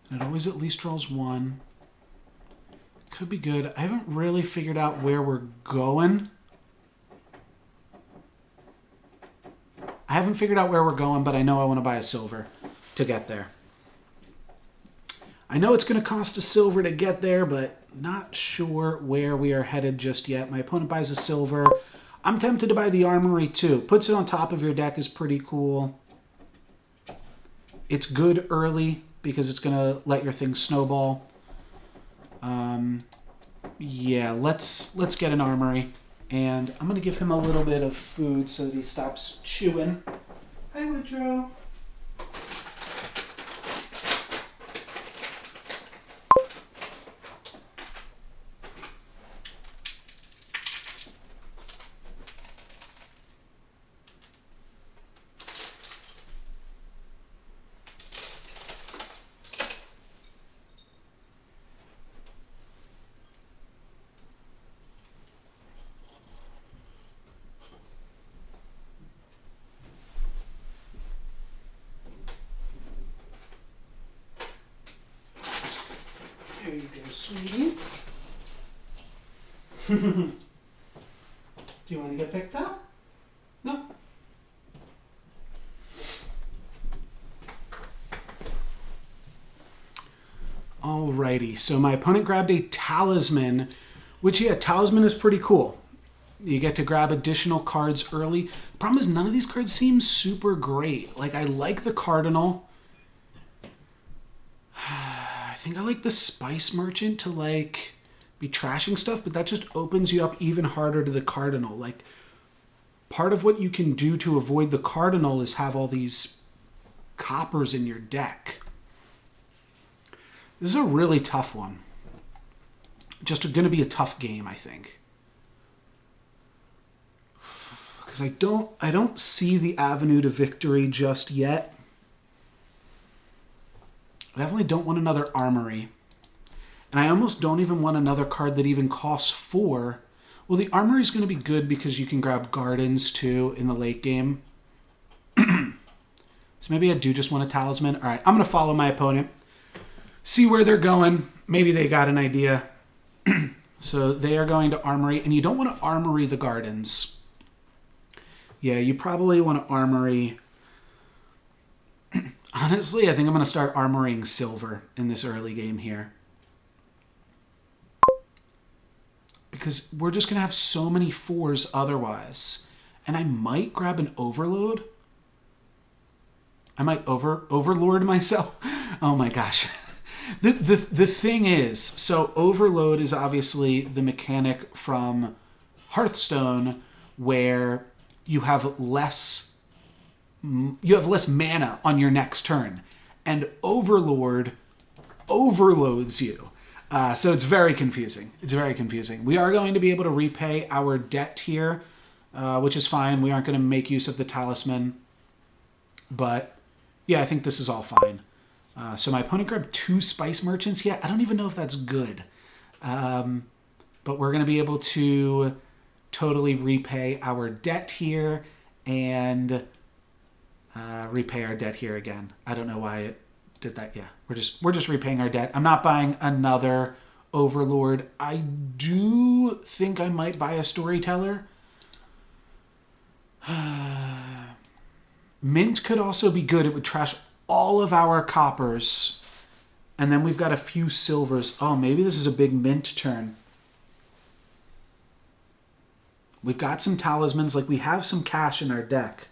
And it always at least draws 1. Could be good. I haven't really figured out where we're going. But I know I want to buy a silver to get there. I know it's going to cost a silver to get there, but not sure where we are headed just yet. My opponent buys a silver. I'm tempted to buy the Armory too. Puts it on top of your deck is pretty cool. It's good early because it's going to let your thing snowball. Yeah, let's get an Armory. And I'm going to give him a little bit of food so that he stops chewing. Hi, Woodrow. sweetie. Do you want to get picked up? No. Alrighty, so my opponent grabbed a talisman, which, yeah, talisman is pretty cool. You get to grab additional cards early. The problem is none of these cards seem super great. Like, I like the Cardinal. I think I like the Spice Merchant to, like, be trashing stuff, but that just opens you up even harder to the Cardinal. Like, part of what you can do to avoid the Cardinal is have all these coppers in your deck. This is a really tough one. Just going to be a tough game, I think. Because I don't see the avenue to victory just yet. I definitely don't want another Armory. And I almost don't even want another card that even costs 4. Well, the Armory is going to be good because you can grab Gardens, too, in the late game. So maybe I do just want a Talisman. All right, I'm going to follow my opponent. See where they're going. Maybe they got an idea. So they are going to Armory. And you don't want to Armory the Gardens. Yeah, you probably want to Armory. Honestly, I think I'm going to start armoring Silver in this early game here. Because we're just going to have so many 4s otherwise. And I might grab an Overload. I might Overlord myself. Oh my gosh. The thing is, so Overload is obviously the mechanic from Hearthstone where you have less mana on your next turn, and Overlord overloads you. So it's very confusing. It's very confusing. We are going to be able to repay our debt here, which is fine. We aren't going to make use of the Talisman. But yeah, I think this is all fine. So my opponent grabbed 2 Spice Merchants. Yeah, I don't even know if that's good. But we're going to be able to totally repay our debt here and repay our debt here again. I don't know why it did that. Yeah, we're just repaying our debt. I'm not buying another Overlord. I do think I might buy a Storyteller. Mint could also be good. It would trash all of our coppers. And then we've got a few silvers. Oh, maybe this is a big Mint turn. We've got some talismans. Like, we have some cash in our deck.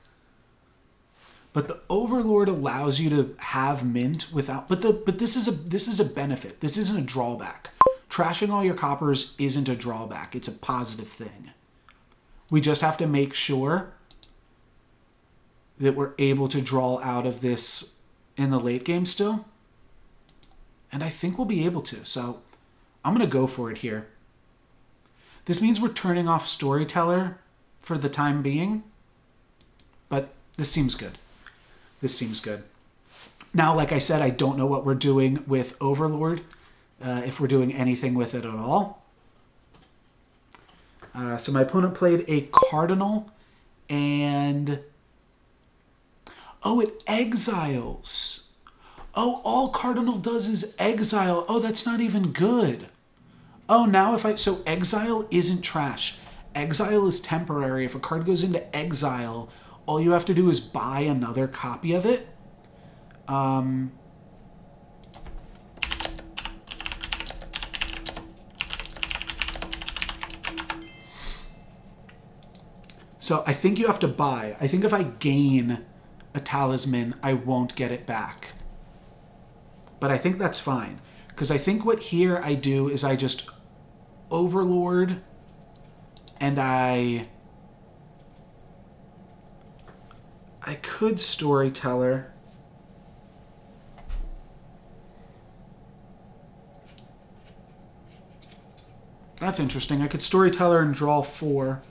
But the Overlord allows you to have Mint without... But this is a benefit. This isn't a drawback. Trashing all your coppers isn't a drawback. It's a positive thing. We just have to make sure that we're able to draw out of this in the late game still. And I think we'll be able to. So I'm going to go for it here. This means we're turning off Storyteller for the time being. But this seems good. This seems good. Now, like I said, I don't know what we're doing with Overlord. If we're doing anything with it at all. So my opponent played a Cardinal. And... oh, it exiles. Oh, all Cardinal does is exile. Oh, that's not even good. Oh, now if I... so exile isn't trash. Exile is temporary. If a card goes into exile, all you have to do is buy another copy of it. So I think you have to buy. I think if I gain a talisman, I won't get it back. But I think that's fine. Because I think what here I do is I just Overlord and I could Storyteller. That's interesting. I could Storyteller and draw 4.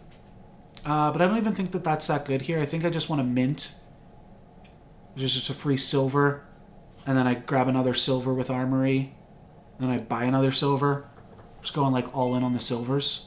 But I don't even think that that's that good here. I think I just want to Mint. Which is just a free silver. And then I grab another silver with Armory. And then I buy another silver. Just going like all in on the silvers.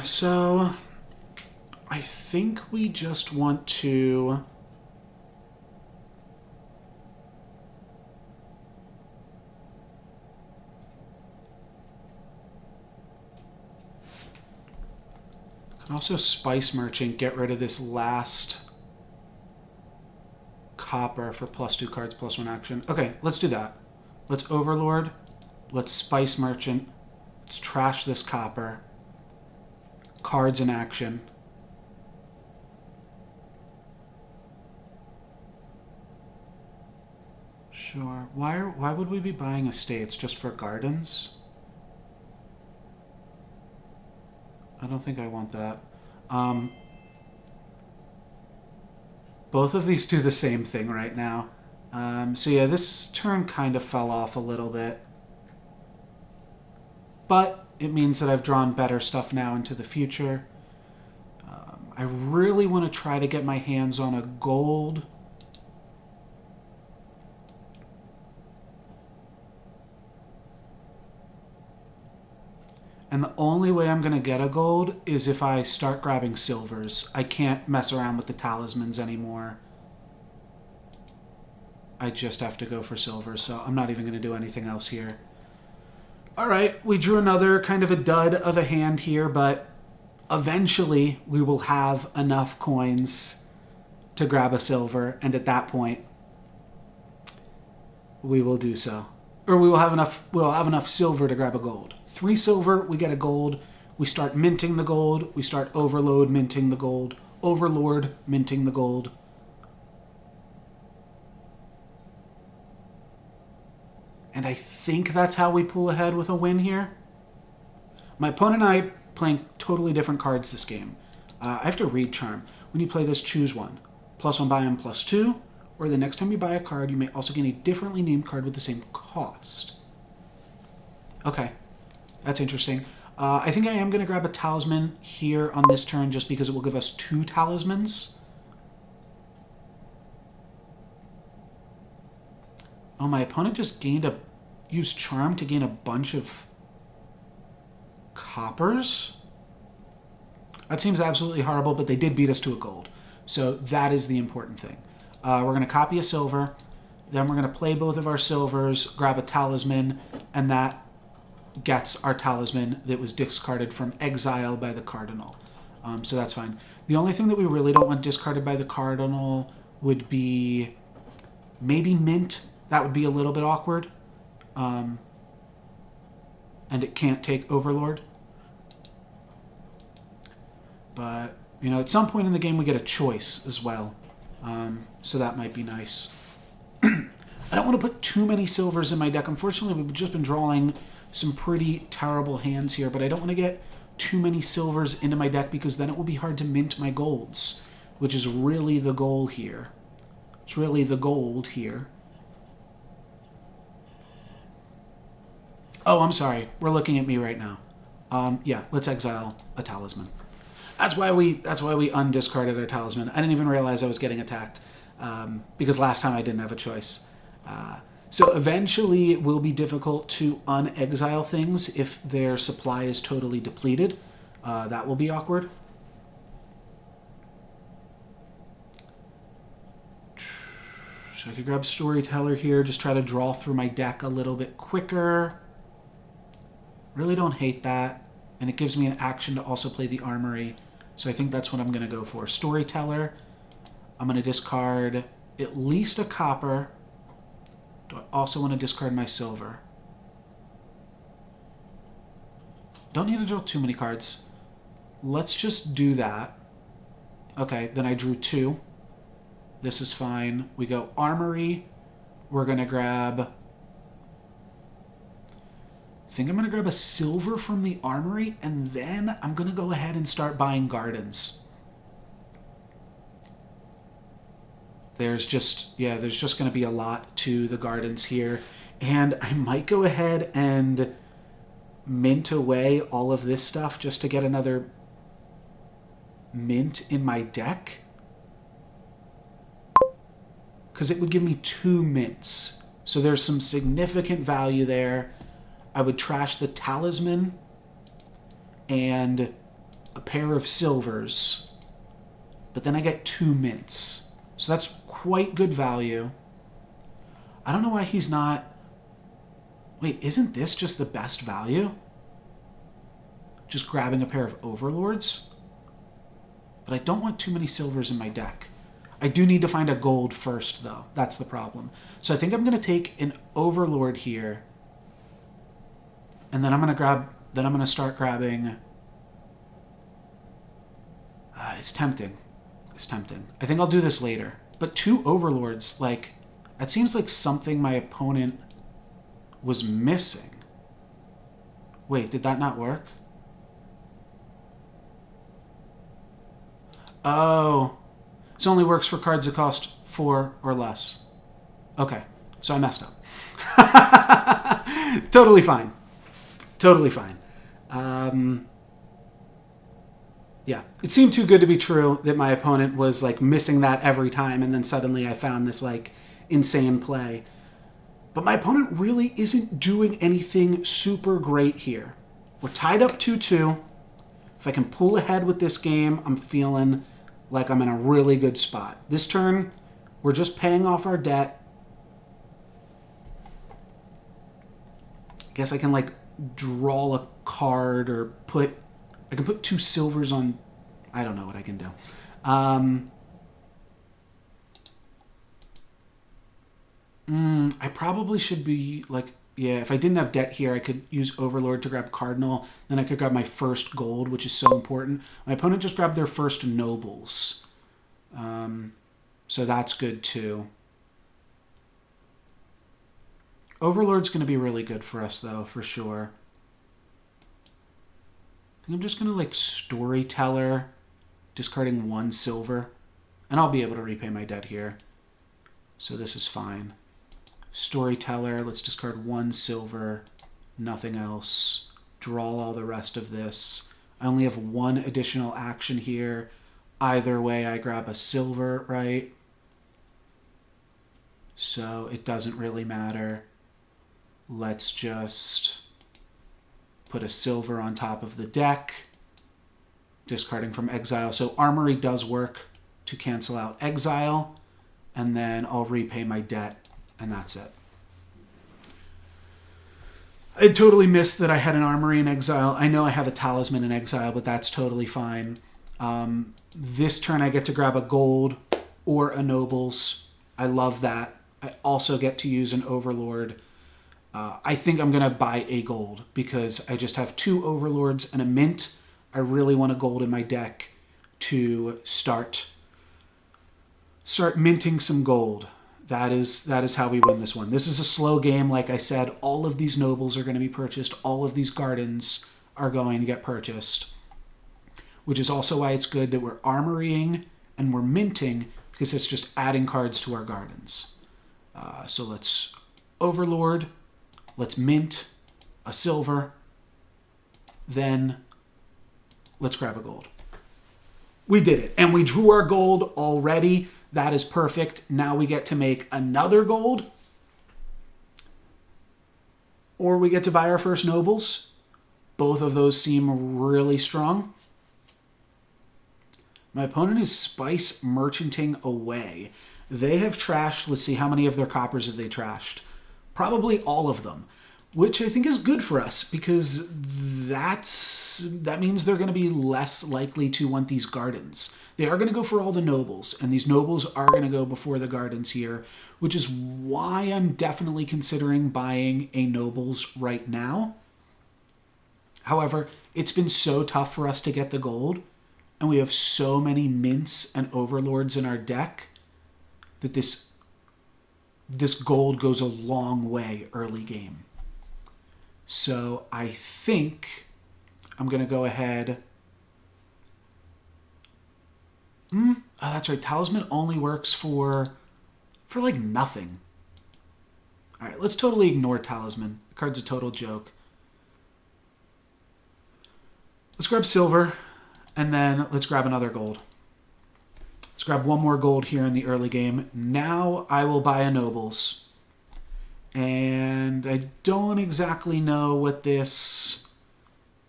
So, I think we just want to... Can also Spice Merchant, get rid of this last copper for +2 cards, +1 action. Okay, let's do that. Let's Overlord. Let's Spice Merchant. Let's trash this copper. Cards in action. Sure. Why would we be buying estates? Just for gardens? I don't think I want that. Both of these do the same thing right now. So yeah, this turn kind of fell off a little bit. But it means that I've drawn better stuff now into the future. I really want to try to get my hands on a gold. And the only way I'm going to get a gold is if I start grabbing silvers. I can't mess around with the talismans anymore. I just have to go for silver, so I'm not even going to do anything else here. All right, we drew another kind of a dud of a hand here, but eventually we will have enough coins to grab a silver, and at that point, we will do so. Or we'll have enough silver to grab a gold. 3 silver, we get a gold. We start minting the gold. We start Overload minting the gold. Overlord minting the gold. And I think that's how we pull ahead with a win here. My opponent and I playing totally different cards this game. I have to read Charm. When you play this, choose one. +1 buy-in, +2. Or the next time you buy a card, you may also gain a differently named card with the same cost. Okay. That's interesting. I think I am going to grab a talisman here on this turn just because it will give us 2 talismans. Oh, my opponent just used Charm to gain a bunch of coppers? That seems absolutely horrible, but they did beat us to a gold. So that is the important thing. We're going to copy a silver. Then we're going to play both of our silvers, grab a talisman, and that gets our talisman that was discarded from exile by the Cardinal. So that's fine. The only thing that we really don't want discarded by the Cardinal would be maybe Mint. That would be a little bit awkward. And it can't take Overlord. But, you know, at some point in the game we get a choice as well. So that might be nice. I don't want to put too many silvers in my deck. Unfortunately, we've just been drawing some pretty terrible hands here, but I don't want to get too many silvers into my deck because then it will be hard to mint my golds, which is really the goal here. It's really the gold here. Oh, I'm sorry. We're looking at me right now. Yeah, let's exile a talisman. That's why we undiscarded our talisman. I didn't even realize I was getting attacked because last time I didn't have a choice. So eventually it will be difficult to unexile things if their supply is totally depleted. That will be awkward. So I could grab Storyteller here, just try to draw through my deck a little bit quicker. Really don't hate that. And it gives me an action to also play the Armory. So I think that's what I'm going to go for. Storyteller. I'm going to discard at least a copper. Do I also want to discard my silver? Don't need to draw too many cards. Let's just do that. Okay, then I drew 2. This is fine. We go Armory. We're going to grab... I think I'm going to grab a silver from the Armory, and then I'm going to go ahead and start buying gardens. There's just going to be a lot to the gardens here. And I might go ahead and mint away all of this stuff just to get another mint in my deck. Because it would give me 2 mints. So there's some significant value there. I would trash the talisman and a pair of silvers, but then I get 2 mints. So that's quite good value. I don't know why he's not... Wait, isn't this just the best value? Just grabbing a pair of Overlords? But I don't want too many silvers in my deck. I do need to find a gold first, though. That's the problem. So I think I'm going to take an Overlord here. And then I'm going to start grabbing... it's tempting. It's tempting. I think I'll do this later. But 2 Overlords, like... That seems like something my opponent was missing. Wait, did that not work? Oh. This only works for cards that cost 4 or less. Okay. So I messed up. Totally fine. Totally fine. Yeah. It seemed too good to be true that my opponent was like missing that every time, and then suddenly I found this like insane play. But my opponent really isn't doing anything super great here. We're tied up 2-2. If I can pull ahead with this game, I'm feeling like I'm in a really good spot. This turn, we're just paying off our debt. I guess I can like draw a card or I can put 2 silvers on... I don't know what I can do. I probably should be like... Yeah, if I didn't have debt here, I could use Overlord to grab Cardinal. Then I could grab my first gold, which is so important. My opponent just grabbed their first nobles. So that's good too. Overlord's going to be really good for us, though, for sure. I think I'm just going to, like, Storyteller, discarding 1 silver. And I'll be able to repay my debt here. So this is fine. Storyteller, let's discard 1 silver, nothing else. Draw all the rest of this. I only have 1 additional action here. Either way, I grab a silver, right? So it doesn't really matter. Let's just put a silver on top of the deck. Discarding from exile. So Armory does work to cancel out exile. And then I'll repay my debt. And that's it. I totally missed that I had an Armory in exile. I know I have a Talisman in exile, but that's totally fine. This turn I get to grab a gold or a nobles. I love that. I also get to use an Overlord. I think I'm going to buy a gold because I just have 2 Overlords and a mint. I really want a gold in my deck to start minting some gold. That is how we win this one. This is a slow game. Like I said, all of these nobles are going to be purchased. All of these gardens are going to get purchased. Which is also why it's good that we're armorying and we're minting, because it's just adding cards to our gardens. So let's Overlord. Let's mint a silver. Then let's grab a gold. We did it. And we drew our gold already. That is perfect. Now we get to make another gold. Or we get to buy our first nobles. Both of those seem really strong. My opponent is Spice Merchanting away. They have trashed, let's see, how many of their coppers have they trashed? Probably all of them, which I think is good for us because that means they're going to be less likely to want these gardens. They are going to go for all the nobles, and these nobles are going to go before the gardens here, which is why I'm definitely considering buying a nobles right now. However, it's been so tough for us to get the gold, and we have so many mints and overlords in our deck that this gold goes a long way early game. So I think I'm going to go ahead. Oh, that's right. Talisman only works for like nothing. All right, let's totally ignore Talisman. The card's a total joke. Let's grab silver, and then let's grab another gold. Let's grab one more gold here in the early game. Now I will buy a nobles. And I don't exactly know what this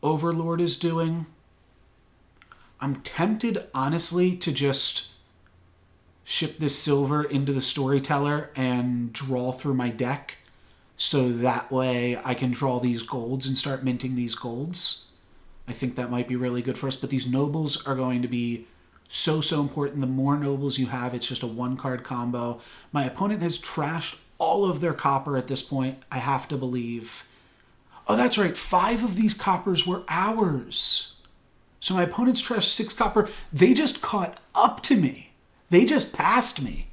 Overlord is doing. I'm tempted, honestly, to just ship this silver into the storyteller and draw through my deck, so that way I can draw these golds and start minting these golds. I think that might be really good for us, but these nobles are going to be so important. The more nobles you have, it's just a 1-card combo. My opponent has trashed all of their copper at this point, I have to believe. Oh, that's right, 5 of these coppers were ours. So my opponent's trashed 6 copper. They just caught up to me. They just passed me.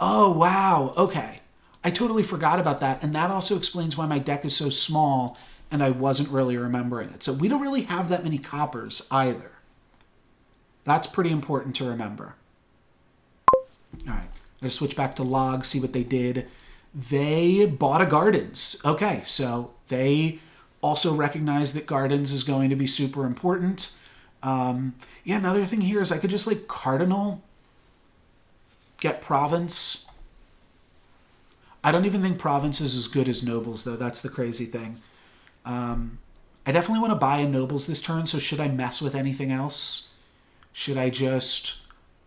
Oh, wow. Okay. I totally forgot about that. And that also explains why my deck is so small and I wasn't really remembering it. So we don't really have that many coppers either. That's pretty important to remember. All right. I'm going to switch back to log, see what they did. They bought a gardens. Okay. So they also recognize that gardens is going to be super important. Yeah, another thing here is I could just like Cardinal, get Province. I don't even think Province is as good as Nobles, though. That's the crazy thing. I definitely want to buy a Nobles this turn, so should I mess with anything else? Should I just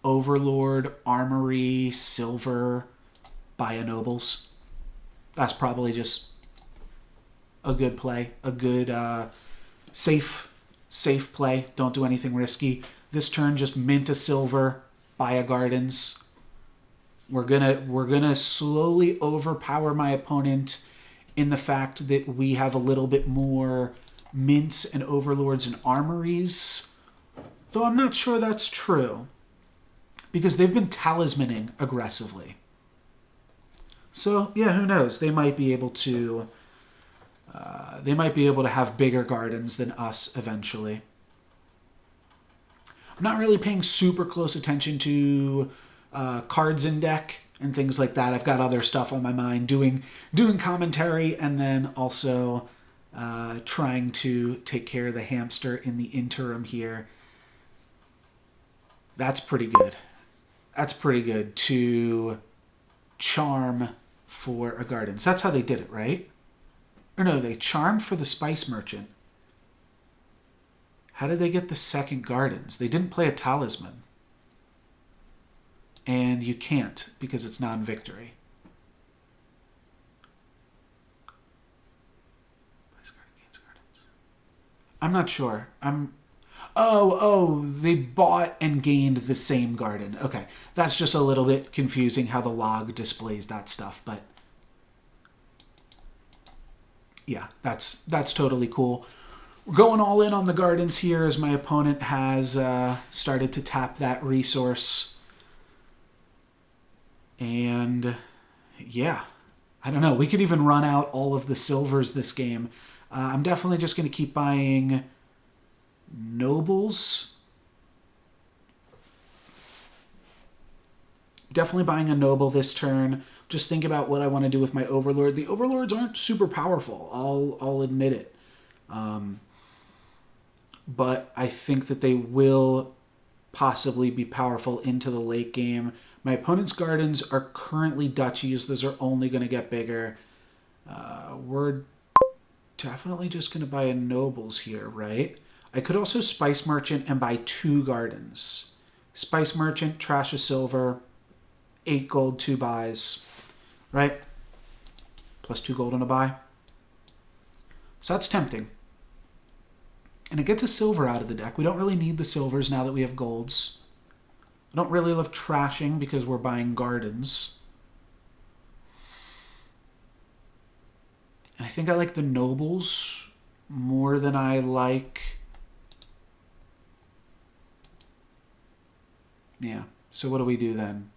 Overlord, Armory, Silver, buy a Nobles? That's probably just a good play, a good safe play. Don't do anything risky. This turn, just mint a silver, buy a gardens. We're gonna slowly overpower my opponent in the fact that we have a little bit more mints and overlords and armories. Though I'm not sure that's true, because they've been talismaning aggressively. So yeah, who knows? They might be able to. They might be able to have bigger gardens than us eventually. I'm not really paying super close attention to cards in deck and things like that. I've got other stuff on my mind, doing commentary, and then also trying to take care of the hamster in the interim here. That's pretty good. That's pretty good to charm for a gardens. That's how they did it, right? Or no, they charmed for the Spice Merchant. How did they get the second gardens? They didn't play a talisman. And you can't because it's non-victory. I'm not sure. Oh, they bought and gained the same garden. Okay, that's just a little bit confusing how the log displays that stuff, but yeah, that's totally cool. We're going all in on the gardens here as my opponent has started to tap that resource. And yeah, I don't know. We could even run out all of the silvers this game. I'm definitely just going to keep buying nobles. Definitely buying a noble this turn. Just think about what I want to do with my overlord. The overlords aren't super powerful. I'll admit it. But I think that they will possibly be powerful into the late game. My opponent's gardens are currently duchies. Those are only going to get bigger. We're definitely just going to buy a nobles here, right? I could also Spice Merchant and buy 2 gardens. Spice Merchant, trash a silver, 8 gold, 2 buys, right? Plus 2 gold on a buy. So that's tempting. And it gets a silver out of the deck. We don't really need the silvers now that we have golds. I don't really love trashing because we're buying gardens. And I think I like the nobles more than I like... Yeah, so what do we do then?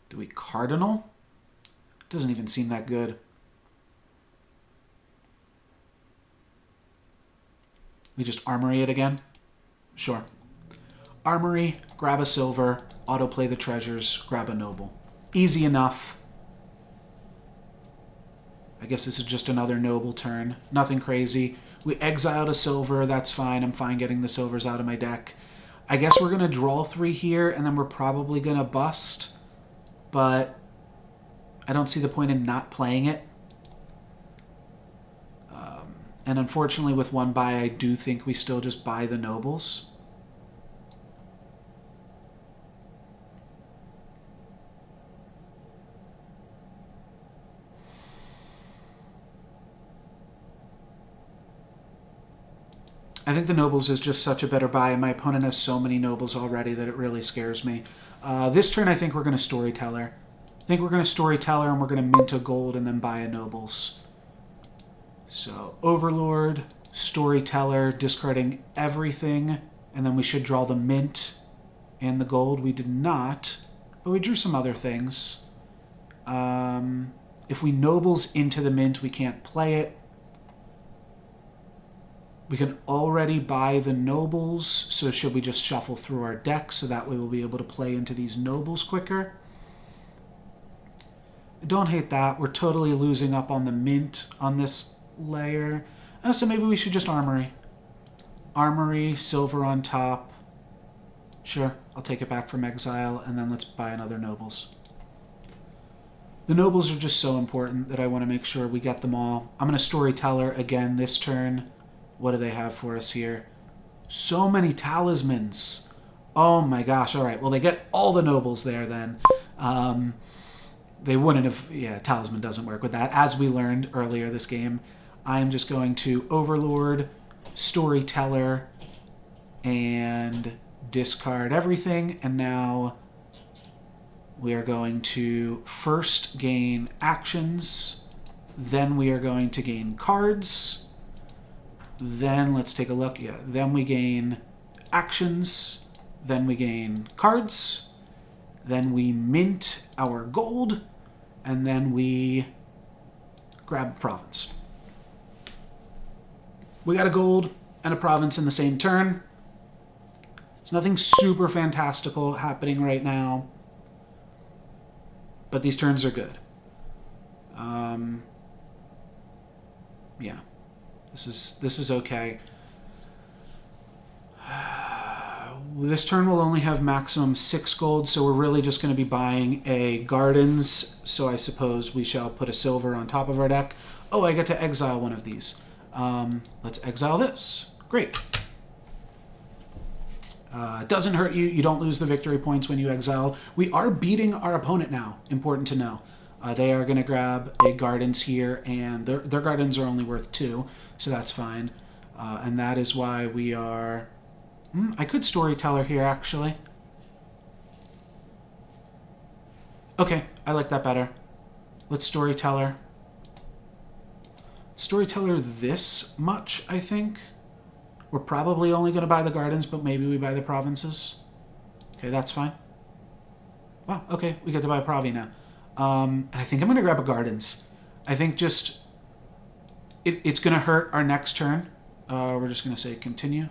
Do we cardinal? Doesn't even seem that good. We just armory it again? Sure. Armory, grab a silver, autoplay the treasures, grab a noble. Easy enough. I guess this is just another noble turn. Nothing crazy. We exiled a silver, that's fine. I'm fine getting the silvers out of my deck. I guess we're going to draw 3 here, and then we're probably going to bust. But I don't see the point in not playing it. And unfortunately, with 1 buy, I do think we still just buy the nobles. I think the nobles is just such a better buy, and my opponent has so many nobles already that it really scares me. This turn, I think we're going to Storyteller. I think we're going to Storyteller, and we're going to mint a gold and then buy a nobles. So, Overlord, Storyteller, discarding everything, and then we should draw the mint and the gold. We did not, but we drew some other things. If we nobles into the mint, we can't play it. We can already buy the nobles, so should we just shuffle through our deck so that way we'll be able to play into these nobles quicker? I don't hate that. We're totally losing up on the mint on this layer. So maybe we should just Armory. Armory, silver on top. Sure, I'll take it back from exile, and then let's buy another nobles. The nobles are just so important that I want to make sure we get them all. I'm going to Storyteller again this turn. What do they have for us here? So many talismans. Oh my gosh. All right. Well, they get all the nobles there then. They wouldn't have... Yeah, talisman doesn't work with that. As we learned earlier this game, I'm just going to Overlord, Storyteller, and discard everything. And now we are going to first gain actions. Then we are going to gain cards. Then let's take a look. Yeah, then we gain actions. Then we gain cards. Then we mint our gold. And then we grab a province. We got a gold and a province in the same turn. There's nothing super fantastical happening right now. But these turns are good. Yeah. This is okay. This turn will only have maximum 6 gold, so we're really just going to be buying a gardens. So I suppose we shall put a silver on top of our deck. Oh, I get to exile one of these. Let's exile this. Great. It doesn't hurt you. You don't lose the victory points when you exile. We are beating our opponent now. Important to know. They are going to grab a gardens here, and their gardens are only worth 2, so that's fine. And that is why we are... I could Storyteller here, actually. Okay, I like that better. Let's Storyteller. Storyteller this much, I think. We're probably only going to buy the gardens, but maybe we buy the provinces. Okay, that's fine. Wow, okay, we get to buy Provi now. And I think I'm going to grab a gardens. I think just... It's going to hurt our next turn. We're just going to say continue.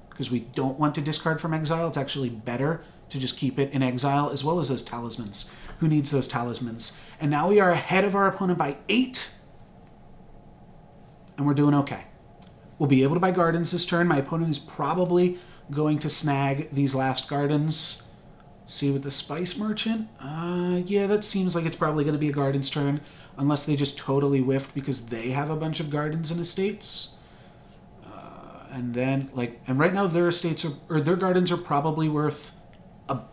Because we don't want to discard from exile. It's actually better to just keep it in exile, as well as those talismans. Who needs those talismans? And now we are ahead of our opponent by 8. And we're doing okay. We'll be able to buy gardens this turn. My opponent is probably going to snag these last gardens. See with the Spice Merchant? Yeah, that seems like it's probably going to be a gardens turn. Unless they just totally whiffed because they have a bunch of gardens and estates. And then, and right now their estates are, or their gardens are probably worth,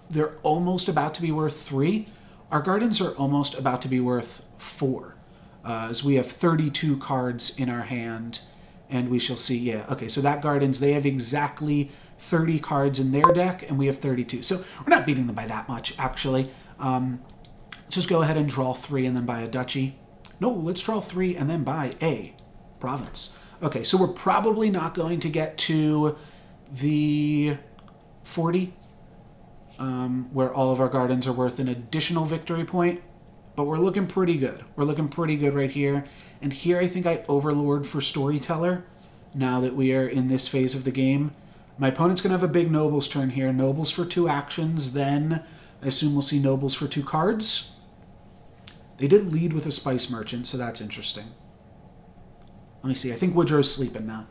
they're almost about to be worth 3. Our gardens are almost about to be worth 4. As we have 32 cards in our hand, and we shall see, yeah, okay, so that gardens, they have exactly 30 cards in their deck, and we have 32. So we're not beating them by that much, actually. Just go ahead and draw 3 and then buy a duchy. No, let's draw 3 and then buy a province. Okay, so we're probably not going to get to the 40, where all of our gardens are worth an additional victory point, but we're looking pretty good. We're looking pretty good right here. And here I think I Overlord for Storyteller, now that we are in this phase of the game. My opponent's going to have a big Nobles turn here. Nobles for 2 actions, then I assume we'll see Nobles for 2 cards. They did lead with a Spice Merchant, so that's interesting. Let me see. I think Woodrow's sleeping now.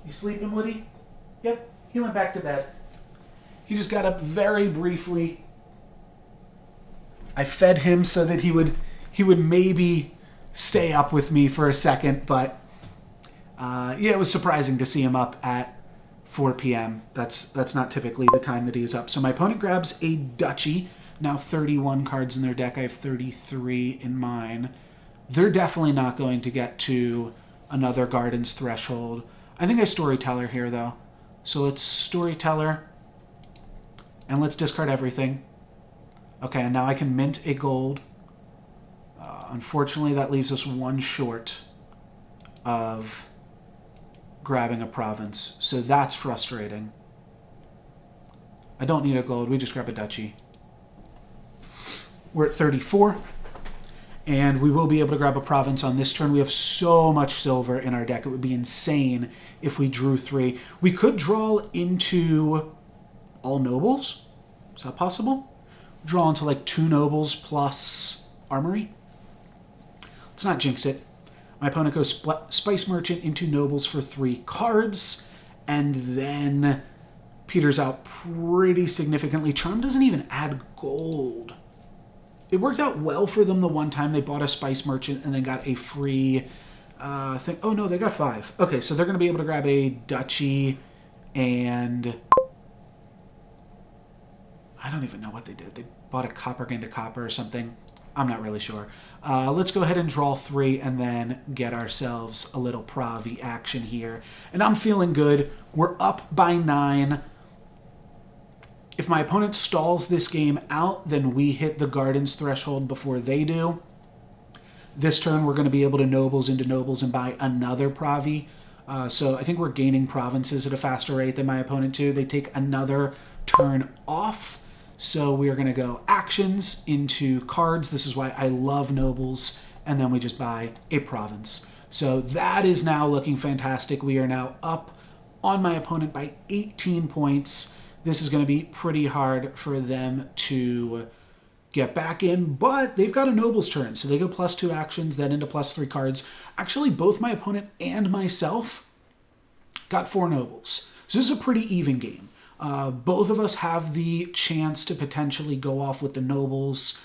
You sleeping, Woody? Yep. He went back to bed. He just got up very briefly. I fed him so that he would maybe stay up with me for a second, but yeah, it was surprising to see him up at 4 p.m. That's not typically the time that he's up. So my opponent grabs a duchy. Now 31 cards in their deck. I have 33 in mine. They're definitely not going to get to another Garden's Threshold. I think I Storyteller here, though. So let's Storyteller, and let's discard everything. Okay, and now I can mint a gold. Unfortunately, that leaves us one short of grabbing a province, so that's frustrating. I don't need a gold, we just grab a duchy. We're at 34, and we will be able to grab a province on this turn. We have so much silver in our deck, it would be insane if we drew 3. We could draw into all nobles. Is that possible? Draw into like 2 nobles plus armory. Let's not jinx it. My opponent goes Spice Merchant into nobles for 3 cards, and then peters out pretty significantly. Charm doesn't even add gold. It worked out well for them the one time they bought a Spice Merchant and then got a free thing. Oh no, they got 5. Okay, so they're going to be able to grab a duchy, and I don't even know what they did. They bought a copper into copper or something. I'm not really sure. Let's go ahead and draw 3 and then get ourselves a little Pravi action here. And I'm feeling good. We're up by 9. If my opponent stalls this game out, then we hit the Garden's Threshold before they do. This turn, we're going to be able to nobles into nobles and buy another Pravi. So I think we're gaining provinces at a faster rate than my opponent too. They take another turn off. So we are going to go actions into cards. This is why I love nobles. And then we just buy a province. So that is now looking fantastic. We are now up on my opponent by 18 points. This is going to be pretty hard for them to get back in, but they've got a nobles turn. So they go +2 actions, then into +3 cards. Actually, both my opponent and myself got 4 nobles. So this is a pretty even game. Both of us have the chance to potentially go off with the nobles.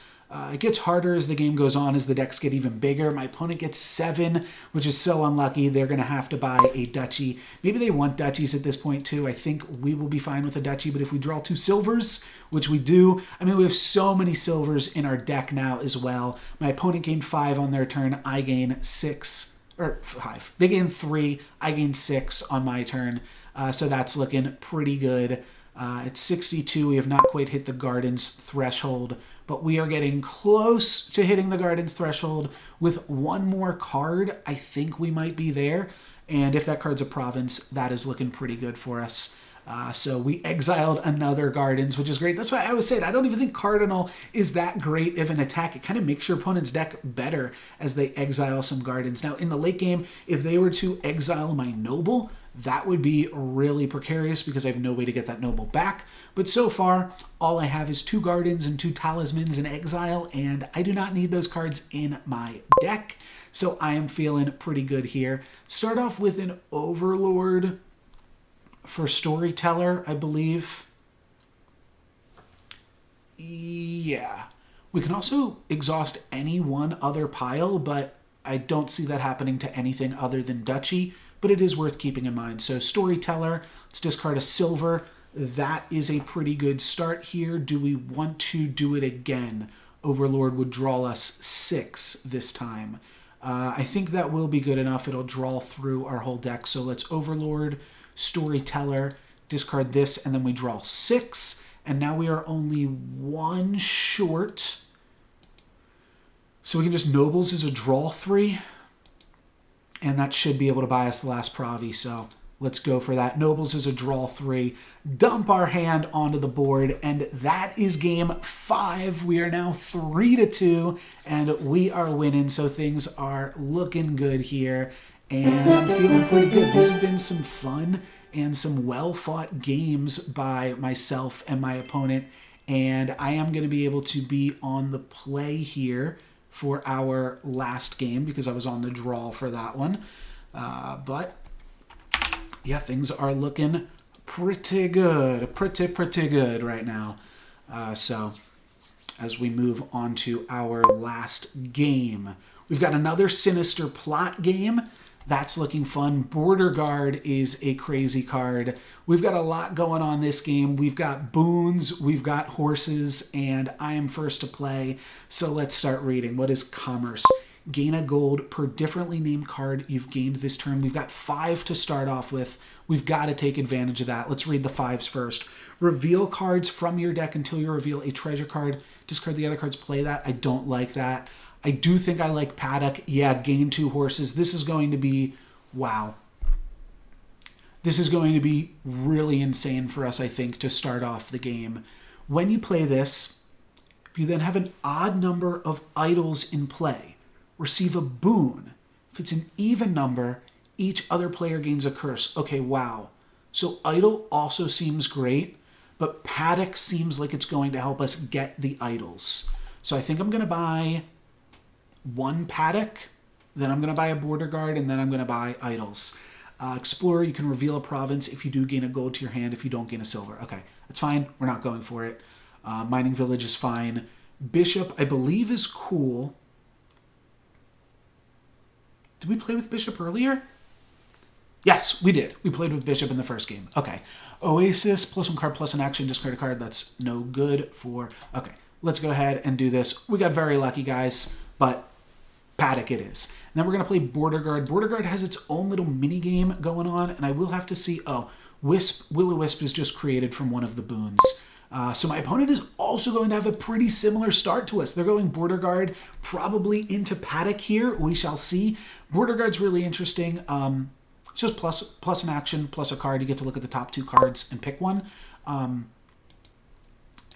It gets harder as the game goes on, as the decks get even bigger. My opponent gets 7, which is so unlucky. They're going to have to buy a duchy. Maybe they want duchies at this point too. I think we will be fine with a duchy, but if we draw 2 silvers, which we do, I mean, we have so many silvers in our deck now as well. My opponent gained 5 on their turn. I gain 6, or 5. They gain 3. I gain 6 on my turn. So that's looking pretty good. At 62, we have not quite hit the Garden's Threshold, but we are getting close to hitting the Garden's Threshold. With one more card, I think we might be there. And if that card's a province, that is looking pretty good for us. So we exiled another Gardens, which is great. That's why I was saying I don't even think Cardinal is that great of an attack. It kind of makes your opponent's deck better as they exile some Gardens. Now, in the late game, if they were to exile my Noble, that would be really precarious because I have no way to get that Noble back. But so far, all I have is 2 Gardens and 2 Talismans in exile, and I do not need those cards in my deck. So I am feeling pretty good here. Start off with an Overlord for Storyteller, I believe. Yeah. We can also exhaust any one other pile, but I don't see that happening to anything other than Duchy, but it is worth keeping in mind. So Storyteller, let's discard a silver. That is a pretty good start here. Do we want to do it again? Overlord would draw us 6 this time. I think that will be good enough. It'll draw through our whole deck. So let's Overlord, Storyteller, discard this, and then we draw 6. And now we are only 1 short. So we can just Nobles as a draw 3. And that should be able to buy us the last Pravi. So let's go for that. Nobles is a draw 3. Dump our hand onto the board. And that is game 5. We are now 3-2. And we are winning. So things are looking good here. And I'm feeling pretty good. These have been some fun and some well-fought games by myself and my opponent. And I am going to be able to be on the play here for our last game because I was on the draw for that one. But yeah, things are looking pretty good. Pretty good right now. So as we move on to our last game, we've got another Sinister Plot game. That's looking fun. Border Guard is a crazy card. We've got a lot going on this game. We've got boons, we've got horses, and I am first to play. So let's start reading. What is commerce? gain a gold per differently named card you've gained this turn. We've got 5 to start off with. We've got to take advantage of that. Let's read the 5s first. Reveal cards from your deck until you reveal a treasure card. Discard the other cards, play that. I don't like that. I do think I like Paddock. Yeah, gain 2 horses. This is going to be, wow. This is going to be really insane for us, I think, to start off the game. When you play this, if you then have an odd number of idols in play, receive a boon. If it's an even number, each other player gains a curse. Okay, wow. So idol also seems great, but Paddock seems like it's going to help us get the idols. So I think I'm going to buy 1 Paddock, then I'm going to buy a border guard, and then I'm going to buy idols. Explorer, you can reveal a province if you do gain a gold to your hand, if you don't gain a silver. Okay, that's fine. We're not going for it. Mining Village is fine. Bishop, I believe, is cool. Did we play with Bishop earlier? Yes, we did. We played with Bishop in the first game. Okay. Oasis, plus 1 card, plus an action, discard a card. That's no good for... Okay, let's go ahead and do this. We got very lucky, guys, but Paddock it is. And then we're going to play Border Guard. Border Guard has its own little mini game going on, and I will have to see... Oh, Will-O-Wisp is just created from one of the boons. So my opponent is also going to have a pretty similar start to us. They're going Border Guard probably into Paddock here. We shall see. Border Guard's really interesting. It's just plus an action, plus a card. You get to look at the top 2 cards and pick one. And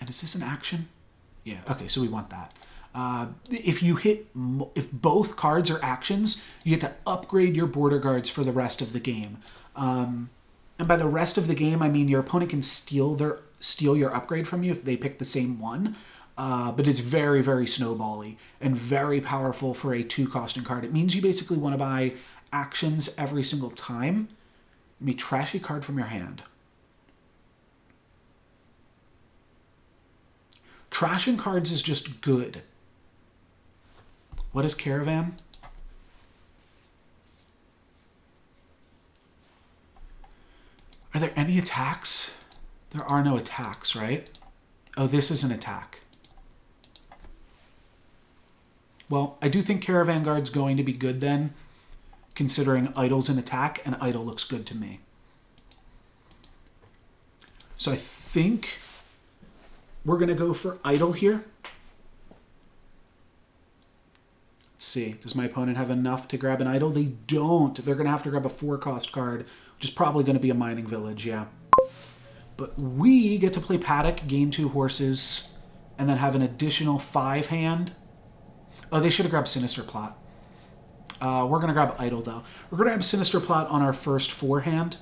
is this an action? Yeah, okay, so we want that. If both cards are actions, you get to upgrade your Border Guards for the rest of the game. And by the rest of the game, I mean your opponent can steal your upgrade from you if they pick the same one. But it's very, very snowbally and very powerful for a 2-costing card. It means you basically want to buy actions every single time. Let me trash a card from your hand. Trashing cards is just good. What is Caravan? Are there any attacks? There are no attacks, right? Oh, this is an attack. Well, I do think Caravan Guard's going to be good then, considering Idol's an attack, and Idol looks good to me. So I think we're going to go for Idol here. Let's see. Does my opponent have enough to grab an Idol? They don't. They're going to have to grab a 4-cost card, which is probably going to be a Mining Village, yeah. But we get to play Paddock, gain 2 horses, and then have an additional 5 hand. Oh, they should have grabbed Sinister Plot. We're going to grab Idol, though. We're going to grab Sinister Plot on our first 4 hand.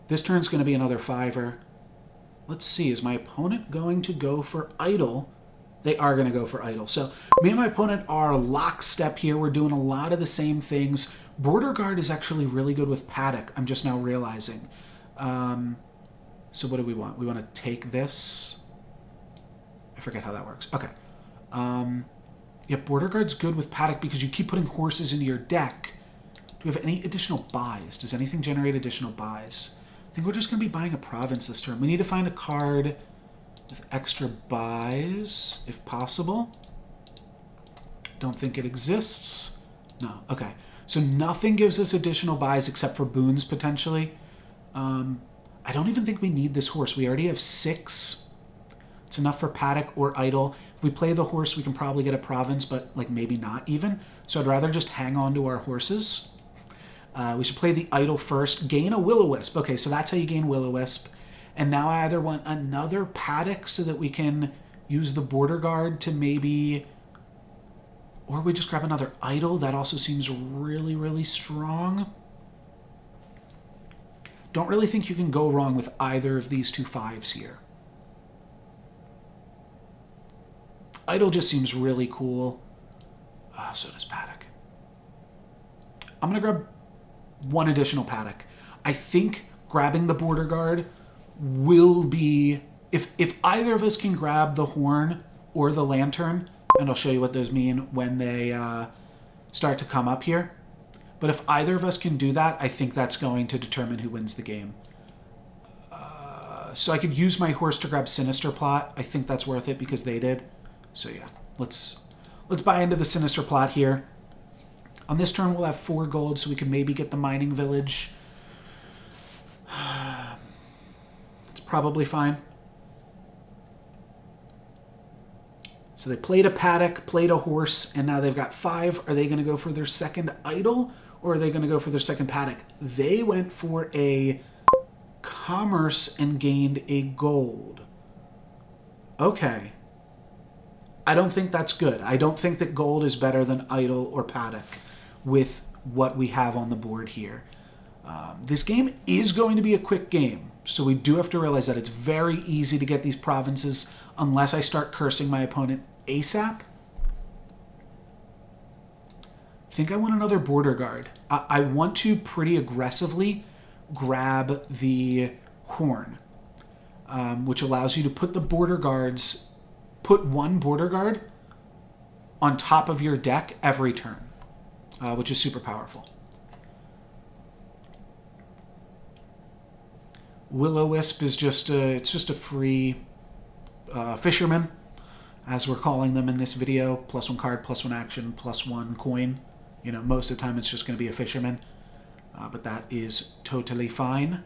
This turn's going to be another 5-er. Let's see. Is my opponent going to go for Idol? They are going to go for Idol. So me and my opponent are lockstep here. We're doing a lot of the same things. Border Guard is actually really good with Paddock. I'm just now realizing. So what do we want? We want to take this. I forget how that works. Okay. Yeah, Border Guard's good with Paddock because you keep putting horses into your deck. Do we have any additional buys? Does anything generate additional buys? I think we're just going to be buying a province this turn. We need to find a card with extra buys, if possible. Don't think it exists. No, okay. So nothing gives us additional buys except for boons, potentially. I don't even think we need this horse. We already have 6. It's enough for Paddock or Idol. If we play the horse, we can probably get a province, but like maybe not even. So I'd rather just hang on to our horses. We should play the Idol first. Gain a Will-O-Wisp. Okay, so that's how you gain Will-O-Wisp. And now I either want another Paddock so that we can use the Border Guard to maybe... Or we just grab another Idol. That also seems really, really strong. Don't really think you can go wrong with either of these 2 5s here. Idol just seems really cool. So does Paddock. I'm going to grab 1 additional Paddock. I think grabbing the Border Guard will be... If either of us can grab the Horn or the Lantern, and I'll show you what those mean when they start to come up here. But if either of us can do that, I think that's going to determine who wins the game. So I could use my horse to grab Sinister Plot. I think that's worth it because they did. So yeah. let's buy into the sinister plot here. On this turn, we'll have 4 gold, so we can maybe get the mining village. It's probably fine. So they played a paddock, played a horse, and now they've got 5. Are they going to go for their second idol, or are they going to go for their second paddock? They went for a commerce and gained a gold. Okay. I don't think that's good. I don't think that gold is better than idol or paddock with what we have on the board here. This game is going to be a quick game, so we do have to realize that it's very easy to get these provinces unless I start cursing my opponent ASAP. I think I want another border guard. I want to pretty aggressively grab the horn, which allows you to put the border guards, put 1 border guard on top of your deck every turn, which is super powerful. Will-O-Wisp is just it's just a free fisherman, as we're calling them in this video. +1 card, +1 action, +1 coin. You know, most of the time it's just going to be a fisherman, but that is totally fine.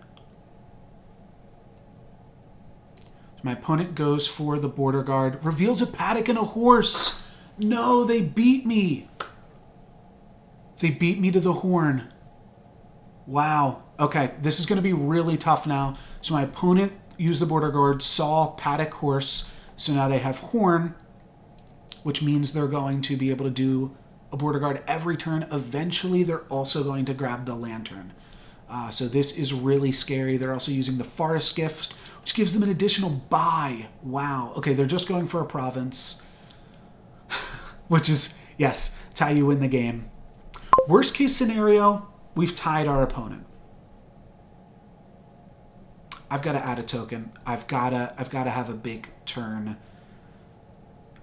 So my opponent goes for the border guard, reveals a paddock and a horse. No, they beat me. They beat me to the horn. Wow. Okay, this is going to be really tough now. So my opponent used the border guard, saw paddock horse, so now they have horn, which means they're going to be able to do a border guard every turn. Eventually, they're also going to grab the lantern. So this is really scary. They're also using the forest gift, which gives them an additional buy. Wow. Okay, they're just going for a province, which is, yes, it's how you win the game. Worst case scenario, we've tied our opponent. I've got to add a token. I've got to have a big turn.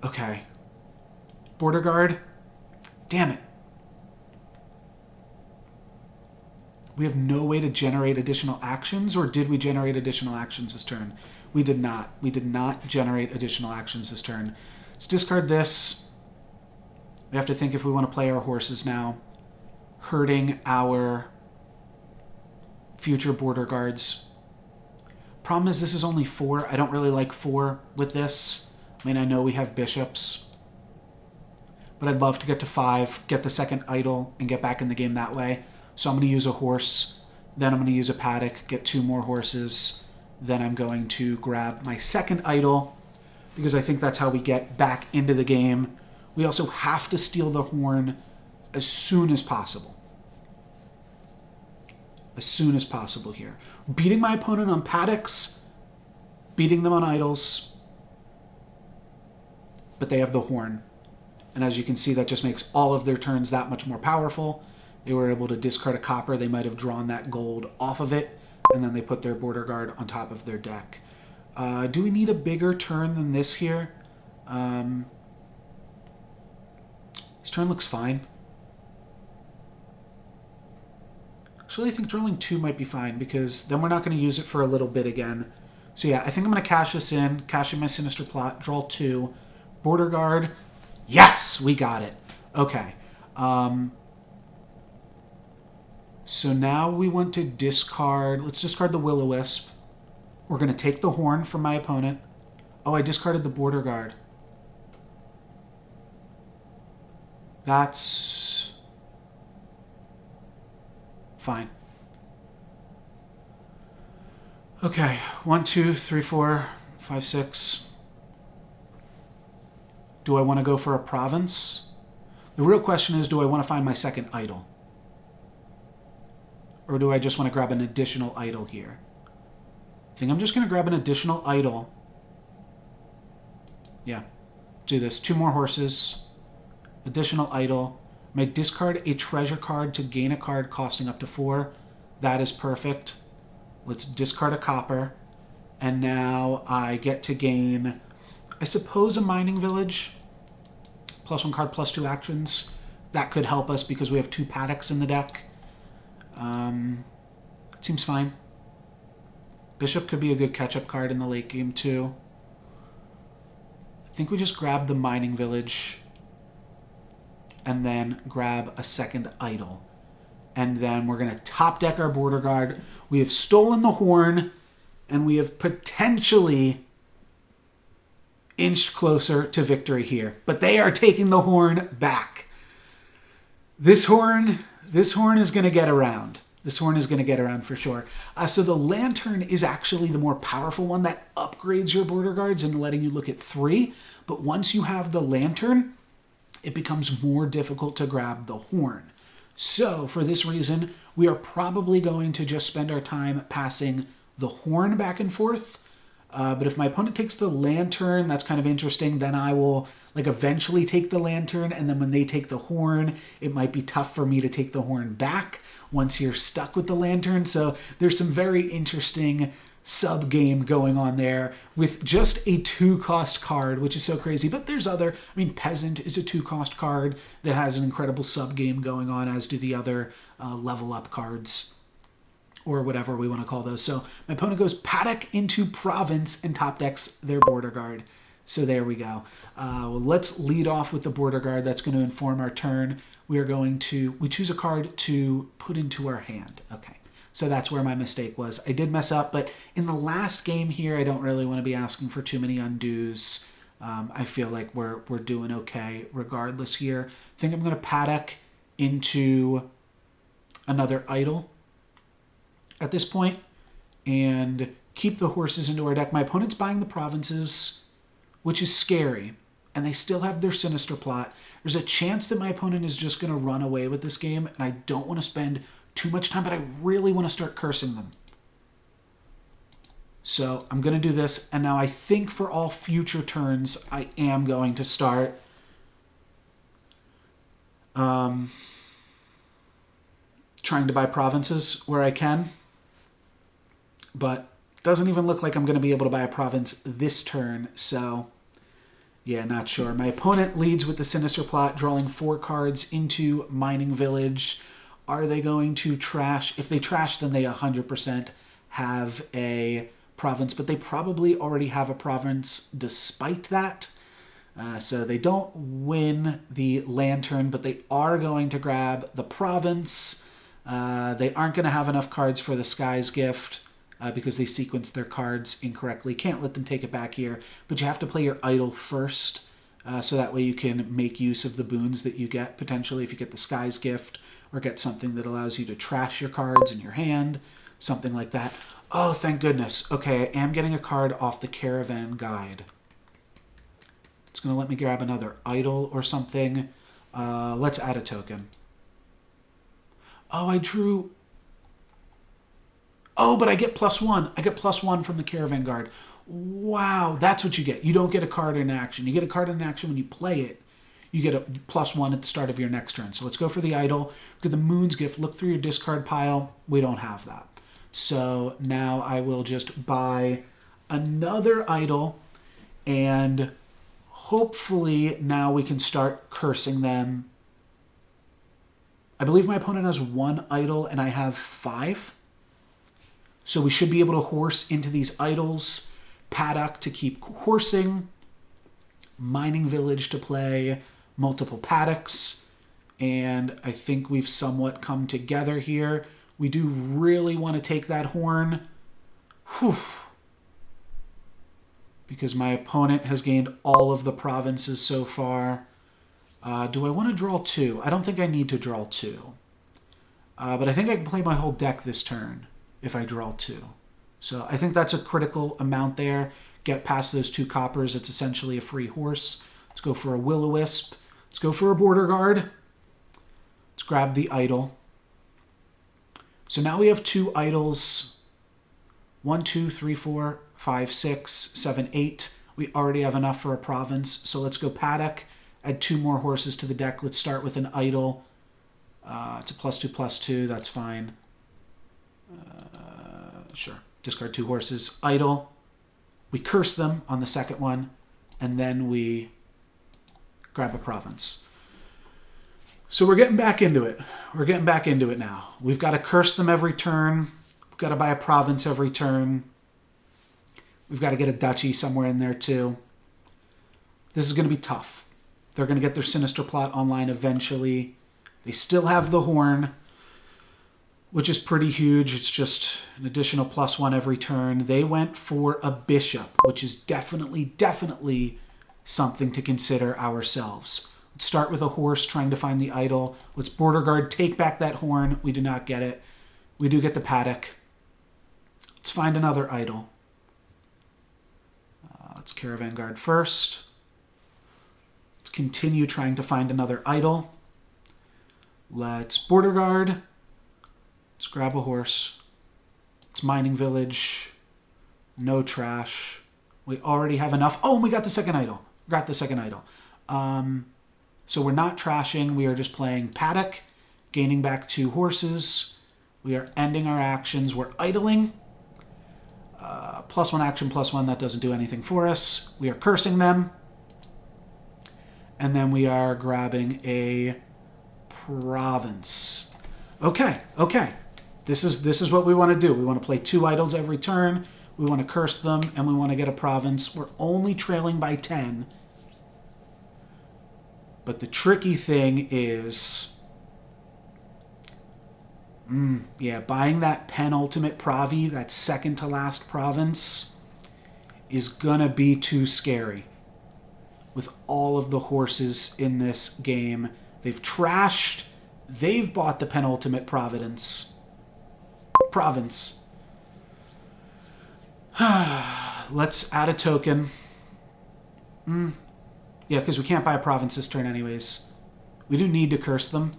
Okay. Border guard. Damn it. We have no way to generate additional actions, or did we generate additional actions this turn? We did not. We did not generate additional actions this turn. Let's discard this. We have to think if we want to play our horses now, hurting our future border guards. Problem is, this is only 4. I don't really like 4 with this. I mean, I know we have bishops, but I'd love to get to 5, get the second idol, and get back in the game that way. So I'm going to use a horse, then I'm going to use a paddock, get 2 more horses, then I'm going to grab my second idol, because I think that's how we get back into the game. We also have to steal the horn as soon as possible. As soon as possible here. Beating my opponent on paddocks, beating them on idols, but they have the horn. And as you can see, that just makes all of their turns that much more powerful. They were able to discard a copper. They might have drawn that gold off of it, and then they put their border guard on top of their deck. Do we need a bigger turn than this here? This turn looks fine. Actually, I think drawing 2 might be fine, because then we're not going to use it for a little bit again. So yeah, I think I'm going to cash this in, cash in my Sinister Plot, draw 2. Border guard. Yes! We got it. Okay. So now we want to discard... Let's discard the Will-O-Wisp. We're going to take the horn from my opponent. Oh, I discarded the border guard. That's... fine. Okay, 1, 2, 3, 4, 5, 6. Do I want to go for a province? The real question is, do I want to find my second idol? Or do I just want to grab an additional idol here? I think I'm just going to grab an additional idol. Yeah, do this. 2 more horses. Additional idol. May discard a treasure card to gain a card costing up to 4. That is perfect. Let's discard a copper. And now I get to gain, I suppose, a mining village. +1 card, +2 actions. That could help us because we have 2 paddocks in the deck. It seems fine. Bishop could be a good catch-up card in the late game too. I think we just grab the mining village and then grab a second idol. And then we're going to top deck our border guard. We have stolen the horn, and we have potentially inched closer to victory here. But they are taking the horn back. This horn is going to get around. This horn is going to get around for sure. So the lantern is actually the more powerful one that upgrades your border guards and letting you look at 3. But once you have the lantern, it becomes more difficult to grab the horn. So for this reason, we are probably going to just spend our time passing the horn back and forth. But if my opponent takes the lantern, that's kind of interesting. Then I will eventually take the lantern. And then when they take the horn, it might be tough for me to take the horn back once you're stuck with the lantern. So there's some very interesting sub-game going on there with just a 2-cost card, which is so crazy. But there's other, Peasant is a 2-cost card that has an incredible sub-game going on, as do the other level up cards, or whatever we want to call those. So my opponent goes Paddock into Province and top decks their border guard. So there we go. Well, let's lead off with the border guard. That's going to inform our turn. We choose a card to put into our hand. Okay. So that's where my mistake was. I did mess up, but in the last game here, I don't really want to be asking for too many undos. I feel like we're doing okay regardless here. I think I'm going to Paddock into another idol at this point and keep the horses into our deck. My opponent's buying the provinces, which is scary, and they still have their sinister plot. There's a chance that my opponent is just going to run away with this game, and I don't want to spend too much time, but I really want to start cursing them. So I'm going to do this, and now I think for all future turns, I am going to start trying to buy provinces where I can, but it doesn't even look like I'm going to be able to buy a province this turn, so yeah, not sure. My opponent leads with the Sinister Plot, drawing 4 cards into Mining Village. Are they going to trash? If they trash, then they 100% have a province, but they probably already have a province despite that. So they don't win the lantern, but they are going to grab the province. They aren't going to have enough cards for the Sky's Gift because they sequenced their cards incorrectly. Can't let them take it back here, but you have to play your idol first, so that way you can make use of the boons that you get potentially if you get the Sky's Gift, or get something that allows you to trash your cards in your hand, something like that. Oh, thank goodness. Okay, I am getting a card off the Caravan Guide. It's going to let me grab another idol or something. Let's add a token. Oh, I drew... Oh, but I get +1. I get +1 from the Caravan Guard. Wow, that's what you get. You don't get a card in action. You get a card in action when you play it. You get a +1 at the start of your next turn. So let's go for the idol. Look at the Moon's Gift. Look through your discard pile. We don't have that. So now I will just buy another idol, and hopefully now we can start cursing them. I believe my opponent has 1 idol and I have 5. So we should be able to horse into these idols. Paddock to keep horsing. Mining Village to play multiple paddocks, and I think we've somewhat come together here. We do really want to take that horn. Whew. Because my opponent has gained all of the provinces so far. Do I want to draw 2? I don't think I need to draw 2. But I think I can play my whole deck this turn if I draw 2. So I think that's a critical amount there. Get past those 2 coppers. It's essentially a free horse. Let's go for a Will-O-Wisp. Let's go for a border guard. Let's grab the idol. So now we have 2 idols. 1, 2, 3, 4, 5, 6, 7, 8. We already have enough for a province. So let's go Paddock. Add 2 more horses to the deck. Let's start with an idol. It's a +2/+2. That's fine. Sure. Discard 2 horses. Idol. We curse them on the second one. And then we grab a province. So we're getting back into it. We're getting back into it now. We've got to curse them every turn. We've got to buy a province every turn. We've got to get a duchy somewhere in there too. This is going to be tough. They're going to get their Sinister Plot online eventually. They still have the Horn, which is pretty huge. It's just an additional +1 every turn. They went for a Bishop, which is definitely something to consider ourselves. Let's start with a horse trying to find the idol. Let's Border Guard, take back that Horn. We do not get it. We do get the Paddock. Let's find another idol. Let's Caravan Guard first. Let's continue trying to find another idol. Let's Border Guard. Let's grab a horse. It's Mining Village. No trash. We already have enough. Oh, we got the second idol. Got the second idol. So we're not trashing. We are just playing Paddock, gaining back 2 horses. We are ending our actions. We're idling. +1 action, +1. That doesn't do anything for us. We are cursing them. And then we are grabbing a province. Okay. This is what we want to do. We want to play 2 idols every turn. We want to curse them, and we want to get a province. We're only trailing by 10. But the tricky thing is, buying that penultimate Provi, that second to last province, is gonna be too scary. With all of the horses in this game, they've trashed. They've bought the penultimate province. Let's add a token. Yeah, because we can't buy a province this turn anyways. We do need to curse them.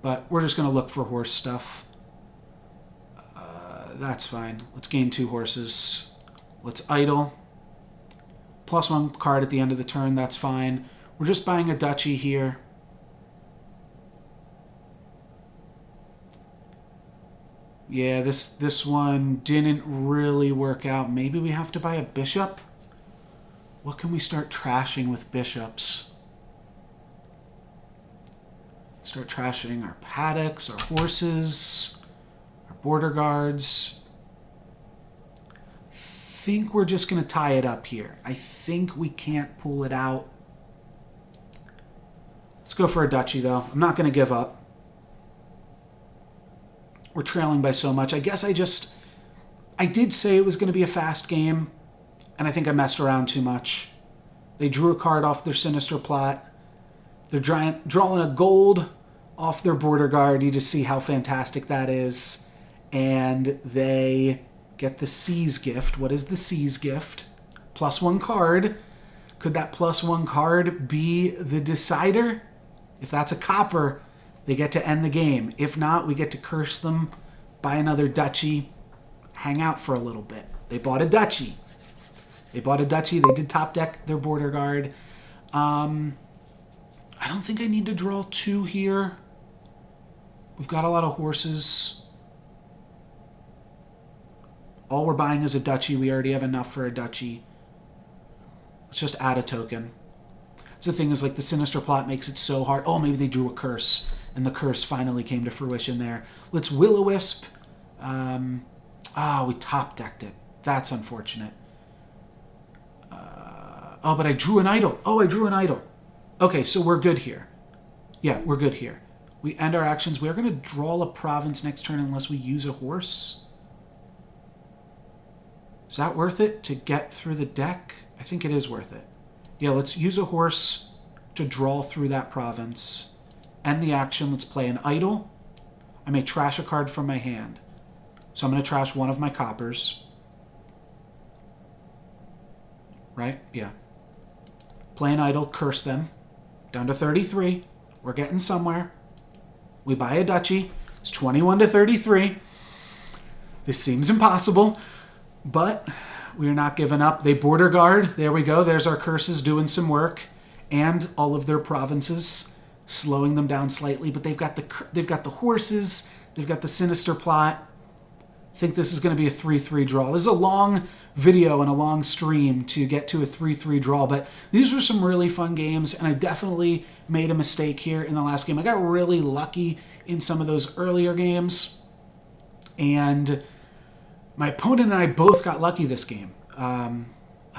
But we're just going to look for horse stuff. That's fine. Let's gain 2 horses. Let's idle. +1 card at the end of the turn. That's fine. We're just buying a duchy here. Yeah, this one didn't really work out. Maybe we have to buy a bishop? What can we start trashing with bishops? Start trashing our paddocks, our horses, our border guards. I think we're just going to tie it up here. I think we can't pull it out. Let's go for a duchy, though. I'm not going to give up. We're trailing by so much. I guess I did say it was going to be a fast game, and I think I messed around too much. They drew a card off their Sinister Plot. They're drawing a gold off their border guard. You just see how fantastic that is. And they get the Sea's Gift. What is the Sea's Gift? +1 card. Could that +1 card be the decider? If that's a copper, they get to end the game. If not, we get to curse them, buy another duchy, hang out for a little bit. They bought a duchy. They did top deck their border guard. I don't think I need to draw 2 here. We've got a lot of horses. All we're buying is a duchy. We already have enough for a duchy. Let's just add a token. So the thing is, like, the Sinister Plot makes it so hard. Oh, maybe they drew a curse, and the curse finally came to fruition there. Let's Will-O-Wisp. We top decked it. That's unfortunate. But I drew an idol. Okay, so we're good here. Yeah, we're good here. We end our actions. We are going to draw a province next turn unless we use a horse. Is that worth it to get through the deck? I think it is worth it. Yeah, let's use a horse to draw through that province. End the action. Let's play an idol. I may trash a card from my hand. So I'm going to trash one of my coppers. Right? Yeah. Play an idol, curse them. Down to 33. We're getting somewhere. We buy a duchy. It's 21 to 33. This seems impossible, but we're not giving up. They border guard. There we go. There's our curses doing some work, and all of their provinces, slowing them down slightly. But they've got the horses. They've got the Sinister Plot. I think this is going to be a 3-3 draw. This is a long video and a long stream to get to a 3-3 draw, but these were some really fun games, and I definitely made a mistake here in the last game. I got really lucky in some of those earlier games, and my opponent and I both got lucky this game.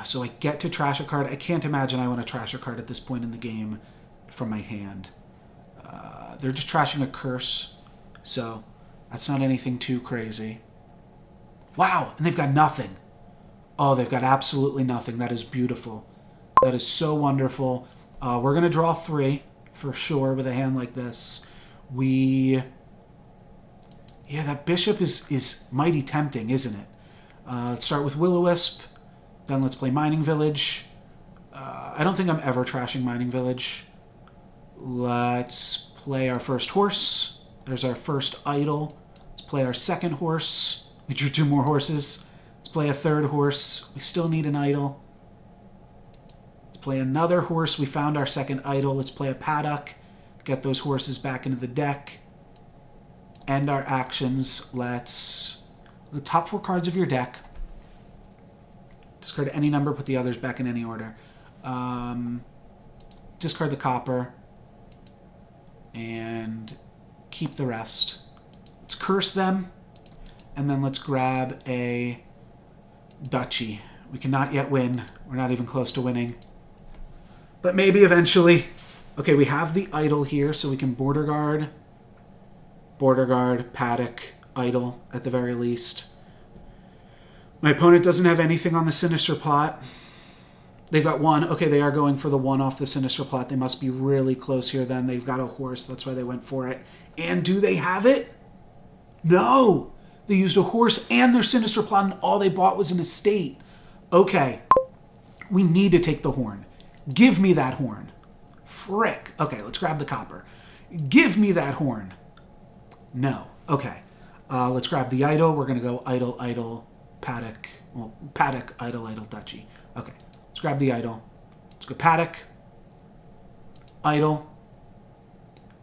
So I get to trash a card. I can't imagine I want to trash a card at this point in the game from my hand. They're just trashing a curse, so that's not anything too crazy. Wow, and they've got nothing. Oh, they've got absolutely nothing. That is beautiful. That is so wonderful. We're going to draw 3 for sure with a hand like this. Yeah, that bishop is mighty tempting, isn't it? Let's start with Will-O-Wisp. Then let's play Mining Village. I don't think I'm ever trashing Mining Village. Let's play our first horse. There's our first idol. Let's play our second horse. We drew 2 more horses. Let's play a third horse. We still need an idol. Let's play another horse. We found our second idol. Let's play a paddock. Get those horses back into the deck. End our actions. The top 4 cards of your deck. Discard any number, put the others back in any order. Discard the copper. And keep the rest. Let's curse them. And then let's grab a duchy. We cannot yet win. We're not even close to winning. But maybe eventually. Okay, we have the idol here, so we can border guard, Paddock Idol at the very least. My opponent doesn't have anything on the Sinister Plot. They've got 1. Okay, they are going for the 1 off the Sinister Plot. They must be really close here then. They've got a horse. That's why they went for it. And do they have it? No! They used a horse and their Sinister Plot, and all they bought was an estate. Okay. We need to take the horn. Give me that horn. Frick. Okay, let's grab the copper. Give me that horn. No. Okay. Let's grab the idol. We're going to go idol, idol, Paddock. Well, Paddock, idol, idol, duchy. Okay. Let's grab the idol. Let's go Paddock. Idol.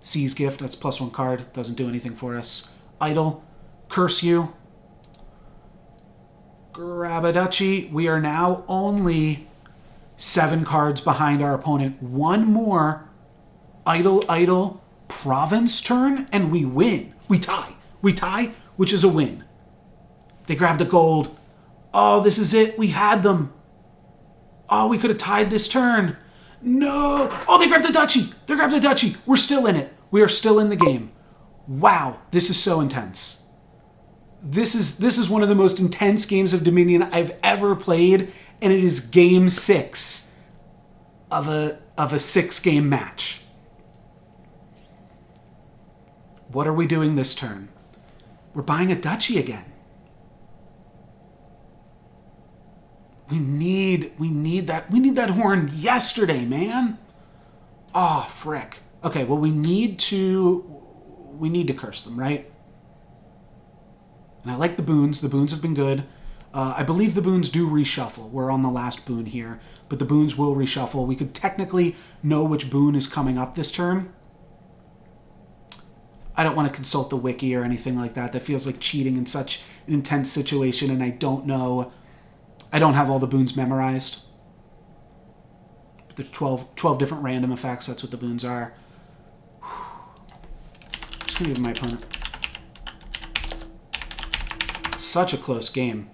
Seize gift. That's +1 card. Doesn't do anything for us. Idol. Curse you. Grab a duchy. We are now only 7 cards behind our opponent. 1 more idol, idol, province turn, and we win. We tie. We tie, which is a win. They grabbed the gold. Oh, this is it. We had them. Oh, we could have tied this turn. No. Oh, they grabbed the duchy. They grabbed the duchy. We're still in it. We are still in the game. Wow, this is so intense. This is one of the most intense games of Dominion I've ever played, and it is game 6 of a 6-game match. What are we doing this turn? We're buying a duchy again. We need that horn yesterday, man. Oh, frick. Okay, well we need to curse them, right? And I like the boons. The boons have been good. I believe the boons do reshuffle. We're on the last boon here, but the boons will reshuffle. We could technically know which boon is coming up this turn. I don't want to consult the wiki or anything like that. That feels like cheating in such an intense situation, and I don't know. I don't have all the boons memorized. But there's 12 different random effects. That's what the boons are. Just going to give my opponent. Such a close game.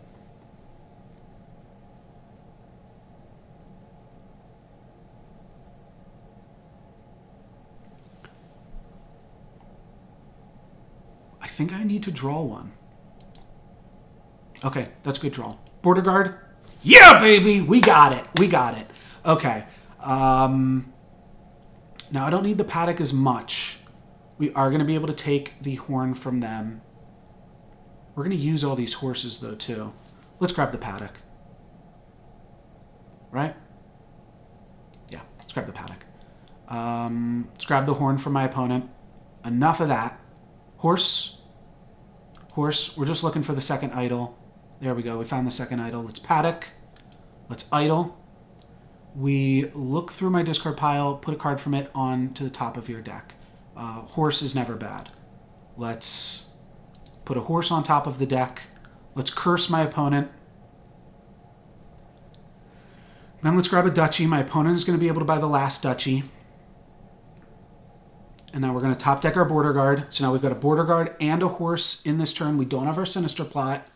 I think I need to draw one. Okay, that's a good draw. Border guard. Yeah, baby! We got it. We got it. Okay. Now, I don't need the paddock as much. We are going to be able to take the horn from them. We're going to use all these horses, though, too. Let's grab the paddock. Right? Yeah, let's grab the paddock. Let's grab the horn from my opponent. Enough of that. Horse. Horse. We're just looking for the second idol. There we go. We found the second idol. Let's paddock. Let's idol. We look through my discard pile, put a card from it on to the top of your deck. Horse is never bad. Let's put a horse on top of the deck. Let's curse my opponent. Then let's grab a duchy. My opponent is going to be able to buy the last duchy. And now we're going to top deck our border guard. So now we've got a border guard and a horse in this turn. We don't have our Sinister Plot.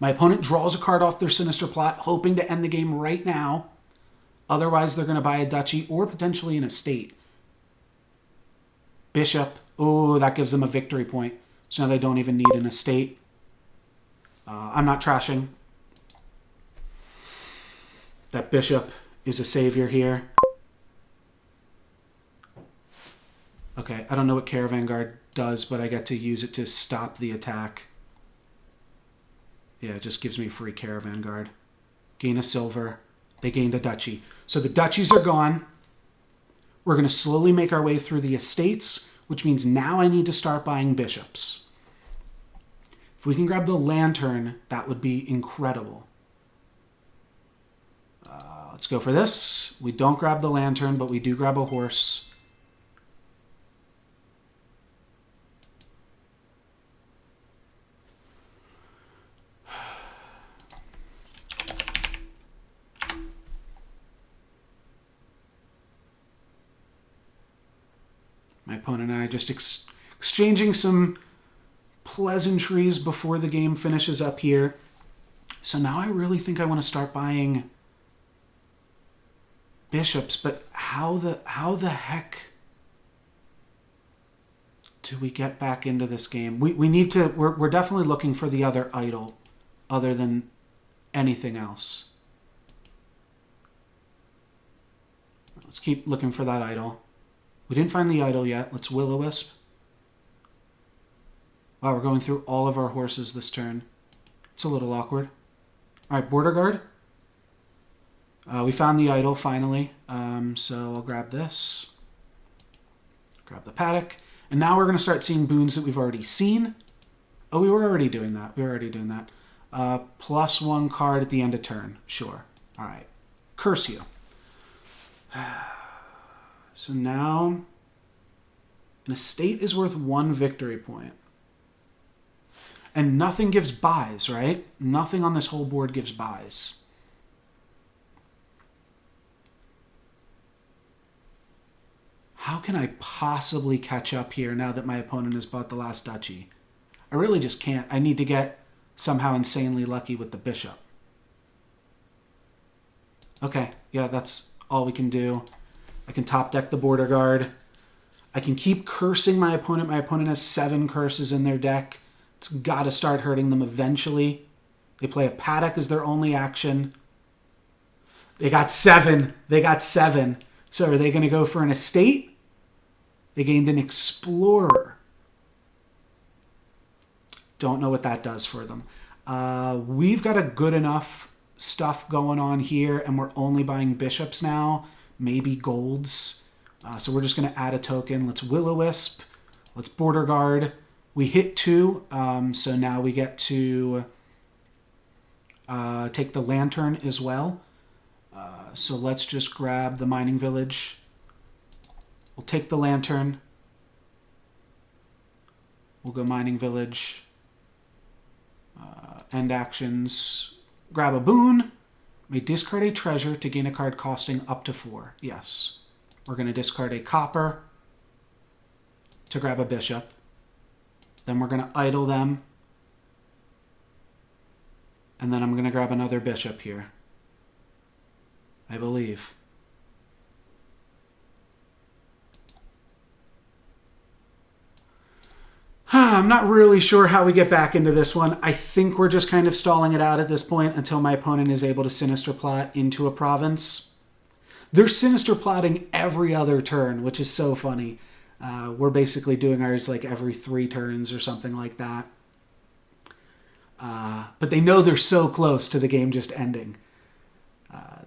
My opponent draws a card off their Sinister Plot, hoping to end the game right now. Otherwise, they're going to buy a duchy or potentially an estate. Bishop. Oh, that gives them a victory point. So now they don't even need an estate. I'm not trashing. That bishop is a savior here. Okay, I don't know what Caravan Guard does, but I get to use it to stop the attack. Yeah, it just gives me free Caravan Guard. Gain a silver. They gained a duchy. So the duchies are gone. We're going to slowly make our way through the estates, which means now I need to start buying bishops. If we can grab the lantern, that would be incredible. Let's go for this. We don't grab the lantern, but we do grab a horse. My opponent and I just exchanging some pleasantries before the game finishes up here. So now I really think I want to start buying bishops, but how the heck do we get back into this game? We need to, we're definitely looking for the other idol other than anything else. Let's keep looking for that idol. We didn't find the idol yet. Let's Will-O-Wisp. Wow, we're going through all of our horses this turn. It's a little awkward. All right, Border Guard. We found the idol finally, so I'll grab this. Grab the Paddock. And now we're going to start seeing boons that we've already seen. Oh, we were already doing that. +1 card at the end of turn. Sure. All right. Curse you. So now an estate is worth 1 victory point. And nothing gives buys, right? Nothing on this whole board gives buys. How can I possibly catch up here now that my opponent has bought the last duchy? I really just can't. I need to get somehow insanely lucky with the bishop. Okay, yeah, that's all we can do. I can top deck the Border Guard. I can keep cursing my opponent. My opponent has 7 curses in their deck. It's got to start hurting them eventually. They play a Paddock as their only action. They got 7. So are they going to go for an estate? They gained an Explorer. Don't know what that does for them. We've got a good enough stuff going on here, and we're only buying bishops now. Maybe golds. So we're just going to add a token. Let's Will-O-Wisp. Let's Border Guard. We hit 2, so now we get to take the lantern as well. So let's just grab the mining village. We'll take the lantern. We'll go mining village. End actions. Grab a boon. May discard a treasure to gain a card costing up to 4. Yes. We're going to discard a copper to grab a bishop. Then we're going to idle them. And then I'm going to grab another bishop here. I believe. I'm not really sure how we get back into this one. I think we're just kind of stalling it out at this point until my opponent is able to Sinister Plot into a province. They're Sinister Plotting every other turn, which is so funny. We're basically doing ours like every 3 turns or something like that. But they know they're so close to the game just ending.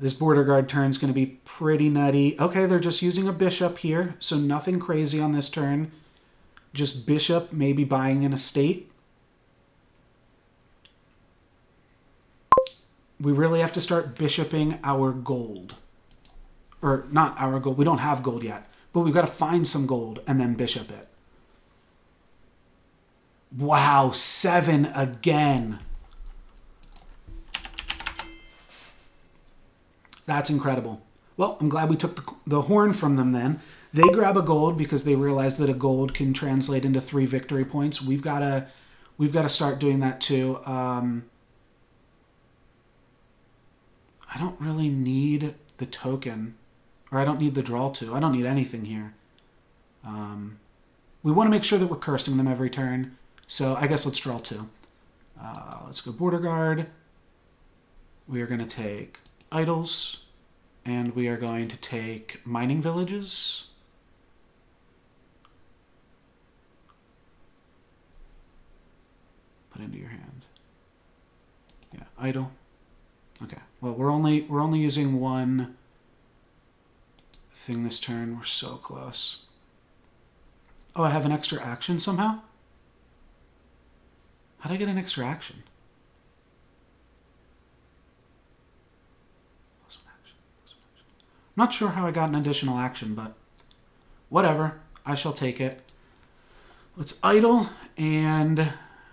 This Border Guard turn is going to be pretty nutty. Okay, they're just using a bishop here, so nothing crazy on this turn. Just bishop, maybe buying an estate. We really have to start bishoping our gold. Or not our gold. We don't have gold yet. But we've got to find some gold and then bishop it. Wow, 7 again. That's incredible. Well, I'm glad we took the horn from them then. They grab a gold because they realize that a gold can translate into 3 victory points. We've got to start doing that too. I don't really need the token, or I don't need the draw two. I don't need anything here. We want to make sure that we're cursing them every turn, so I guess let's draw two. Let's go Border Guard. We are going to take Idols, and we are going to take Mining Villages. Put into your hand. Yeah, Idol. Okay. Well, we're only using one thing this turn. We're so close. Oh, I have an extra action somehow? How'd I get an extra action? I'm not sure how I got an additional action, but whatever. I shall take it. Let's idle, and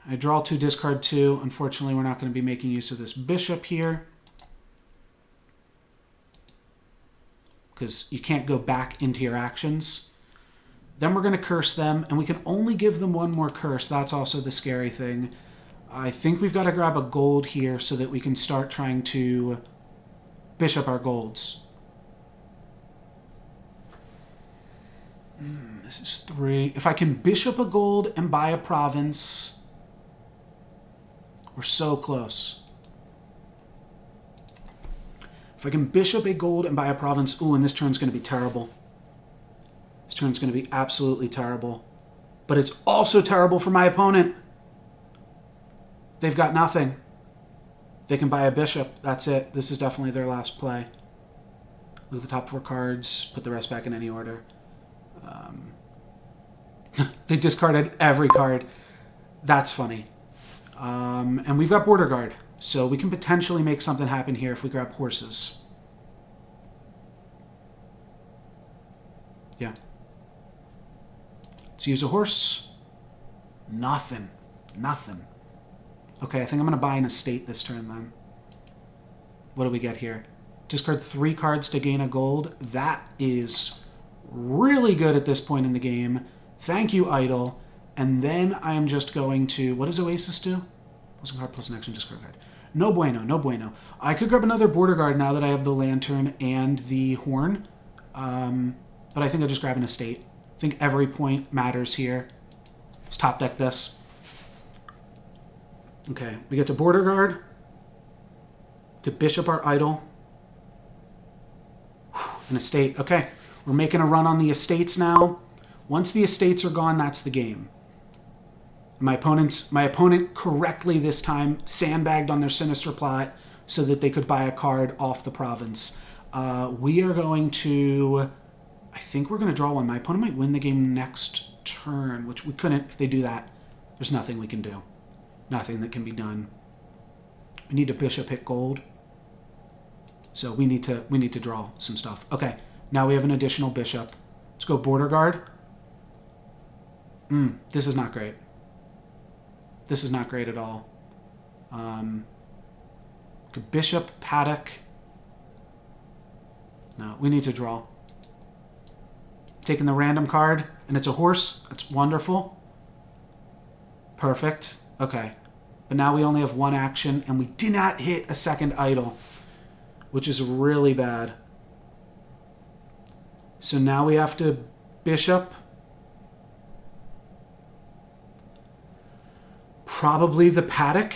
I draw two, discard two. Unfortunately, we're not going to be making use of this bishop here, because you can't go back into your actions. Then we're going to curse them, and we can only give them one more curse. That's also the scary thing. I think we've got to grab a gold here so that we can start trying to bishop our golds. This is 3. If I can bishop a gold and buy a province, we're so close. If I can bishop a gold and buy a province, ooh, and this turn's going to be terrible. This turn's going to be absolutely terrible. But it's also terrible for my opponent. They've got nothing. They can buy a bishop. That's it. This is definitely their last play. Look at the top 4 cards. Put the rest back in any order. They discarded every card. That's funny. And we've got Border Guard. So we can potentially make something happen here if we grab horses. Yeah. Let's use a horse. Nothing. Nothing. Okay, I think I'm going to buy an estate this turn then. What do we get here? Discard 3 cards to gain a gold. That is really good at this point in the game. Thank you, Idol. And then I am just going to... What does Oasis do? Plus a card, plus an action, discard card. No bueno, no bueno. I could grab another Border Guard now that I have the Lantern and the Horn. But I think I'll just grab an estate. I think every point matters here. Let's top deck this. Okay, we get to Border Guard. Could bishop our Idol. An estate. Okay, we're making a run on the estates now. Once the estates are gone, that's the game. My opponent correctly this time sandbagged on their sinister plot so that they could buy a card off the province. We are going to... I think we're going to draw one. My opponent might win the game next turn, which we couldn't if they do that. There's nothing we can do. Nothing that can be done. We need to bishop hit gold. So we need to draw some stuff. Okay, now we have an additional bishop. Let's go Border Guard. This is not great. This is not great at all. Bishop, Paddock. No, we need to draw. Taking the random card, and it's a horse. That's wonderful. Perfect. Okay. But now we only have one action, and we did not hit a second idol, which is really bad. So now we have to bishop. Probably the Paddock,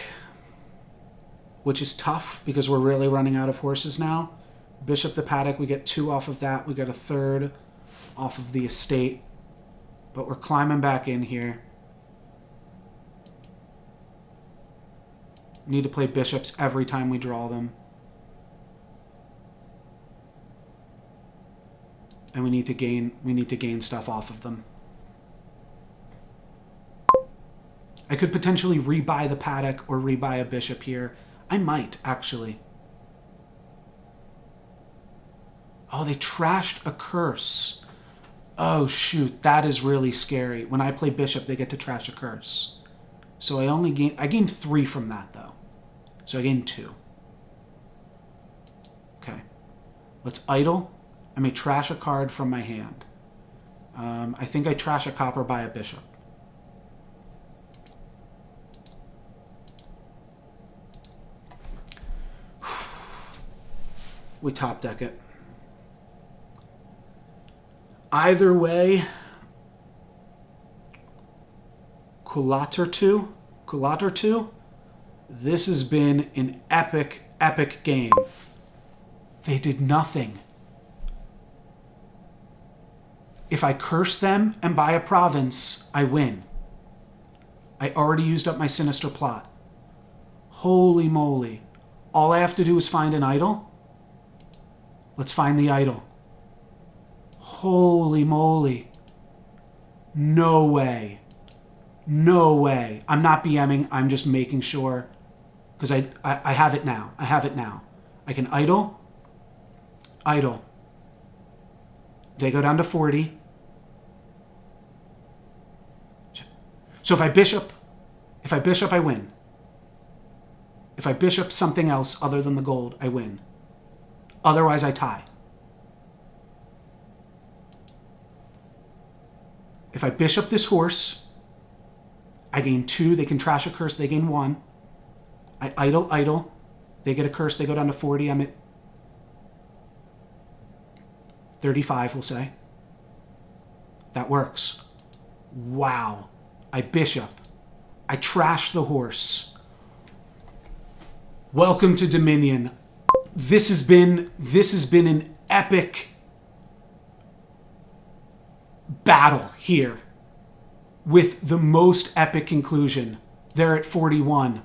which is tough because we're really running out of horses now. Bishop the Paddock, we get 2 off of that. We got a 3rd off of the estate. But we're climbing back in here. We need to play bishops every time we draw them. And we need to gain stuff off of them. I could potentially rebuy the Paddock or rebuy a bishop here. I might, actually. Oh, they trashed a curse. Oh, shoot. That is really scary. When I play bishop, they get to trash a curse. So I gained 3 from that, though. So I gained 2. Okay. Let's idle. I may trash a card from my hand. I think I trash a copper by a bishop. we top deck it. Either way, CULATERTOO, this has been an epic, epic game. They did nothing. If I curse them and buy a province, I win. I already used up my sinister plot. Holy moly. All I have to do is find an idol. Let's find the idol. Holy moly. No way. No way. I'm not BMing. I'm just making sure. Because I have it now. I have it now. I can idle. Idle. They go down to 40. So if I bishop, I win. If I bishop something else other than the gold, I win. Otherwise, I tie. If I bishop this horse, I gain 2. They can trash a curse. They gain 1. I idle. They get a curse. They go down to 40. I'm at 35, we'll say. That works. Wow. I bishop. I trash the horse. Welcome to Dominion. This has been an epic battle here with the most epic conclusion. They're at 41.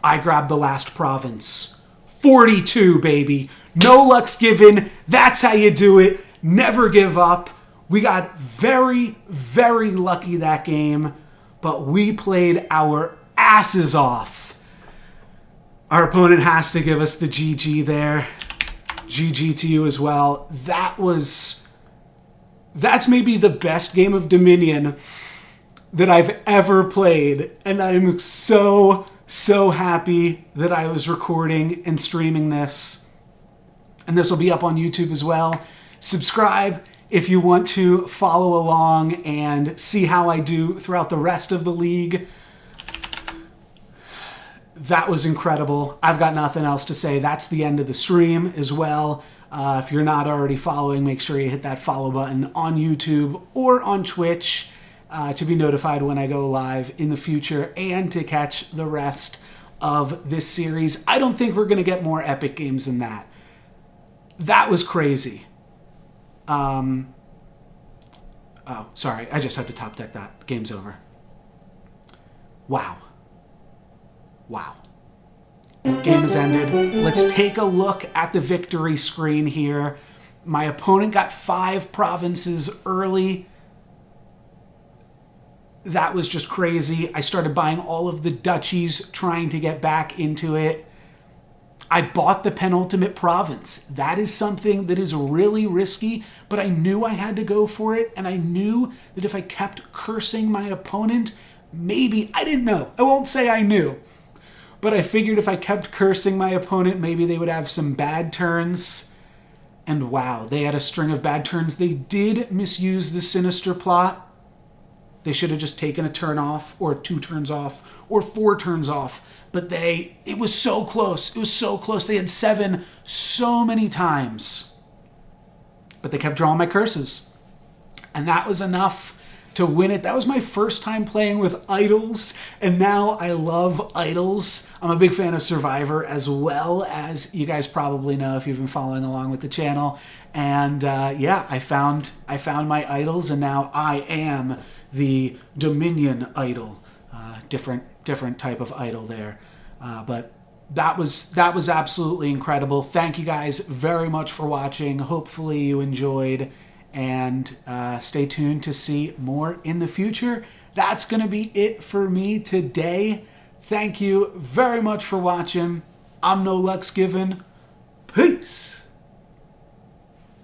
I grab the last province. 42, baby. No lucks given. That's how you do it. Never give up. We got very, very lucky that game, but we played our asses off. Our opponent has to give us the GG there. GG to you as well. That's maybe the best game of Dominion that I've ever played, and I'm so happy that I was recording and streaming this. And this will be up on YouTube as well. Subscribe if you want to follow along and see how I do throughout the rest of the league. That was incredible. I've got nothing else to say. That's the end of the stream as well. If you're not already following, make sure you hit that follow button on YouTube or on Twitch to be notified when I go live in the future and to catch the rest of this series. I don't think we're going to get more epic games than that. That was crazy. Oh, sorry. I just had to top deck that. Game's over. Wow. Wow. Game has ended. Let's take a look at the victory screen here. My opponent got 5 provinces early. That was just crazy. I started buying all of the duchies, trying to get back into it. I bought the penultimate province. That is something that is really risky, but I knew I had to go for it, and I knew that if I kept cursing my opponent, maybe, I didn't know. I won't say I knew, but I figured if I kept cursing my opponent, maybe they would have some bad turns. And wow, they had a string of bad turns. They did misuse the sinister plot. They should have just taken a turn off, or 2 turns off, or 4 turns off. But it was so close. It was so close. They had 7 so many times. But they kept drawing my curses. And that was enough to win it. That was my first time playing with idols, and now I love idols. I'm a big fan of Survivor, as well, as you guys probably know if you've been following along with the channel. And yeah, I found my idols, and now I am the Dominion idol. Different type of idol there, but that was absolutely incredible. Thank you guys very much for watching. Hopefully you enjoyed, and stay tuned to see more in the future. That's gonna be it for me today. Thank you very much for watching. I'm NoLucksGiven. Peace.